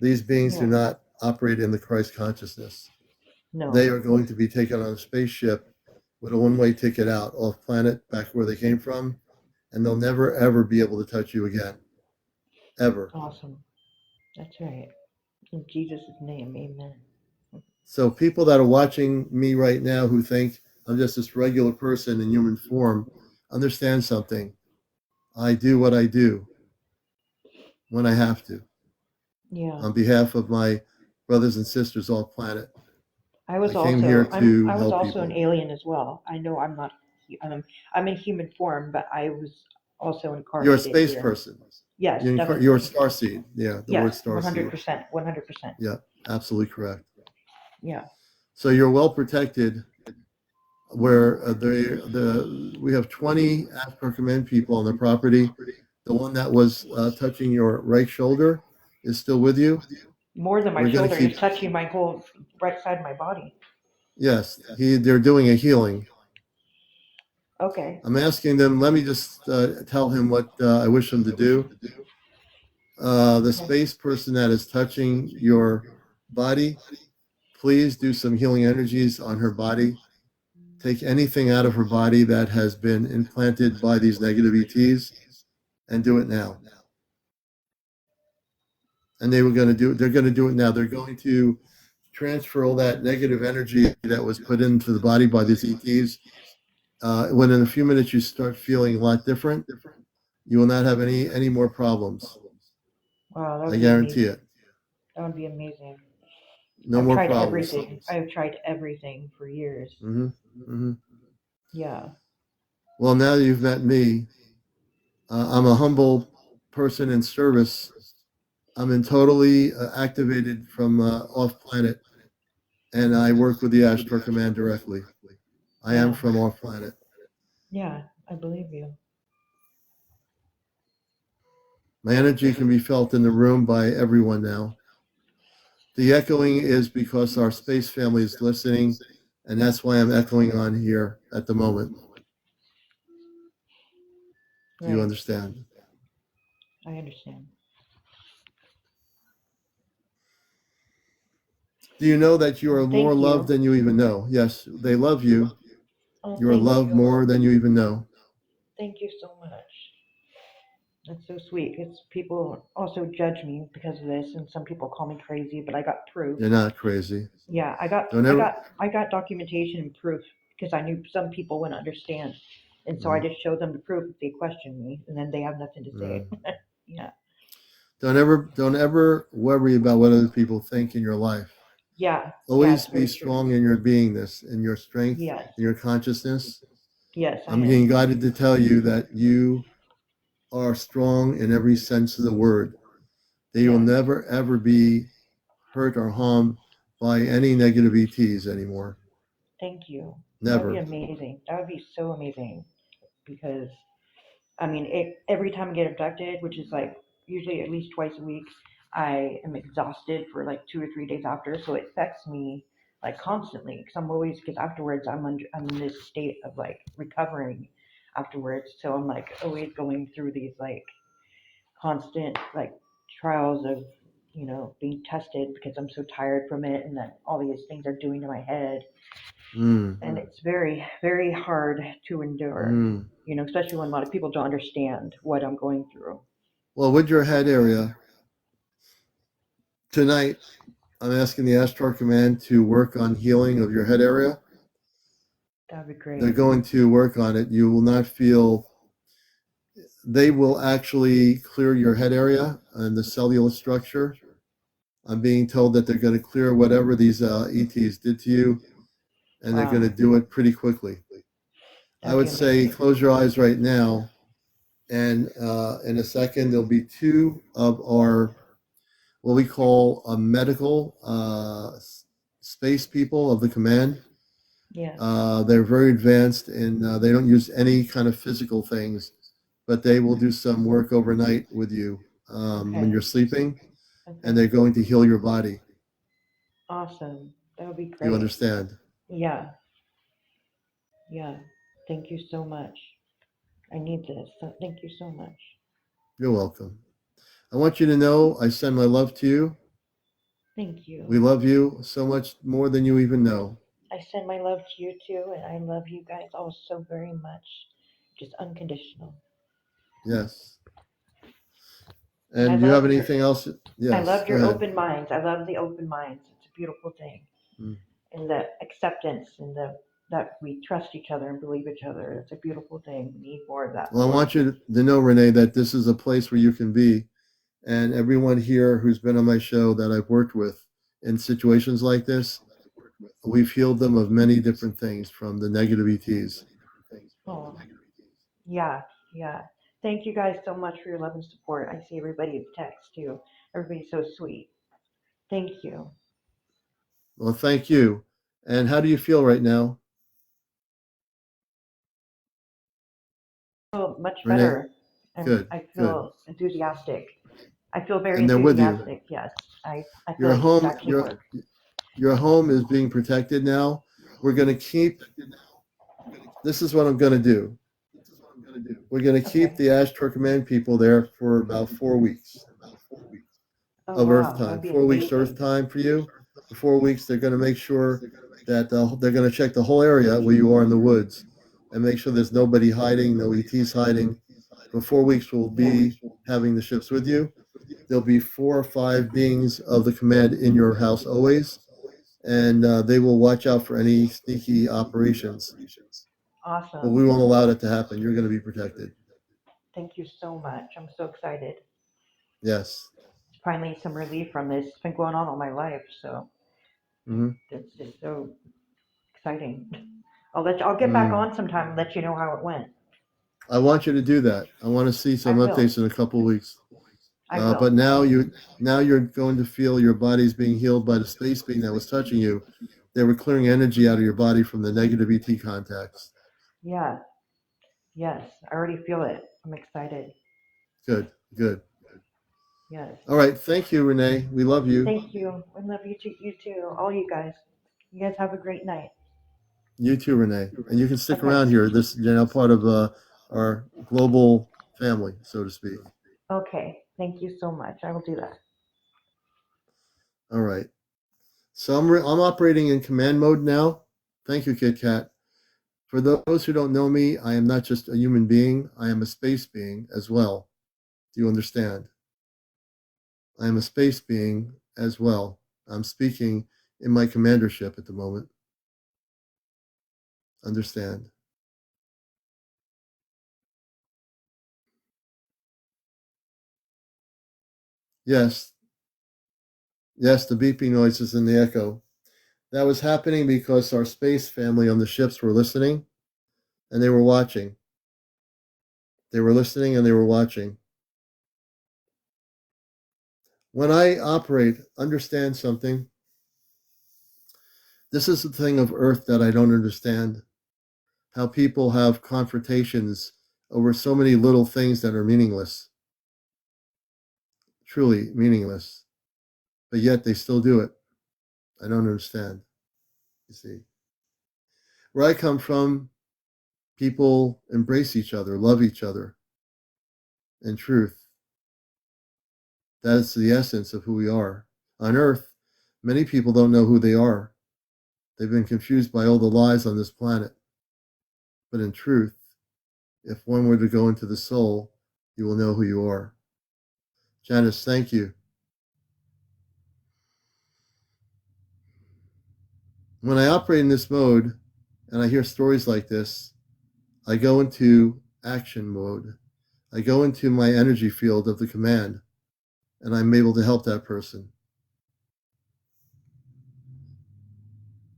These beings do not operate in the Christ consciousness. No. They are going to be taken on a spaceship with a one-way ticket out off planet back where they came from, and they'll never ever be able to touch you again. Ever. Awesome. That's right. In Jesus' name, amen. So people that are watching me right now who think I'm just this regular person in human form, understand something. I do what I do when I have to. Yeah. On behalf of my brothers and sisters off planet. I was also an alien as well. I know I'm not. I'm in human form, but I was also incarnated. You're a space person. Yes, definitely. You're a starseed. Yeah, the word starseed. 100%. 100%. Yeah, absolutely correct. Yeah. So you're well protected. Where we have 20 Ashtar Command people on the property. The one that was touching your right shoulder is still with you. More than my shoulder, he's touching my whole right side of my body. Yes, they're doing a healing. Okay. I'm asking them, let me just tell him what I wish him to do. The space person that is touching your body, please do some healing energies on her body. Take anything out of her body that has been implanted by these negative ETs and do it now. And they're going to do it now. They're going to transfer all that negative energy that was put into the body by these ETs. When in a few minutes you start feeling a lot different, you will not have any more problems. Wow, I guarantee it. That would be amazing. No more problems. I've tried everything for years. Mm-hmm. Mm-hmm. Yeah. Well, now that you've met me, I'm a humble person in service. I'm totally activated from off planet, and I work with the Ashtar Command directly. I am from off planet. Yeah, I believe you. My energy can be felt in the room by everyone now. The echoing is because our space family is listening, and that's why I'm echoing on here at the moment. Do you understand? I understand. Do you know that you are more loved than you even know? Yes, they love you. You are loved more than you even know. Thank you so much. That's so sweet because people also judge me because of this, and some people call me crazy, but I got proof. You're not crazy. Yeah, I got documentation and proof because I knew some people wouldn't understand, and so I just showed them the proof if they question me, and then they have nothing to say. Yeah. Don't ever worry about what other people think in your life. Yeah. Always be strong in your beingness, in your strength, in your consciousness. Yes. I'm being guided to tell you that you are strong in every sense of the word. That you'll never ever be hurt or harmed by any negative ETs anymore. Thank you. Never. That would be amazing. That would be so amazing because I mean, every time I get abducted, which is like usually at least twice a week, I am exhausted for like 2 or 3 days after. So it affects me like constantly because afterwards I'm in this state of like recovering afterwards. So I'm like always going through these like constant like trials of being tested because I'm so tired from it and that all these things are doing to my head. And it's very, very hard to endure, especially when a lot of people don't understand what I'm going through. Well, with your head area, tonight, I'm asking the Ashtar Command to work on healing of your head area. That'd be great. They're going to work on it. You will not feel, they will actually clear your head area and the cellular structure. I'm being told that they're going to clear whatever these ETs did to you, and they're going to do it pretty quickly. I would say close your eyes right now, and in a second there'll be two of our what we call a medical space people of the command. Yeah. They're very advanced and they don't use any kind of physical things, but they will do some work overnight with you when you're sleeping, and they're going to heal your body. Awesome. That would be great. You understand? Yeah. Yeah. Thank you so much. I need this. So thank you so much. You're welcome. I want you to know I send my love to you. Thank you. We love you so much more than you even know. I send my love to you too, and I love you guys all so very much. Just unconditional. Yes. And do you have anything else? Yes. I love your open minds. I love the open minds. It's a beautiful thing. And the acceptance and that we trust each other and believe each other. It's a beautiful thing. We need more of that. Well, I want you to know, Renee, that this is a place where you can be. And everyone here who's been on my show that I've worked with in situations like this, we've healed them of many different things from the negative ETs. Oh, yeah, yeah. Thank you guys so much for your love and support. I see everybody's text too. Everybody's so sweet. Thank you. Well, thank you. And how do you feel right now? I feel much better. And good. I feel enthusiastic. I feel very and they're enthusiastic. With you. Yes. I feel your like home, it's actually work. Your home is being protected now. We're going to keep, this is what I'm going to do. We're going to keep the Ashtar Command people there for about 4 weeks of Earth time. 4 weeks Earth time for you. For 4 weeks, they're going to make sure that they're going to check the whole area where you are in the woods and make sure there's nobody hiding, no ETs hiding. For 4 weeks, we'll be having the ships with you. There'll be 4 or 5 beings of the command in your house always, and they will watch out for any sneaky operations. Awesome. But we won't allow that to happen. You're going to be protected. Thank you so much. I'm so excited. Yes. Finally, some relief from this. It's been going on all my life, so it's just so exciting. I'll get back on sometime and let you know how it went. I want you to do that. I want to see some updates in a couple of weeks. But now you're going to feel your body's being healed by the space being that was touching you. They were clearing energy out of your body from the negative ET contacts. Yeah. Yes, I already feel it. I'm excited. Good. Yes. All right. Thank you, Renee. We love you. Thank you. I love you too. All you guys. You guys have a great night. You too, Renee. And you can stick around here. This you're now part of our global family, so to speak. Okay. Thank you so much. I will do that. All right. So I'm operating in command mode now. Thank you, Kit Kat. For those who don't know me, I am not just a human being. I am a space being as well. Do you understand? I am a space being as well. I'm speaking in my commandership at the moment. Understand? Yes. Yes, the beeping noises and the echo. That was happening because our space family on the ships were listening and they were watching. They were listening and they were watching. When I operate, understand something. This is the thing of Earth that I don't understand. How people have confrontations over so many little things that are meaningless. Truly meaningless. But yet they still do it. I don't understand. You see. Where I come from, people embrace each other, love each other. In truth, that is the essence of who we are. On Earth, many people don't know who they are. They've been confused by all the lies on this planet. But in truth, if one were to go into the soul, you will know who you are. Janice, thank you. When I operate in this mode and I hear stories like this, I go into action mode. I go into my energy field of the command, and I'm able to help that person.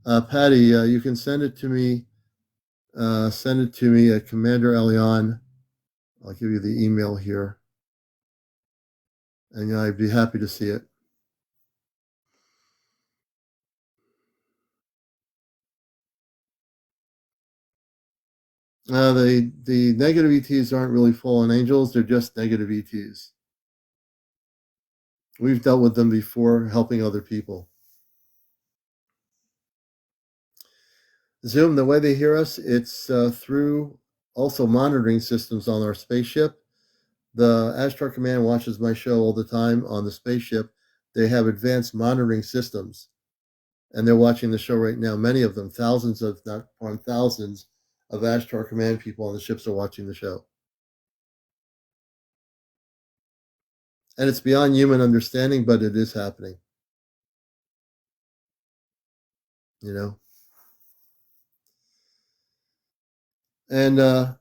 Patty, you can send it to me. Send it to me at CmdrAleon. I'll give you the email here, and I'd be happy to see it. The negative ETs aren't really fallen angels; they're just negative ETs. We've dealt with them before, helping other people. Zoom, the way they hear us, it's through also monitoring systems on our spaceship. The Ashtar Command watches my show all the time on the spaceship. They have advanced monitoring systems, and they're watching the show right now. Many of them, thousands of, not on thousands of Ashtar Command people on the ships are watching the show. And it's beyond human understanding, but it is happening. You know? And I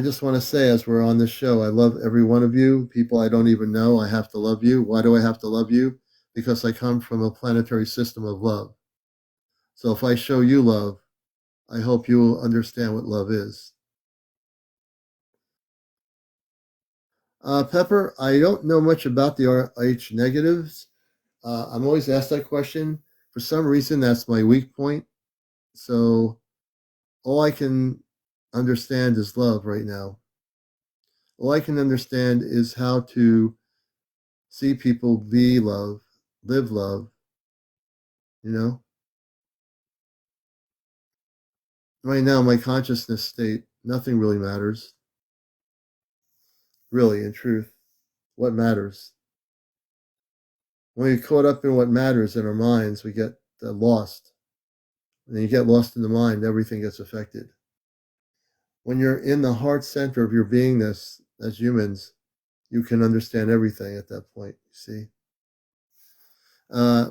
just want to say, as we're on this show, I love every one of you. People I don't even know, I have to love you. Why do I have to love you? Because I come from a planetary system of love. So if I show you love, I hope you will understand what love is. Pepper, I don't know much about the RH negatives. I'm always asked that question. For some reason, that's my weak point. So all I can understand is love right now. All I can understand is how to see people be love, live love, you know? Right now, my consciousness state, nothing really matters. Really, in truth, what matters? When we get caught up in what matters in our minds, we get lost. When you get lost in the mind, everything gets affected. When you're in the heart center of your beingness as humans, you can understand everything at that point, you see?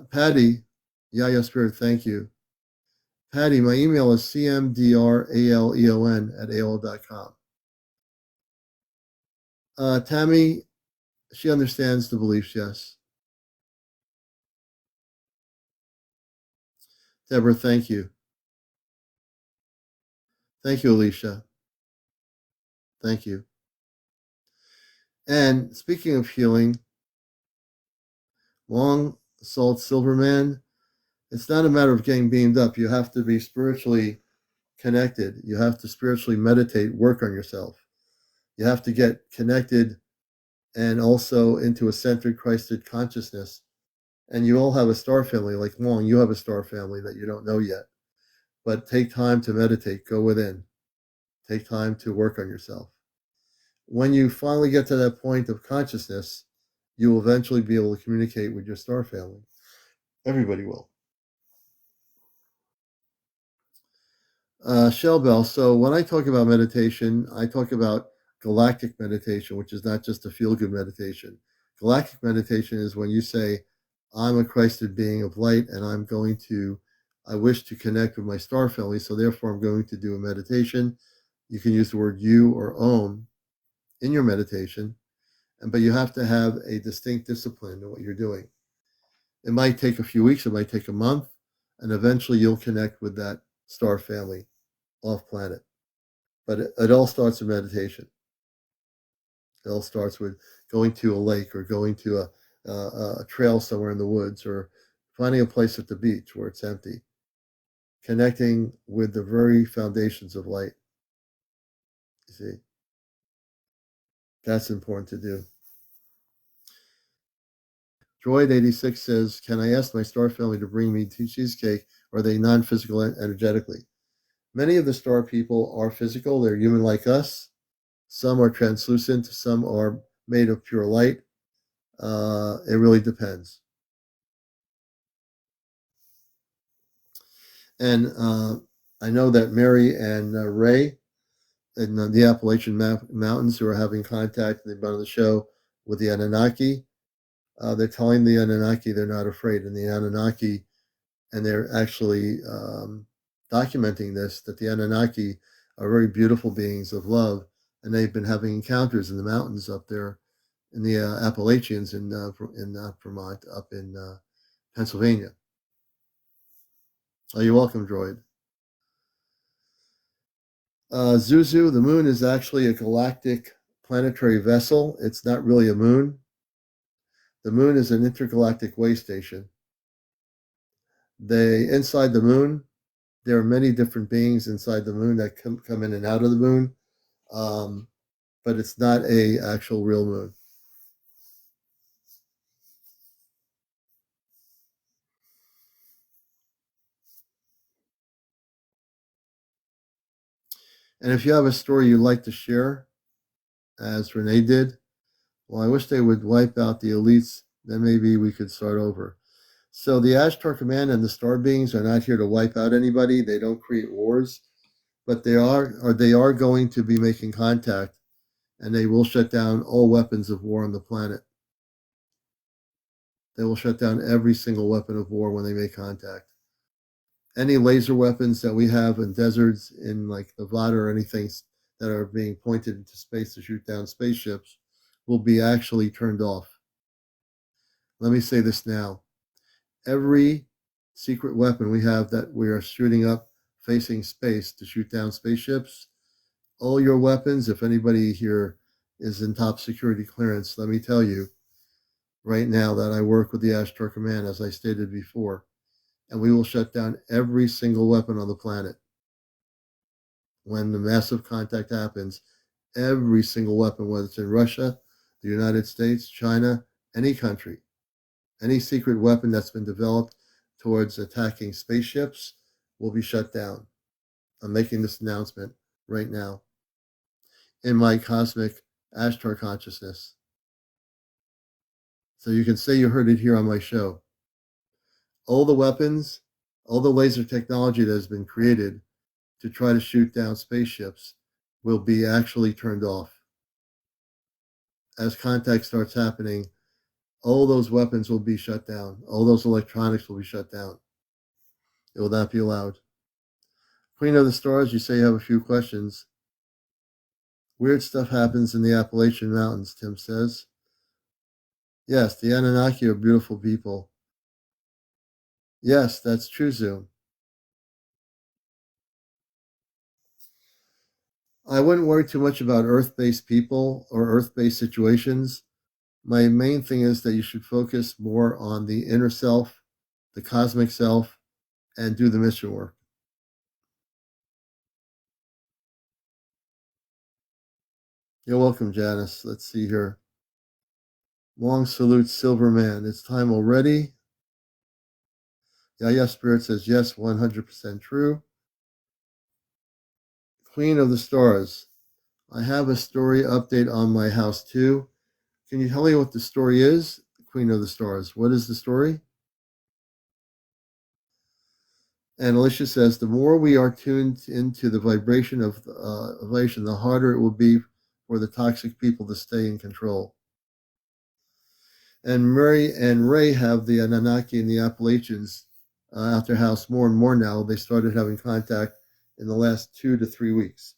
Patty, Yaya Spirit, thank you. Patty, my email is CmdrAleon@AOL.com. Tammy, she understands the beliefs, yes. Deborah, thank you. Thank you, Alicia. Thank you. And speaking of healing, Long Salt Silverman, it's not a matter of getting beamed up. You have to be spiritually connected. You have to spiritually meditate, work on yourself. You have to get connected and also into a centered Christed consciousness. And you all have a star family, like Long, you have a star family that you don't know yet. But take time to meditate, go within. Take time to work on yourself. When you finally get to that point of consciousness, you will eventually be able to communicate with your star family. Everybody will. Shell Bell. So when I talk about meditation, I talk about galactic meditation, which is not just a feel-good meditation. Galactic meditation is when you say, I'm a Christed being of light, and I wish to connect with my star family, so therefore I'm going to do a meditation. You can use the word you or Om in your meditation, but you have to have a distinct discipline in what you're doing. It might take a few weeks, it might take a month, and eventually you'll connect with that star family off planet. But it all starts with meditation. It all starts with going to a lake or going to a trail somewhere in the woods or finding a place at the beach where it's empty. Connecting with the very foundations of light. You see? That's important to do. Droid86 says, can I ask my star family to bring me cheesecake? Or are they non-physical energetically? Many of the star people are physical. They're human like us. Some are translucent. Some are made of pure light. It really depends. And I know that Mary and Ray in the Appalachian Mountains who are having contact, they've been on the show with the Anunnaki. They're telling the Anunnaki they're not afraid. And the Anunnaki, and they're actually documenting this, that the Anunnaki are very beautiful beings of love. And they've been having encounters in the mountains up there in the Appalachians in Vermont, up in Pennsylvania. Oh, you're welcome, Droid. Zuzu, the moon is actually a galactic planetary vessel. It's not really a moon. The moon is an intergalactic way station. Inside the moon, there are many different beings inside the moon that come in and out of the moon, but it's not a actual real moon. And if you have a story you'd like to share, as Renee did, well, I wish they would wipe out the elites. Then maybe we could start over. So the Ashtar Command and the Star Beings are not here to wipe out anybody. They don't create wars, but they are going to be making contact, and they will shut down all weapons of war on the planet. They will shut down every single weapon of war when they make contact. Any laser weapons that we have in deserts in like Nevada or anything that are being pointed into space to shoot down spaceships will be actually turned off. Let me say this now. Every secret weapon we have that we are shooting up facing space to shoot down spaceships, all your weapons, if anybody here is in top security clearance, let me tell you right now that I work with the Ashtar Command, as I stated before, and we will shut down every single weapon on the planet. When the massive contact happens, every single weapon, whether it's in Russia, the United States, China, any country, any secret weapon that's been developed towards attacking spaceships will be shut down. I'm making this announcement right now in my cosmic Ashtar consciousness. So you can say you heard it here on my show. All the weapons, all the laser technology that has been created to try to shoot down spaceships will be actually turned off. As contact starts happening, all those weapons will be shut down. All those electronics will be shut down. It will not be allowed. Queen of the Stars, you say you have a few questions. Weird stuff happens in the Appalachian Mountains, Tim says. Yes, the Anunnaki are beautiful people. Yes, that's true, Zoom. I wouldn't worry too much about Earth-based people or Earth-based situations. My main thing is that you should focus more on the inner self, the cosmic self, and do the mission work. You're welcome, Janice. Let's see here. Long salute, Silverman. It's time already. Yeah, Spirit says yes, 100% true. Queen of the Stars. I have a story update on my house too. Can you tell me what the story is? Queen of the Stars. What is the story? And Alicia says, the more we are tuned into the vibration of vibration, the harder it will be for the toxic people to stay in control. And Mary and Ray have the Anunnaki and the Appalachians at their house more and more now. They started having contact in the last 2 to 3 weeks.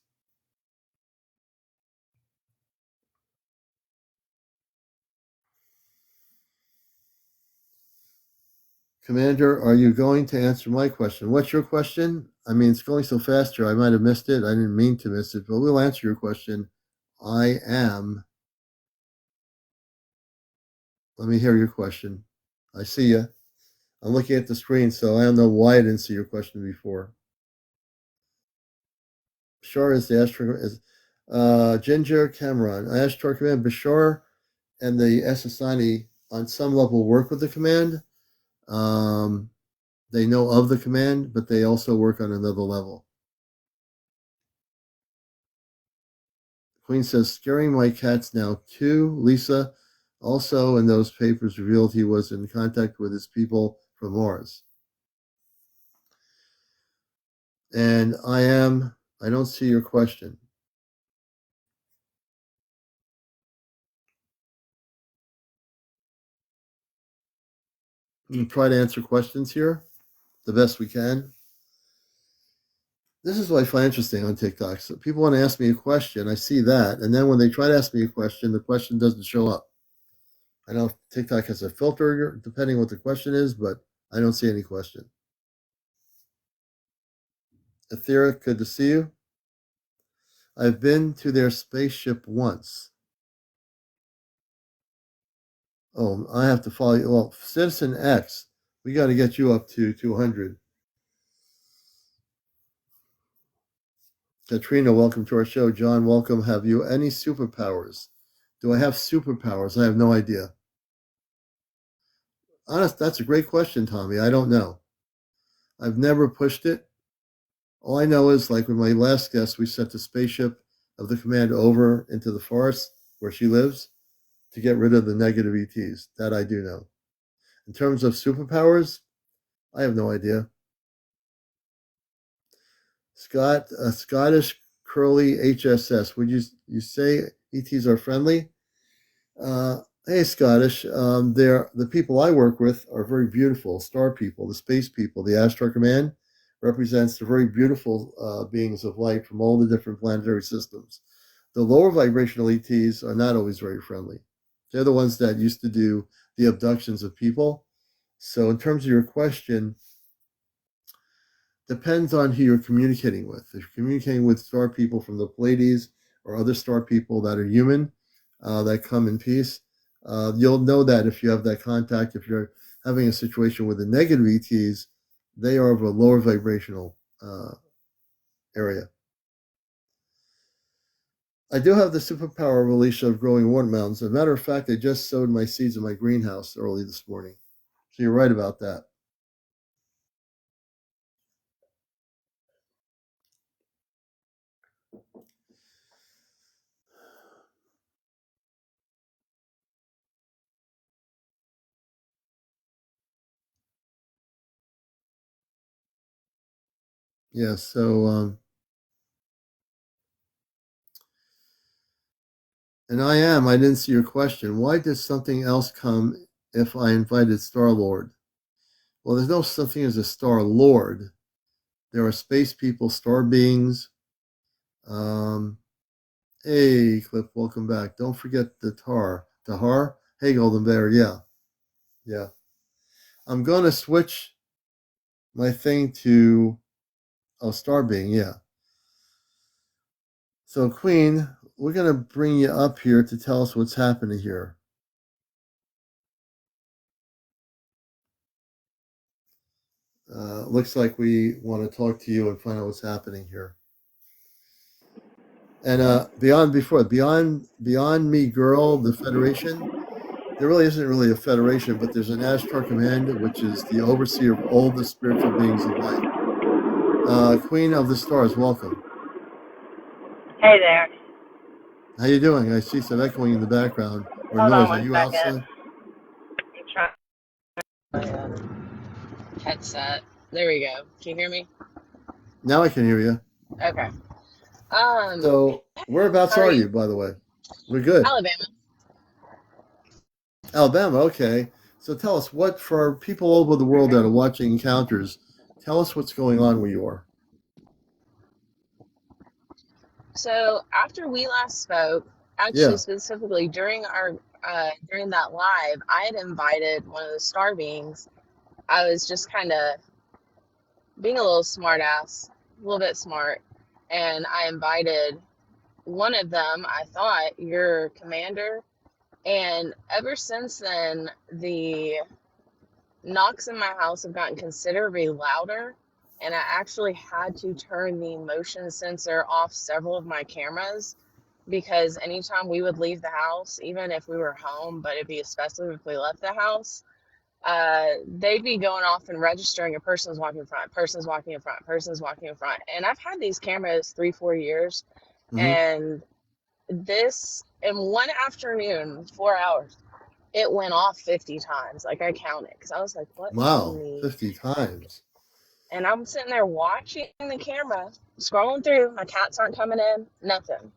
Commander, are you going to answer my question? What's your question? I mean, it's going so fast here. I might have missed it. I didn't mean to miss it, but we'll answer your question. I am. Let me hear your question. I see you. I'm looking at the screen, so I don't know why I didn't see your question before. Bashar is the Ashtar. Ginger Cameron. Ashtar Command. Bashar and the Essassani on some level work with the command. They know of the command, but they also work on another level. Queen says, scaring my cats now too. Lisa, also in those papers revealed he was in contact with his people from Mars. And I don't see your question. We try to answer questions here the best we can. This is what I find interesting on TikTok. So people want to ask me a question. I see that. And then when they try to ask me a question, the question doesn't show up. I know TikTok has a filter depending what the question is, but I don't see any question. Etheric, good to see you. I've been to their spaceship once. Oh, I have to follow you. Well, Citizen X, we got to get you up to 200. Katrina, welcome to our show. John, welcome. Have you any superpowers? Do I have superpowers? I have no idea. Honest, that's a great question, Tommy. I don't know. I've never pushed it. All I know is, like with my last guest, we sent the spaceship of the command over into the forest where she lives to get rid of the negative ETs. That I do know. In terms of superpowers, I have no idea. Scottish Curly HSS. Would you say ETs are friendly? Hey, Scottish. The people I work with are very beautiful star people, the space people. The Ashtar Command represents the very beautiful beings of light from all the different planetary systems. The lower vibrational ETs are not always very friendly. They're the ones that used to do the abductions of people. So in terms of your question, depends on who you're communicating with. If you're communicating with star people from the Pleiades or other star people that are human, that come in peace, you'll know that if you have that contact. If you're having a situation with the negative ETs, they are of a lower vibrational area. I do have the superpower, Alicia, of growing watermelons. As a matter of fact, I just sowed my seeds in my greenhouse early this morning. So you're right about that. Yeah, so and I didn't see your question. Why did something else come if I invited Star Lord? Well, there's no such thing as a Star Lord. There are space people, star beings. Hey, Cliff, welcome back. Don't forget the Tahar. Hey, Golden Bear. Yeah. I'm going to switch my thing to star being. Yeah. So, Queen, we're going to bring you up here to tell us what's happening here. Looks like we want to talk to you and find out what's happening here. And beyond me, girl, the Federation. there really isn't really a federation, but there's an Ashtar Commander, which is the overseer of all the spiritual beings of light. Queen of the Stars, welcome. Hey there. How you doing? I see some echoing in the background or Hold noise. on Are you 1 outside? second. I'm trying my headset. There we go. Can you hear me? Now I can hear you. Okay. So whereabouts are you, by the way? We're good. Alabama. Alabama, okay. So tell us what, for people all over the world that are watching Encounters, tell us what's going on where you are. So after we last spoke, actually specifically during our during that live, I had invited one of the star beings. I was just kind of being a little smart ass, a little bit smart, and I invited one of them, I thought, your commander. And ever since then, the knocks in my house have gotten considerably louder, and I actually had to turn the motion sensor off several of my cameras because anytime we would leave the house, even if we were home, but it'd be especially if we left the house, they'd be going off and registering a person's walking in front, person's walking in front, person's walking in front. And I've had these cameras 3-4 years, and this in one afternoon, 4 hours, it went off 50 times. Like I counted because I was like, what? Wow, 50 times. And I'm sitting there watching the camera, scrolling through. My cats aren't coming in, nothing.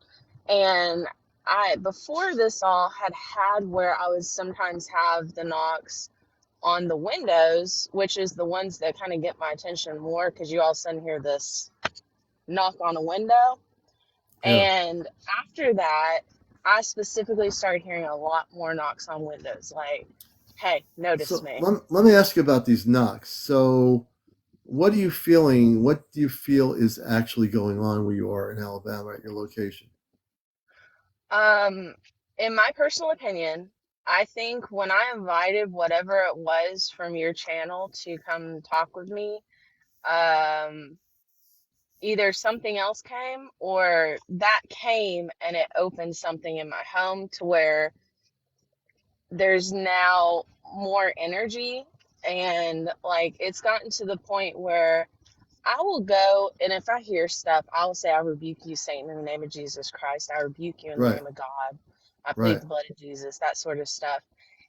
And I, before this all, had where I would sometimes have the knocks on the windows, which is the ones that kind of get my attention more because you all of a sudden hear this knock on a window. And after that, I specifically started hearing a lot more knocks on windows, like, hey, notice me. Let me ask you about these knocks. So what are you feeling? What do you feel is actually going on where you are in Alabama at your location? In my personal opinion, I think when I invited whatever it was from your channel to come talk with me, either something else came or that came and it opened something in my home to where there's now more energy, and like it's gotten to the point where I will go, and if I hear stuff, I will say, I rebuke you, Satan, in the name of Jesus Christ. I rebuke you in the name of God. I plead the blood of Jesus, that sort of stuff.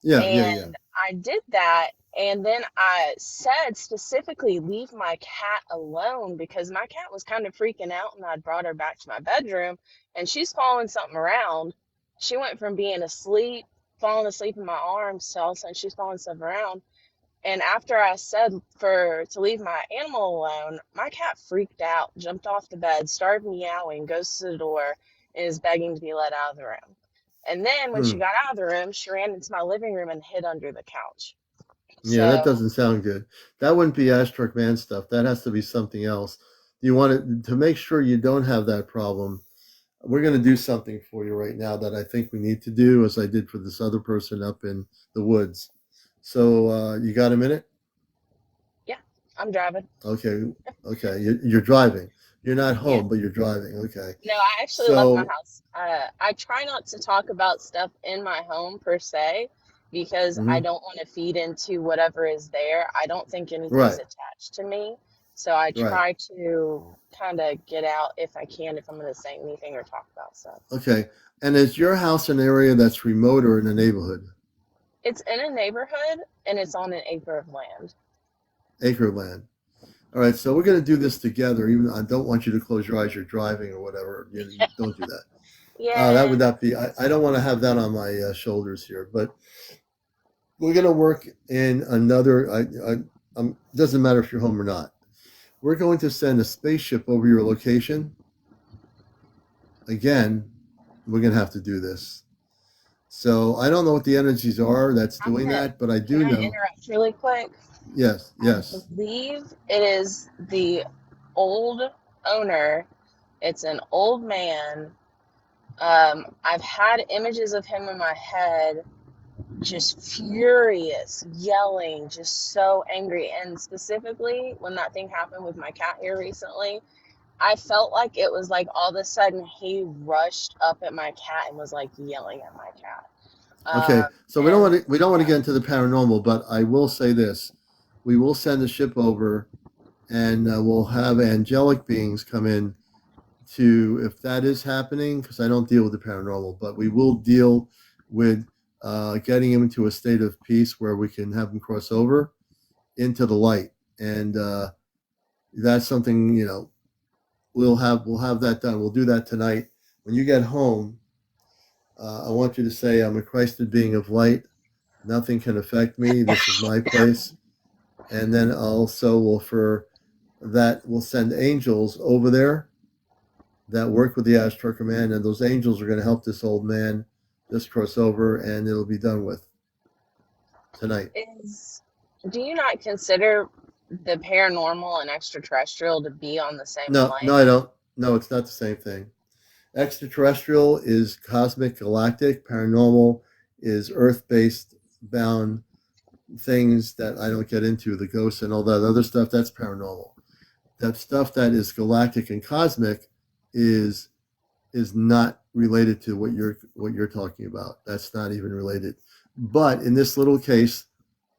I did that, and then I said specifically, leave my cat alone, because my cat was kind of freaking out, and I'd brought her back to my bedroom, and she's following something around. She went from being asleep, falling asleep in my arms, to all of a sudden she's following stuff around. And after I said to leave my animal alone, my cat freaked out, jumped off the bed, started meowing, goes to the door, and is begging to be let out of the room. And then when she got out of the room, she ran into my living room and hid under the couch. Yeah, that doesn't sound good. That wouldn't be Ashtar Command stuff. That has to be something else. You want to make sure you don't have that problem. We're going to do something for you right now that I think we need to do, as I did for this other person up in the woods. So you got a minute? Yeah, I'm driving. Okay. You're driving. You're not home, but you're driving. Okay. No, I actually left my house. I try not to talk about stuff in my home per se, because I don't want to feed into whatever is there. I don't think anything's attached to me. So I try to kind of get out if I can, if I'm going to say anything or talk about stuff. Okay. And is your house an area that's remote or in a neighborhood? It's in a neighborhood, and it's on an acre of land. Acre of land. All right, so we're going to do this together. Even I don't want you to close your eyes. You're driving or whatever. You don't do that. That would not be. I don't want to have that on my shoulders here. But we're going to work in another. Doesn't matter if you're home or not. We're going to send a spaceship over your location. Again, we're going to have to do this. So I don't know what the energies are that's doing that, but I do know. Can I interrupt really quick? Yes. I believe it is the old owner. It's an old man. I've had images of him in my head, just furious, yelling, just so angry. And specifically, when that thing happened with my cat here recently, I felt like it was like all of a sudden he rushed up at my cat and was like yelling at my cat. Okay, so we don't want to get into the paranormal, but I will say this: we will send a ship over, and we'll have angelic beings come in to, if that is happening, because I don't deal with the paranormal, but we will deal with getting them into a state of peace where we can have them cross over into the light, and that's something, you know, we'll have that done. We'll do that tonight. When you get home, I want you to say, "I'm a Christed being of light. Nothing can affect me. This is my place." And then also, we'll send angels over there that work with the Ashtar Command, and those angels are going to help this old man just cross over, and it'll be done with tonight. Do you not consider the paranormal and extraterrestrial to be on the same No, plane? no, I don't. No, it's not the same thing. Extraterrestrial is cosmic, galactic. Paranormal is Earth-based bound things that I don't get into, the ghosts and all that other stuff. That's paranormal. That stuff that is galactic and cosmic is not related to what you're talking about. That's not even related. But in this little case,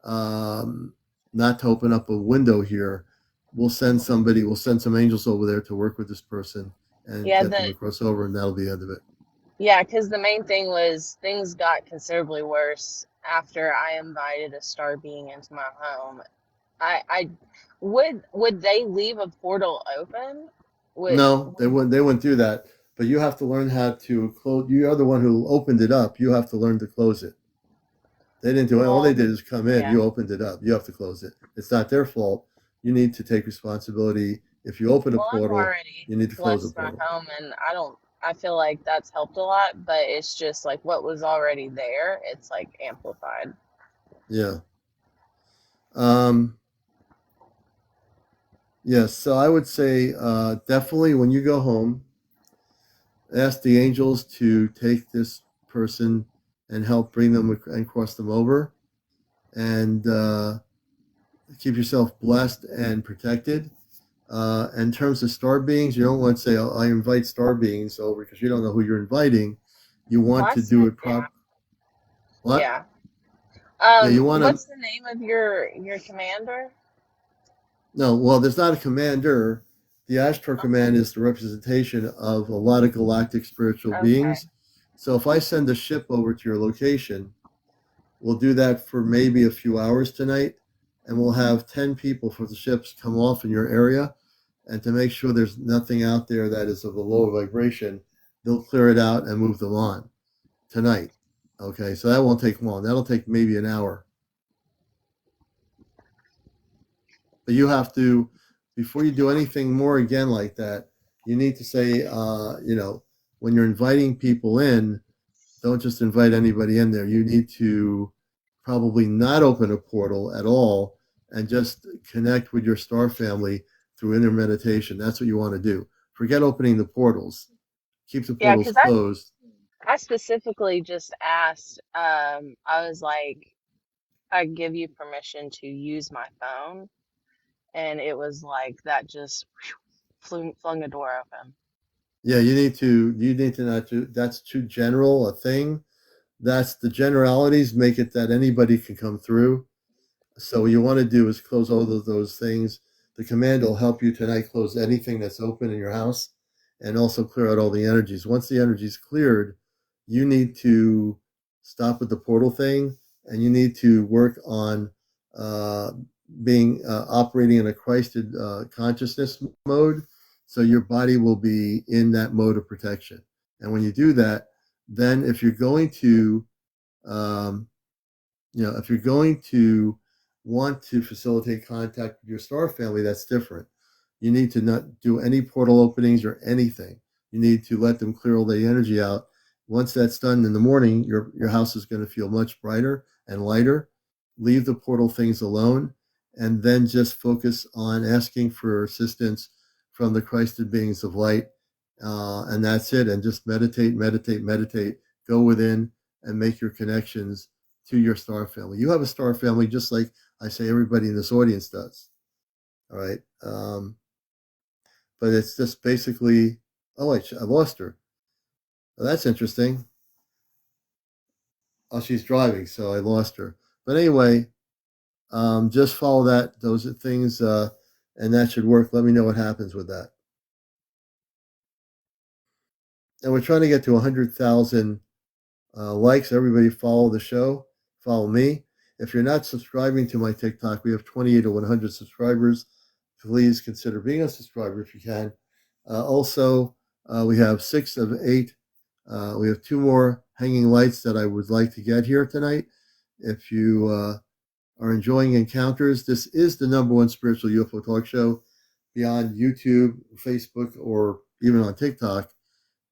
not to open up a window here, we'll send some angels over there to work with this person and get them to cross over, and that'll be the end of it. Yeah, because the main thing was things got considerably worse after I invited a star being into my home. I would they leave a portal open? No, they wouldn't do that. But you have to learn how to close. You are the one who opened it up. You have to learn to close it. They didn't do it. All they did is come in. Yeah. You opened it up. You have to close it. It's not their fault. You need to take responsibility. If you open a portal, you need to close the portal. My home, and I feel like that's helped a lot, but it's just like what was already there, it's like amplified. Yeah. Yes, so I would say definitely when you go home, ask the angels to take this person and help bring them and cross them over, and keep yourself blessed and protected. In terms of star beings, you don't want to say, "Oh, I invite star beings over," because you don't know who you're inviting. You want to do it properly. What? Yeah. You want to. What's the name of your commander? No, well, there's not a commander. The Ashtar Command is the representation of a lot of galactic spiritual beings. So if I send a ship over to your location, we'll do that for maybe a few hours tonight, and we'll have 10 people for the ships come off in your area, and to make sure there's nothing out there that is of a lower vibration, they'll clear it out and move them on tonight. Okay, so that won't take long. That'll take maybe an hour. But you have to, before you do anything more again like that, you need to say, when you're inviting people in, don't just invite anybody in there. You need to probably not open a portal at all and just connect with your star family through inner meditation. That's what you want to do. Forget opening the portals. Keep the portals closed. I specifically just asked, I was like, I give you permission to use my phone. And it was like that just flung the door open. Yeah, you need to not do, that's too general a thing. That's the generalities make it that anybody can come through. So what you want to do is close all of those things. The command will help you tonight close anything that's open in your house and also clear out all the energies. Once the energy's cleared, you need to stop with the portal thing, and you need to work on being operating in a Christed consciousness mode, so your body will be in that mode of protection. And when you do that, then if you're going to want to facilitate contact with your star family, that's different. You need to not do any portal openings or anything. You need to let them clear all the energy out. Once that's done in the morning, your house is going to feel much brighter and lighter. Leave the portal things alone, and then just focus on asking for assistance from the Christed beings of light, and that's it. And just meditate. Go within and make your connections to your star family. You have a star family, just like I say everybody in this audience does. All right. But it's just basically, I lost her. Well, that's interesting. Oh, she's driving, so I lost her. But anyway, just follow that. Those are things, and that should work. Let me know what happens with that. And we're trying to get to 100,000 likes. Everybody follow the show. Follow me. If you're not subscribing to my TikTok, we have 28 to 100 subscribers. Please consider being a subscriber if you can. Also, we have 6 of 8. We have 2 more hanging lights that I would like to get here tonight. If you are enjoying encounters, this is the #1 spiritual UFO talk show beyond YouTube, Facebook, or even on TikTok.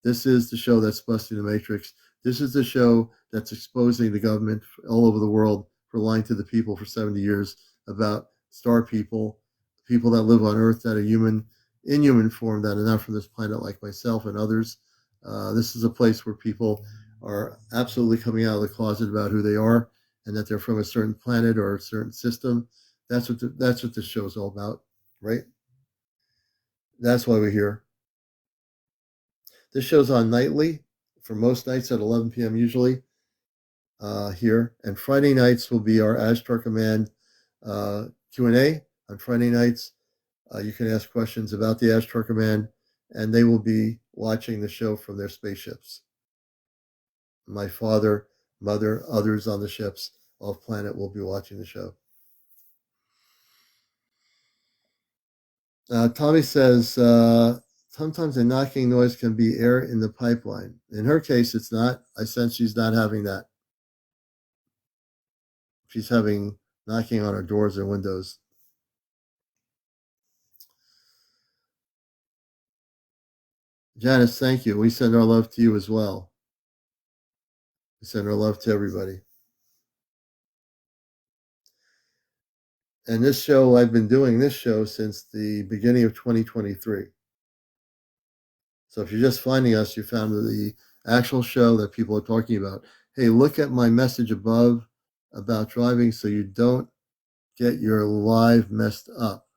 This is the show that's busting the matrix. This is the show that's exposing the government all over the world for lying to the people for 70 years about star people, people that live on Earth that are human, in human form, that are not from this planet, like myself and others. This is a place where people are absolutely coming out of the closet about who they are and that they're from a certain planet or a certain system. That's what this show is all about, right? That's why we're here. This show's on nightly, for most nights at 11 p.m. usually here. And Friday nights will be our Ashtar Command Q&A. On Friday nights, you can ask questions about the Ashtar Command, and they will be watching the show from their spaceships. My father, mother, others on the ships off planet will be watching the show. Tommy says, sometimes a knocking noise can be air in the pipeline. In her case, it's not. I sense she's not having that. She's having knocking on her doors and windows. Janice, thank you. We send our love to you as well. We send our love to everybody. And this show, I've been doing this show since the beginning of 2023. So if you're just finding us, you found the actual show that people are talking about. Hey, look at my message above about driving so you don't get your live messed up.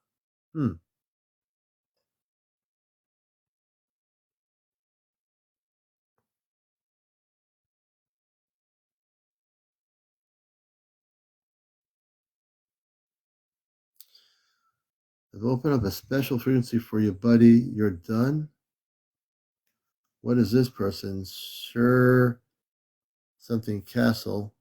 I've opened up a special frequency for you, buddy. You're done? What is this person? Sure. Something Castle.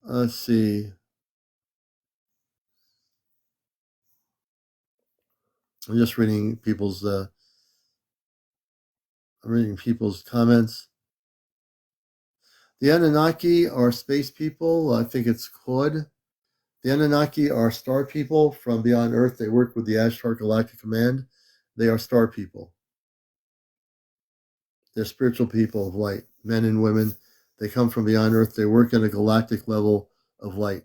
Let's see. I'm just reading people's comments. The Anunnaki are space people. I think it's Claude. The Anunnaki are star people from beyond Earth. They work with the Ashtar Galactic Command. They are star people. They're spiritual people of light, men and women. They come from beyond Earth. They work at a galactic level of light.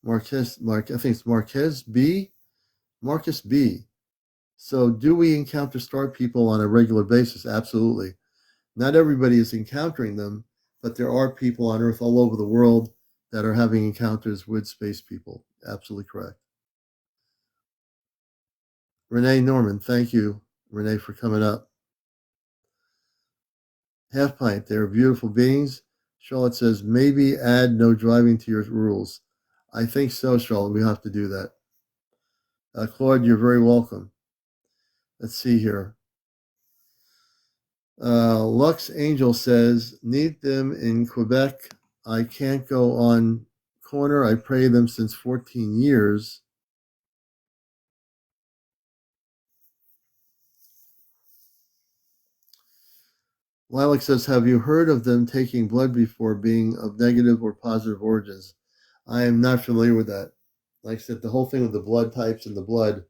I think it's Marcus B. So do we encounter star people on a regular basis? Absolutely. Not everybody is encountering them, but there are people on Earth all over the world that are having encounters with space people. Absolutely correct. Renee Norman, thank you, Renee, for coming up. Half Pint, they're beautiful beings. Charlotte says, maybe add no driving to your rules. I think so, Charlotte. We have to do that. Claude, you're very welcome. Let's see here. Lux Angel says, need them in Quebec. I can't go on corner. I pray them since 14 years. Lilac says, have you heard of them taking blood before, being of negative or positive origins? I am not familiar with that. Like I said, the whole thing with the blood types and the blood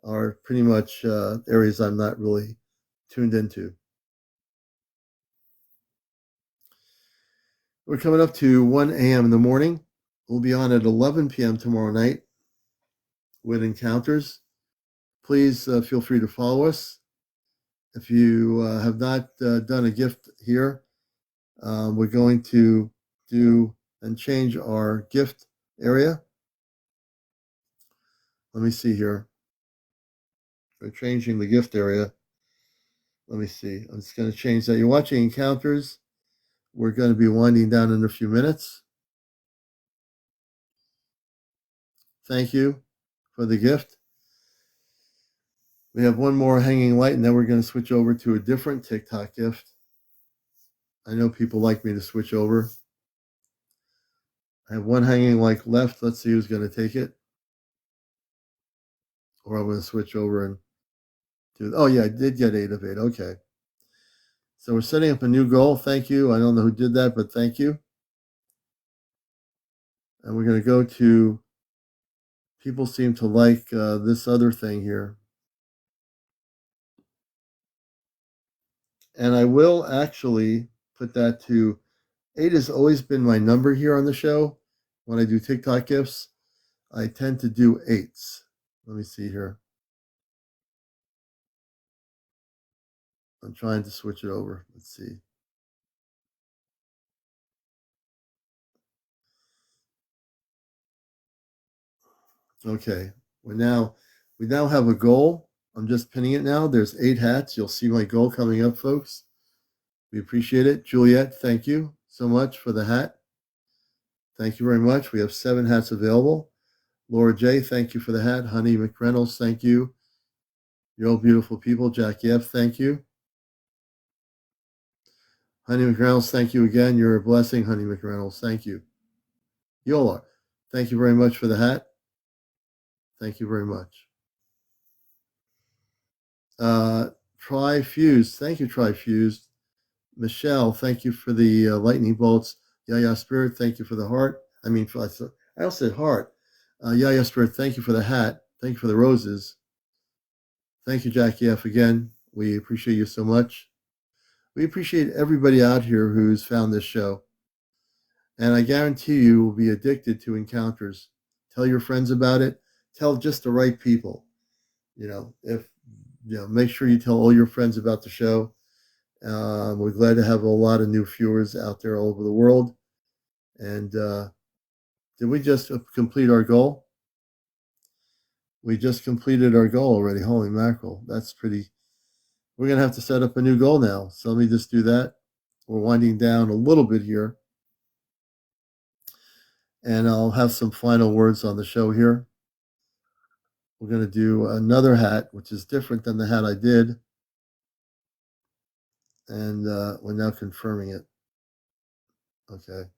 are pretty much areas I'm not really tuned into. We're coming up to 1 a.m. in the morning. We'll be on at 11 p.m. tomorrow night with encounters. Please feel free to follow us. If you have not done a gift here, we're going to do and change our gift area. Let me see here. We're changing the gift area. Let me see. I'm just going to change that. You're watching Encounters. We're going to be winding down in a few minutes. Thank you for the gift. We have one more hanging light, and then we're going to switch over to a different TikTok gift. I know people like me to switch over. I have one hanging light left. Let's see who's going to take it. Or I'm going to switch over and do. Oh, yeah, I did get 8 of 8. Okay. So we're setting up a new goal. Thank you. I don't know who did that, but thank you. And we're going to go to, people seem to like this other thing here. And I will actually put that to 8 has always been my number here on the show. When I do TikTok gifts, I tend to do 8s. Let me see here. I'm trying to switch it over. Let's see. Okay. We now have a goal. I'm just pinning it now. There's 8 hats. You'll see my goal coming up, folks. We appreciate it. Juliet, thank you so much for the hat. Thank you very much. We have 7 hats available. Laura J., thank you for the hat. Honey McReynolds, thank you. You're all beautiful people. Jackie F., thank you. Honey McReynolds, thank you again. You're a blessing, Honey McReynolds. Thank you. Yola, thank you very much for the hat. Thank you very much. Tri-Fused, thank you, Tri-Fused. Michelle, thank you for the lightning bolts. Yaya Spirit, thank you for the heart. I also said heart. Yaya Spirit, thank you for the hat. Thank you for the roses. Thank you, Jackie F. again. We appreciate you so much. We appreciate everybody out here who's found this show. And I guarantee you will be addicted to Encounters. Tell your friends about it. Tell just the right people. Make sure you tell all your friends about the show. We're glad to have a lot of new viewers out there all over the world. And did we just complete our goal? We just completed our goal already. Holy mackerel. That's pretty. We're going to have to set up a new goal now. So let me just do that. We're winding down a little bit here. And I'll have some final words on the show here. We're going to do another hat, which is different than the hat I did. And we're now confirming it. Okay.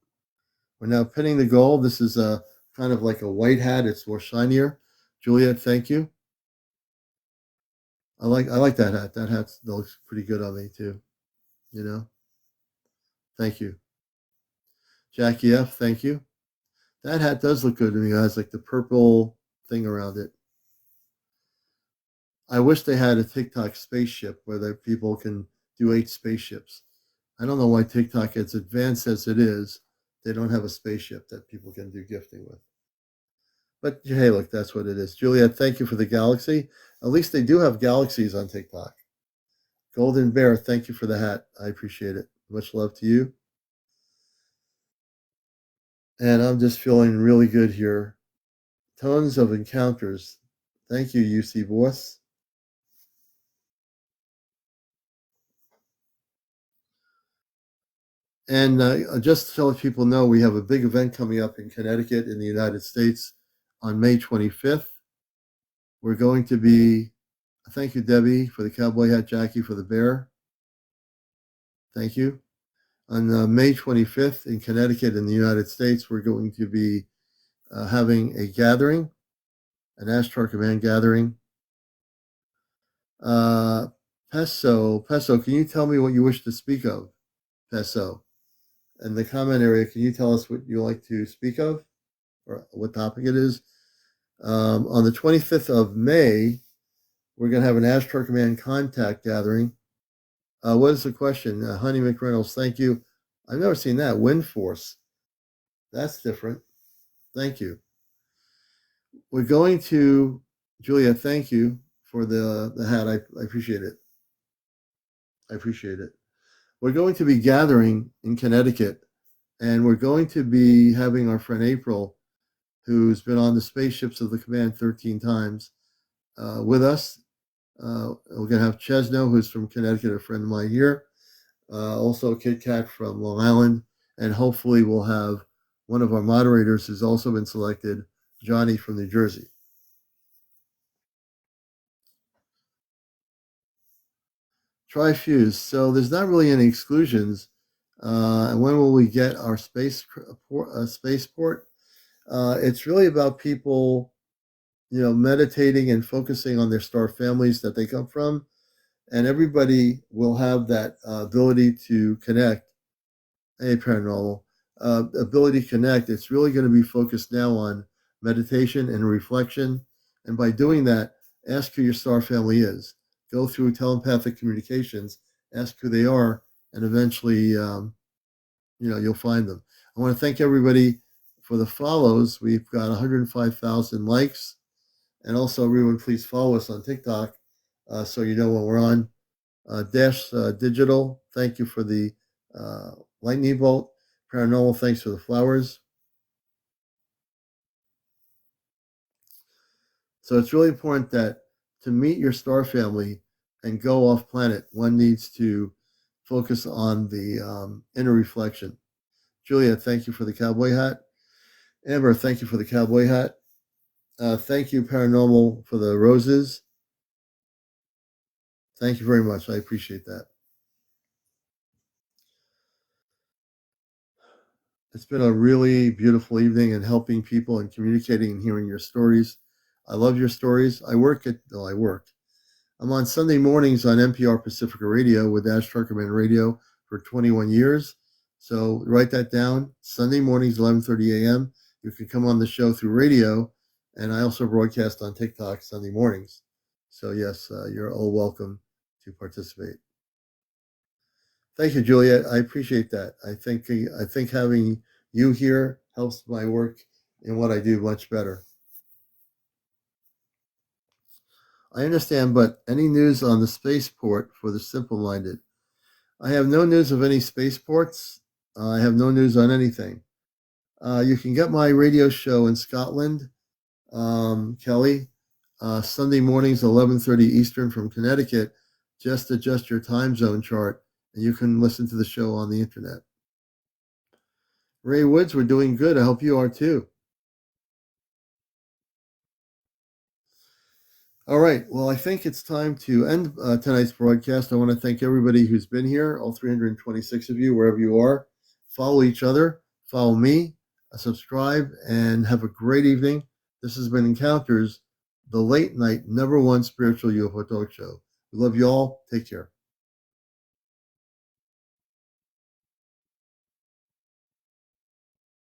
We're now pinning the goal. This is a kind of like a white hat. It's more shinier. Juliet, thank you. I like that hat. That hat looks pretty good on me too. Thank you. Jackie F, thank you. That hat does look good to me, guys, like the purple thing around it. I wish they had a TikTok spaceship where people can do 8 spaceships. I don't know why TikTok, as advanced as it is, they don't have a spaceship that people can do gifting with. But hey, look, that's what it is. Juliet, thank you for the galaxy. At least they do have galaxies on TikTok. Golden Bear, thank you for the hat. I appreciate it. Much love to you. And I'm just feeling really good here. Tons of Encounters. Thank you, UC Boss. And just to let people know, we have a big event coming up in Connecticut in the United States on May 25th. We're going to be, thank you, Debbie, for the cowboy hat, Jackie for the bear. Thank you. On May 25th in Connecticut in the United States, we're going to be having a gathering, an Ashtar Command gathering. Peso, can you tell me what you wish to speak of, Peso? In the comment area, can you tell us what you like to speak of or what topic it is? On the 25th of May, we're going to have an Ashtar Command contact gathering. What is the question? Honey McReynolds, thank you. I've never seen that. Wind Force. That's different. Thank you. We're going to, Julia, thank you for the hat. I appreciate it. I appreciate it. We're going to be gathering in Connecticut, and we're going to be having our friend April who's been on the spaceships of the Command 13 times with us. We're going to have Chesno, who's from Connecticut, a friend of mine here. Also Kit Kat from Long Island. And hopefully we'll have one of our moderators who's also been selected, Johnny from New Jersey. Tri-fuse. So there's not really any exclusions. And when will we get our spaceport? It's really about people, meditating and focusing on their star families that they come from. And everybody will have that ability to connect. Hey, paranormal. Ability to connect. It's really going to be focused now on meditation and reflection. And by doing that, ask who your star family is. Go through telepathic communications, ask who they are, and eventually, you'll find them. I want to thank everybody for the follows. We've got 105,000 likes. And also, everyone, please follow us on TikTok so you know when we're on. Dash Digital, thank you for the lightning bolt. Paranormal, thanks for the flowers. So it's really important that to meet your star family and go off planet, one needs to focus on the inner reflection. Juliet, thank you for the cowboy hat. Amber, thank you for the cowboy hat. Thank you, Paranormal, for the roses. Thank you very much. I appreciate that. It's been a really beautiful evening and helping people and communicating and hearing your stories. I love your stories. I'm on Sunday mornings on NPR Pacifica Radio with Ashtar Command Radio for 21 years. So write that down. Sunday mornings, 11:30 a.m. You can come on the show through radio. And I also broadcast on TikTok Sunday mornings. So yes, you're all welcome to participate. Thank you, Juliet. I appreciate that. I think having you here helps my work and what I do much better. I understand, but any news on the spaceport for the simple-minded? I have no news of any spaceports. I have no news on anything. You can get my radio show in Scotland, Kelly, Sunday mornings, 11:30 Eastern from Connecticut. Just adjust your time zone chart, and you can listen to the show on the internet. Ray Woods, we're doing good. I hope you are too. All right. Well, I think it's time to end tonight's broadcast. I want to thank everybody who's been here, all 326 of you, wherever you are. Follow each other, follow me, subscribe, and have a great evening. This has been Encounters, the late night #1 spiritual UFO talk show. We love you all. Take care.